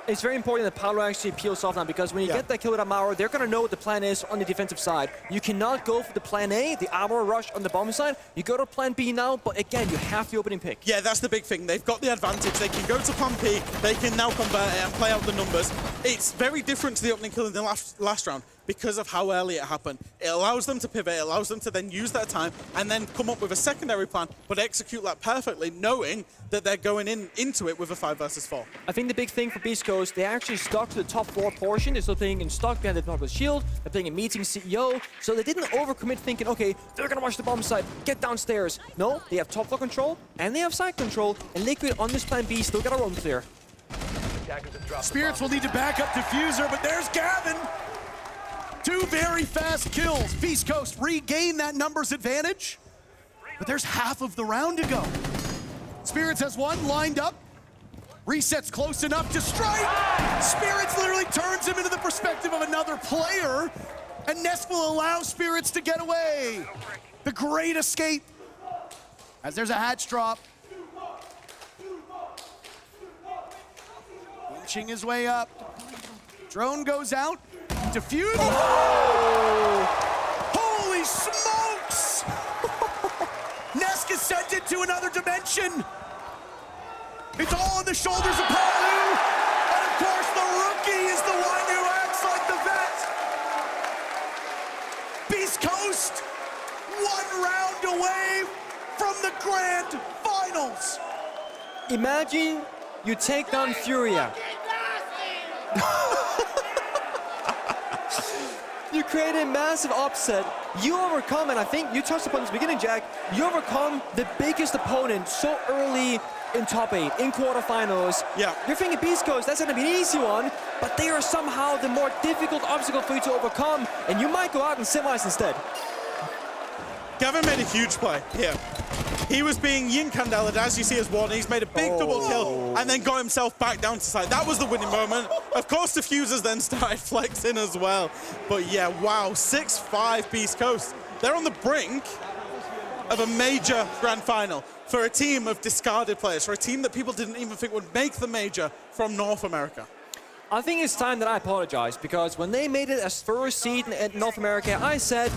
It's very important that Paolo actually peels off now, because when you get that kill with Amaro, they're going to know what the plan is on the defensive side. You cannot go for the plan A, the Amaro rush on the bomb side. You go to plan B now, but again, you have the opening pick. Yeah, that's the big thing. They've got the advantage. They can go to plan P, they can now convert it and play out the numbers. it's very different to the opening kill in the last round because of how early it happened. It allows them to pivot, it allows them to then use that time and then come up with a secondary plan, but execute that perfectly, knowing that they're going into it with a 5 versus 4. I think the big thing for Beast Coast, they actually stuck to the top 4 portion. They're still playing in stock behind the top of the shield. They're playing in meeting CEO. So they didn't overcommit thinking, okay, they're going to rush the bomb site, get downstairs. No, they have top floor control and they have side control. And Liquid on this plan B still got a roam clear. Spirits will need to back up Diffuser, but there's Gavin. 2 very fast kills. Beast Coast regain that numbers advantage, but there's half of the round to go. Spirits has 1 lined up. Resets close enough to strike. Spirits literally turns him into the perspective of another player, and Nest will allow Spirits to get away. The great escape, as there's a hatch drop. Inching his way up. Drone goes out. Diffuse. Oh! Holy smokes! Nest is sent into another dimension. It's all on the shoulders of Palu. And of course, the rookie is the one who acts like the vet. Beast Coast, 1 round away from the grand finals. Imagine you take down Furia. You create a massive upset. You overcome, and I think you touched upon this beginning, Jack, you overcome the biggest opponent so early in top 8, in quarterfinals. Yeah. You're thinking Beast Coast, that's gonna be an easy one, but they are somehow the more difficult obstacle for you to overcome, and you might go out in semis instead. Gavin made a huge play here. He was being Yin Candelaed, as you see as one. He's made a big double kill and then got himself back down to side. That was the winning moment. Of course, the Fusers then started flexing as well. But yeah, wow, 6-5 Beast Coast. They're on the brink of a major grand final for a team of discarded players, for a team that people didn't even think would make the major from North America. I think it's time that I apologize, because when they made it as first seed in North America, I said,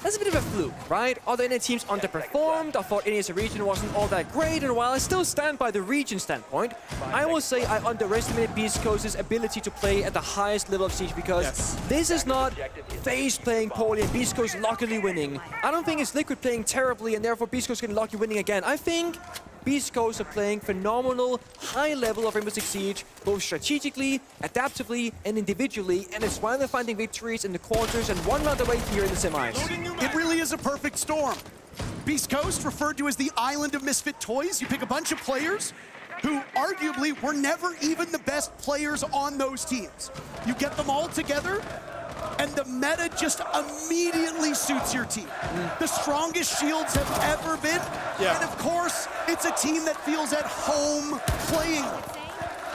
that's a bit of a fluke, right? Other NA teams underperformed. I thought NA as a region wasn't all that great, and while I still stand by the region standpoint, I will say I underestimated Beast Coast's ability to play at the highest level of Siege, because this is not FaZe playing poorly and Beast Coast luckily winning. I don't think it's Liquid playing terribly and therefore Beast Coast getting lucky winning again. I think Beast Coast are playing phenomenal, high level of Rainbow Six Siege, both strategically, adaptively, and individually, and it's why they're finding victories in the quarters and 1 round away here in the semis. It really is a perfect storm. Beast Coast, referred to as the island of misfit toys. You pick a bunch of players who arguably were never even the best players on those teams. You get them all together, and the meta just immediately suits your team. The strongest shields have ever been, and of course, it's a team that feels at home playing.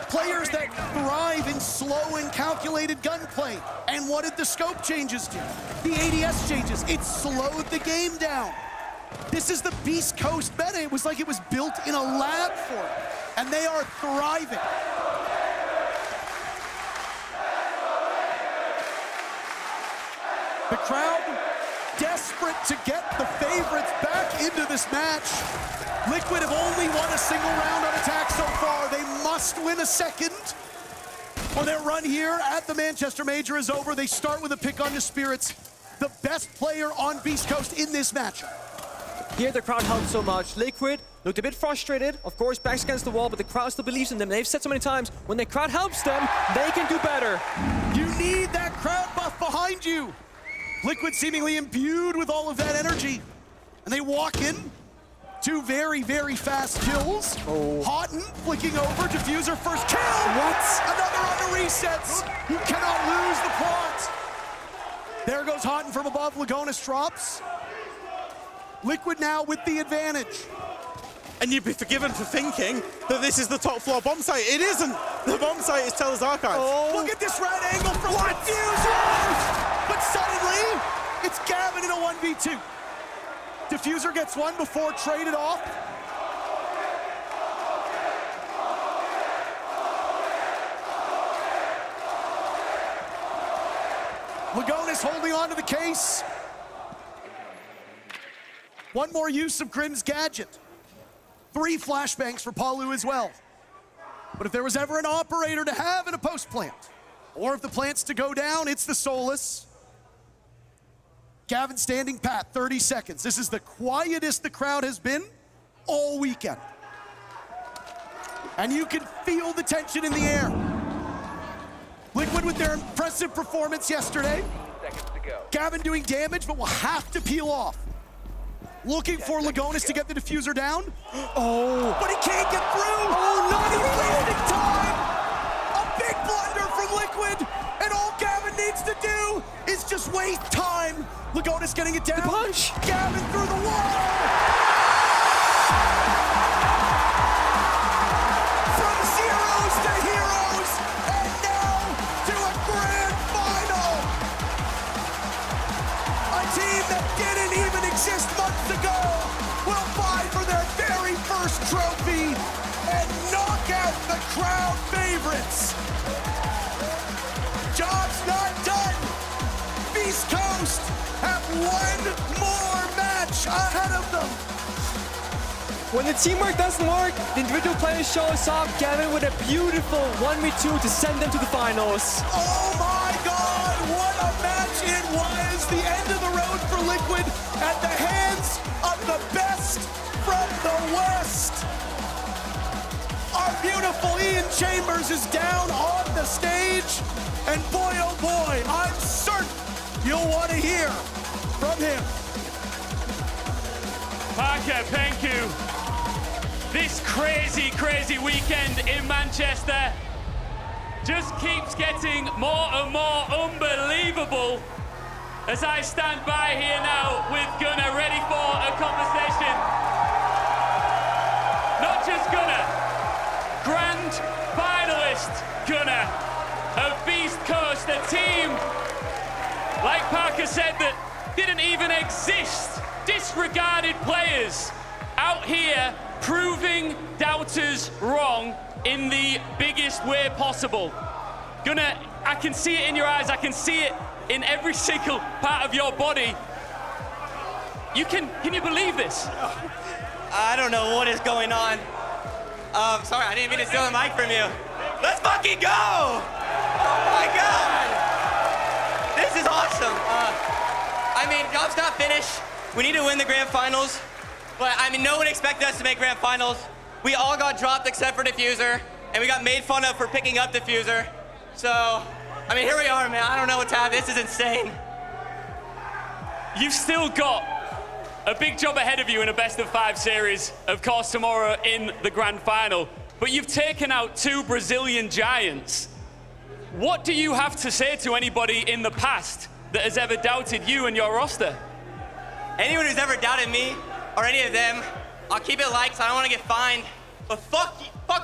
Players that thrive in slow and calculated gunplay. And what did the scope changes do? The ADS changes. It slowed the game down. This is the Beast Coast meta. It was like it was built in a lab for it, and they are thriving. The crowd desperate to get the favorites back into this match. Liquid have only won a single round on attack so far. They must win a second, or their run here at the Manchester Major is over. They start with a pick on the Spirits, the best player on Beast Coast in this match. Here the crowd helped so much. Liquid looked a bit frustrated, of course, backs against the wall, but the crowd still believes in them. They've said so many times, when the crowd helps them, they can do better. You need that crowd buff behind you. Liquid seemingly imbued with all of that energy. And they walk in. 2 very, very fast kills. Houghton flicking over, Diffuser first kill. What? Another on the resets. You cannot lose the plot. There goes Houghton from above. Lagonis drops. Liquid now with the advantage. And you'd be forgiven for thinking that this is the top floor bomb site. It isn't. The bomb site is Teller's Archives. Look at this red angle from Diffuser. But suddenly, it's Gavin in a 1v2. Diffuser gets one before traded off. Lagonis holding on to the case. One more use of Grim's gadget. 3 flashbangs for Palu as well. But if there was ever an operator to have in a post plant, Or if the plant's to go down, it's the Solus. Gavin standing pat, 30 seconds. This is the quietest the crowd has been all weekend. And you can feel the tension in the air. Liquid with their impressive performance yesterday. Seconds to go. Gavin doing damage, but will have to peel off. Looking for Lagonis to get the diffuser down. Oh, but he can't get through. Oh, not even wasting time. A big blunder from Liquid, and all Gavin needs to do is just waste time. Lagonis getting it down. The punch. Gavin through the wall. From zeros to heroes, and now to a grand final. A team that didn't even exist months ago will vie for their very first trophy and knock out the crowd favorites. Job's not done. Beast Coast have one more match ahead of them. When the teamwork doesn't work, the individual player shows up. Gavin with a beautiful 1v2 to send them to the finals. Oh my God, what a match it was. The end of the road for Liquid at the hands of the best from the West. Our beautiful Ian Chambers is down on the stage. And boy, oh boy, I'm certain you'll want to hear from him. Parker, thank you. This crazy, crazy weekend in Manchester just keeps getting more and more unbelievable as I stand by here now with Gunnar ready for a conversation. Not just Gunnar, grand finalist Gunnar of Beast Coast, a team, like Parker said, that didn't even exist. Disregarded players out here proving doubters wrong in the biggest way possible. Gunnar, I can see it in your eyes, I can see it in every single part of your body. Can you believe this? I don't know what is going on. Sorry, I didn't mean to steal the mic from you. Let's fucking go! Oh my God! This is awesome. I mean, job's not finished. We need to win the grand finals. But I mean, no one expected us to make grand finals. We all got dropped except for Diffuser, and we got made fun of for picking up Diffuser. So, I mean, here we are, man. I don't know what's happening. This is insane. You've still got a big job ahead of you in a best-of-5 series, of course, tomorrow in the grand final. But you've taken out 2 Brazilian giants. What do you have to say to anybody in the past that has ever doubted you and your roster? Anyone who's ever doubted me or any of them, I'll keep it light, 'cause I don't want to get fined. But fuck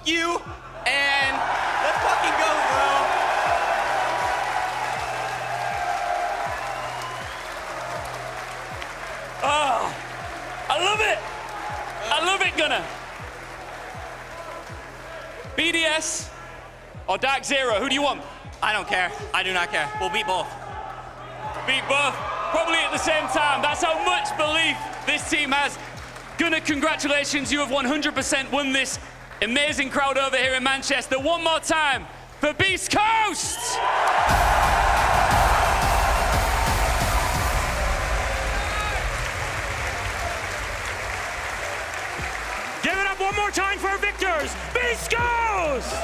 you, and let's fucking go, bro. Oh, I love it. I love it, Gunnar. BDS or Dark Zero, who do you want? I don't care. I do not care. We'll beat both. Beat both, probably at the same time. That's how much belief this team has. Gunnar, congratulations. You have 100% won this amazing crowd over here in Manchester. One more time for Beast Coast. Give it up one more time for our victors, Beast Coast!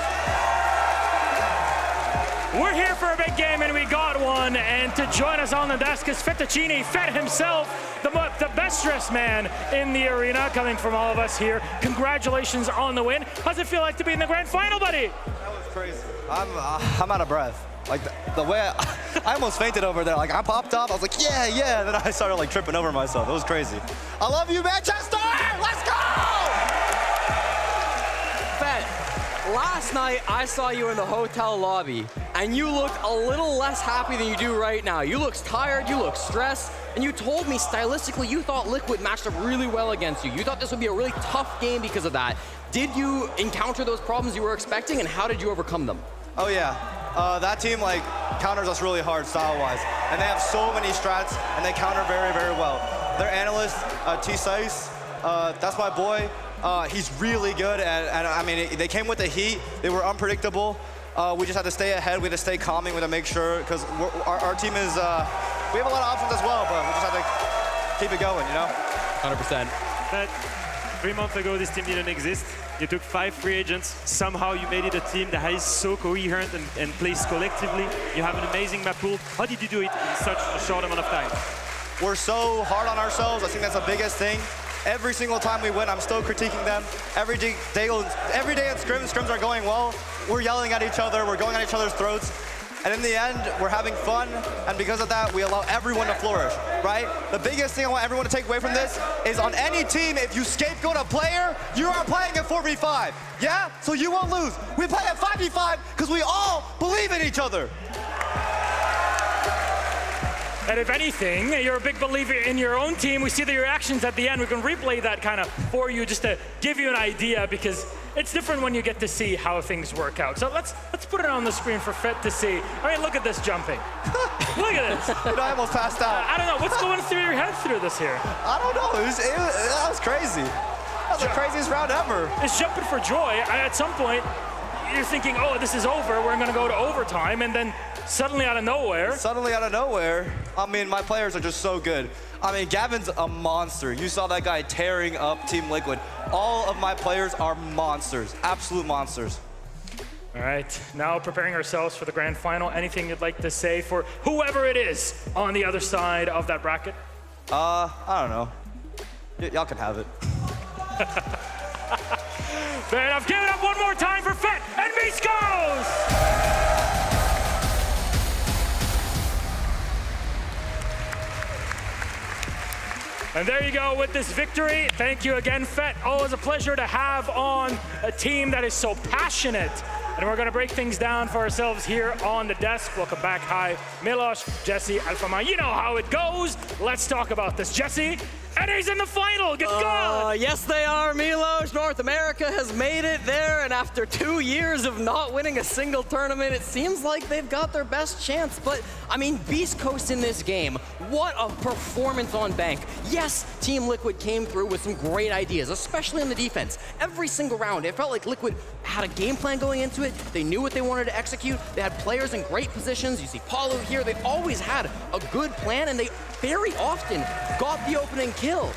We're here for a big game, and we got one. And to join us on the desk is Fettuccine Fett himself, the best dressed man in the arena, coming from all of us here. Congratulations on the win. How's it feel like to be in the grand final, buddy? That was crazy. I'm out of breath. Like the way I almost fainted over there. Like I popped up, I was like, yeah, yeah. And then I started like tripping over myself. It was crazy. I love you, Manchester! Let's go! Fett, last night I saw you in the hotel lobby, and you looked a little less happy than you do right now. You looked tired, you looked stressed, and you told me stylistically you thought Liquid matched up really well against you. You thought this would be a really tough game because of that. Did you encounter those problems you were expecting, and how did you overcome them? Oh yeah, that team like counters us really hard style-wise, and they have so many strats, and they counter very, very well. Their analyst, T-Sice, that's my boy. He's really good, and I mean, they came with the heat. They were unpredictable, We just had to stay ahead. We had to stay calming. We had to make sure, because our team is, we have a lot of options as well, but we just had to keep it going, you know? 100%. But 3 months ago, this team didn't exist. You took 5 free agents. Somehow you made it a team that is so coherent and plays collectively. You have an amazing map pool. How did you do it in such a short amount of time? We're so hard on ourselves. I think that's the biggest thing. Every single time we win, I'm still critiquing them. Every day in scrims are going well. We're yelling at each other. We're going at each other's throats. And in the end, we're having fun, and because of that, we allow everyone to flourish, right? The biggest thing I want everyone to take away from this is on any team, if you scapegoat a player, you are playing at 4v5, yeah? So you won't lose. We play at 5v5 because we all believe in each other. And if anything, you're a big believer in your own team. We see the reactions at the end. We can replay that kind of for you just to give you an idea, because it's different when you get to see how things work out. So let's put it on the screen for Fett to see. All right, look at this jumping. Look at this. You know, I almost passed out. I don't know. What's going through your head through this here? I don't know. That was crazy. That was the craziest round ever. It's jumping for joy. At some point, you're thinking, oh, this is over. We're going to go to overtime. And then suddenly out of nowhere. I mean, my players are just so good. I mean, Gavin's a monster. You saw that guy tearing up Team Liquid. All of my players are monsters, absolute monsters. All right, now preparing ourselves for the grand final. Anything you'd like to say for whoever it is on the other side of that bracket? I don't know. Y'all can have it. Fair enough. Give it up one more time for Fett and beastcoast! And there you go with this victory. Thank you again, Fett. Always a pleasure to have on a team that is so passionate. And we're going to break things down for ourselves here on the desk. Welcome back. Hi, Milos, Jesse, Alfama. You know how it goes. Let's talk about this. Jesse, and he's in the final. Good God. Yes, they are, Milos. North America has made it there, and after 2 years of not winning a single tournament, it seems like they've got their best chance. But, I mean, Beast Coast in this game, what a performance on Bank. Yes, Team Liquid came through with some great ideas, especially on the defense. Every single round, it felt like Liquid had a game plan going into it. They knew what they wanted to execute. They had players in great positions. You see Paulo here. They always had a good plan, and they very often got the opening kill.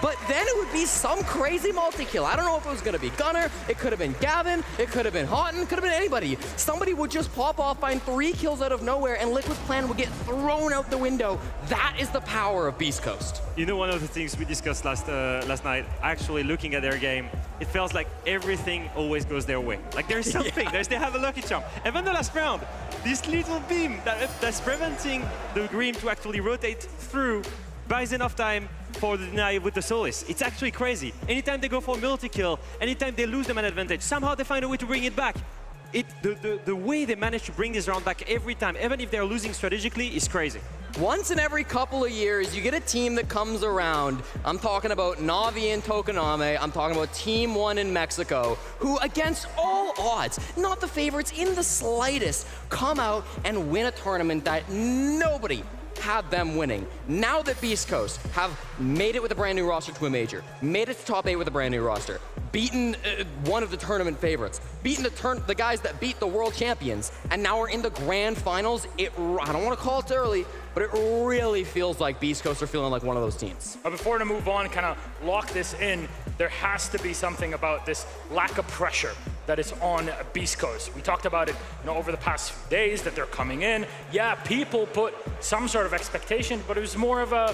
But then it would be some crazy multi-kill. I don't know if it was going to be Gunnar, it could have been Gavin, it could have been Houghton, could have been anybody. Somebody would just pop off, find 3 kills out of nowhere, and Liquid's plan would get thrown out the window. That is the power of Beast Coast. You know, one of the things we discussed last night, actually looking at their game, it feels like everything always goes their way. Like there's something, they have a lucky charm. Even the last round, this little beam that's preventing the Grim to actually rotate through buys enough time for the deny with the Solis. It's actually crazy. Anytime they go for a multi-kill, anytime they lose them an advantage, somehow they find a way to bring it back. The way they manage to bring this round back every time, even if they're losing strategically, is crazy. Once in every couple of years, you get a team that comes around. I'm talking about Navi and Tokoname. I'm talking about Team 1 in Mexico, who, against all odds, not the favorites in the slightest, come out and win a tournament that nobody had them winning. Now that Beast Coast have made it with a brand new roster to a major, made it to top 8 with a brand new roster, beaten one of the tournament favorites, beaten the guys that beat the world champions, and now we're in the grand finals, I don't want to call it early, but it really feels like Beast Coast are feeling like one of those teams. Before to move on, kind of lock this in, there has to be something about this lack of pressure that is on Beast Coast. We talked about it, over the past few days that they're coming in. Yeah, people put some sort of expectation, but it was more of a,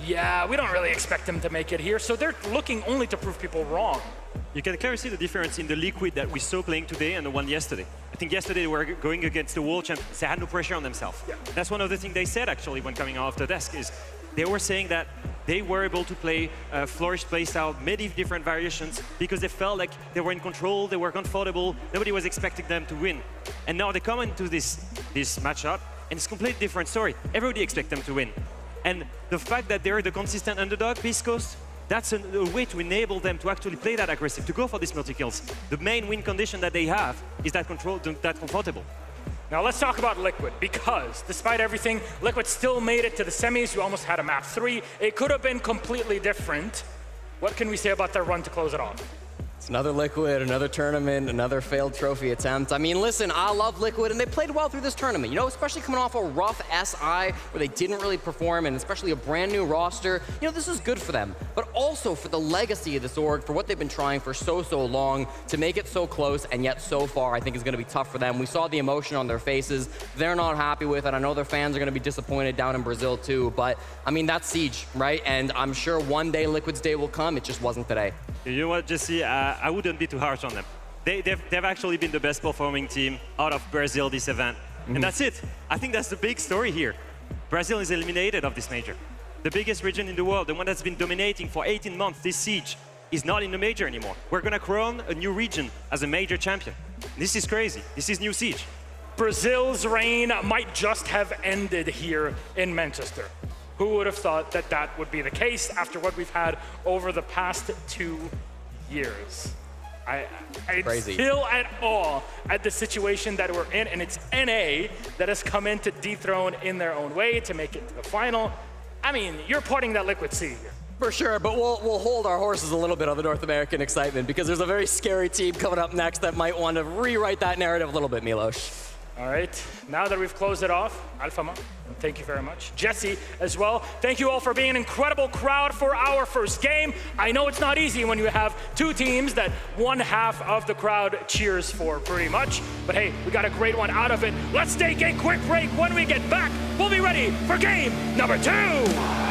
yeah, we don't really expect them to make it here. So they're looking only to prove people wrong. You can clearly see the difference in the Liquid that we saw playing today and the one yesterday. I think yesterday they were going against the world champions. They had no pressure on themselves. Yeah. That's one of the things they said actually when coming off the desk is they were saying that they were able to play Flourish playstyle, many different variations because they felt like they were in control, they were comfortable, nobody was expecting them to win. And now they come into this matchup and it's a completely different story. Everybody expects them to win. And the fact that they're the consistent underdog, Beast Coast, that's a way to enable them to actually play that aggressive, to go for these multi-kills. The main win condition that they have is that control, that comfortable. Now let's talk about Liquid, because despite everything, Liquid still made it to the semis. We almost had a map 3. It could have been completely different. What can we say about their run to close it off? It's another Liquid, another tournament, another failed trophy attempt. I mean, listen, I love Liquid, and they played well through this tournament. You know, especially coming off a rough SI where they didn't really perform, and especially a brand new roster. You know, this is good for them, but also for the legacy of this org, for what they've been trying for so long, to make it so close, and yet so far, I think is going to be tough for them. We saw the emotion on their faces. They're not happy with it. I know their fans are going to be disappointed down in Brazil too, but I mean, that's Siege, right? And I'm sure one day Liquid's day will come. It just wasn't today. You know what, Jesse? I wouldn't be too harsh on them. They've actually been the best performing team out of Brazil this event. And that's it. I think that's the big story here. Brazil is eliminated of this major. The biggest region in the world, the one that's been dominating for 18 months, this Siege, is not in the major anymore. We're going to crown a new region as a major champion. This is crazy. This is new Siege. Brazil's reign might just have ended here in Manchester. Who would have thought that that would be the case after what we've had over the past 2 years? I'm still at awe at the situation that we're in, and it's NA that has come in to dethrone in their own way to make it to the final. I mean, you're parting that Liquid Sea here. For sure, but we'll hold our horses a little bit on the North American excitement because there's a very scary team coming up next that might want to rewrite that narrative a little bit, Milos. All right, now that we've closed it off, Alfama, thank you very much. Jesse as well, thank you all for being an incredible crowd for our first game. I know it's not easy when you have two teams that one half of the crowd cheers for pretty much, but hey, we got a great one out of it. Let's take a quick break. When we get back, we'll be ready for game number 2.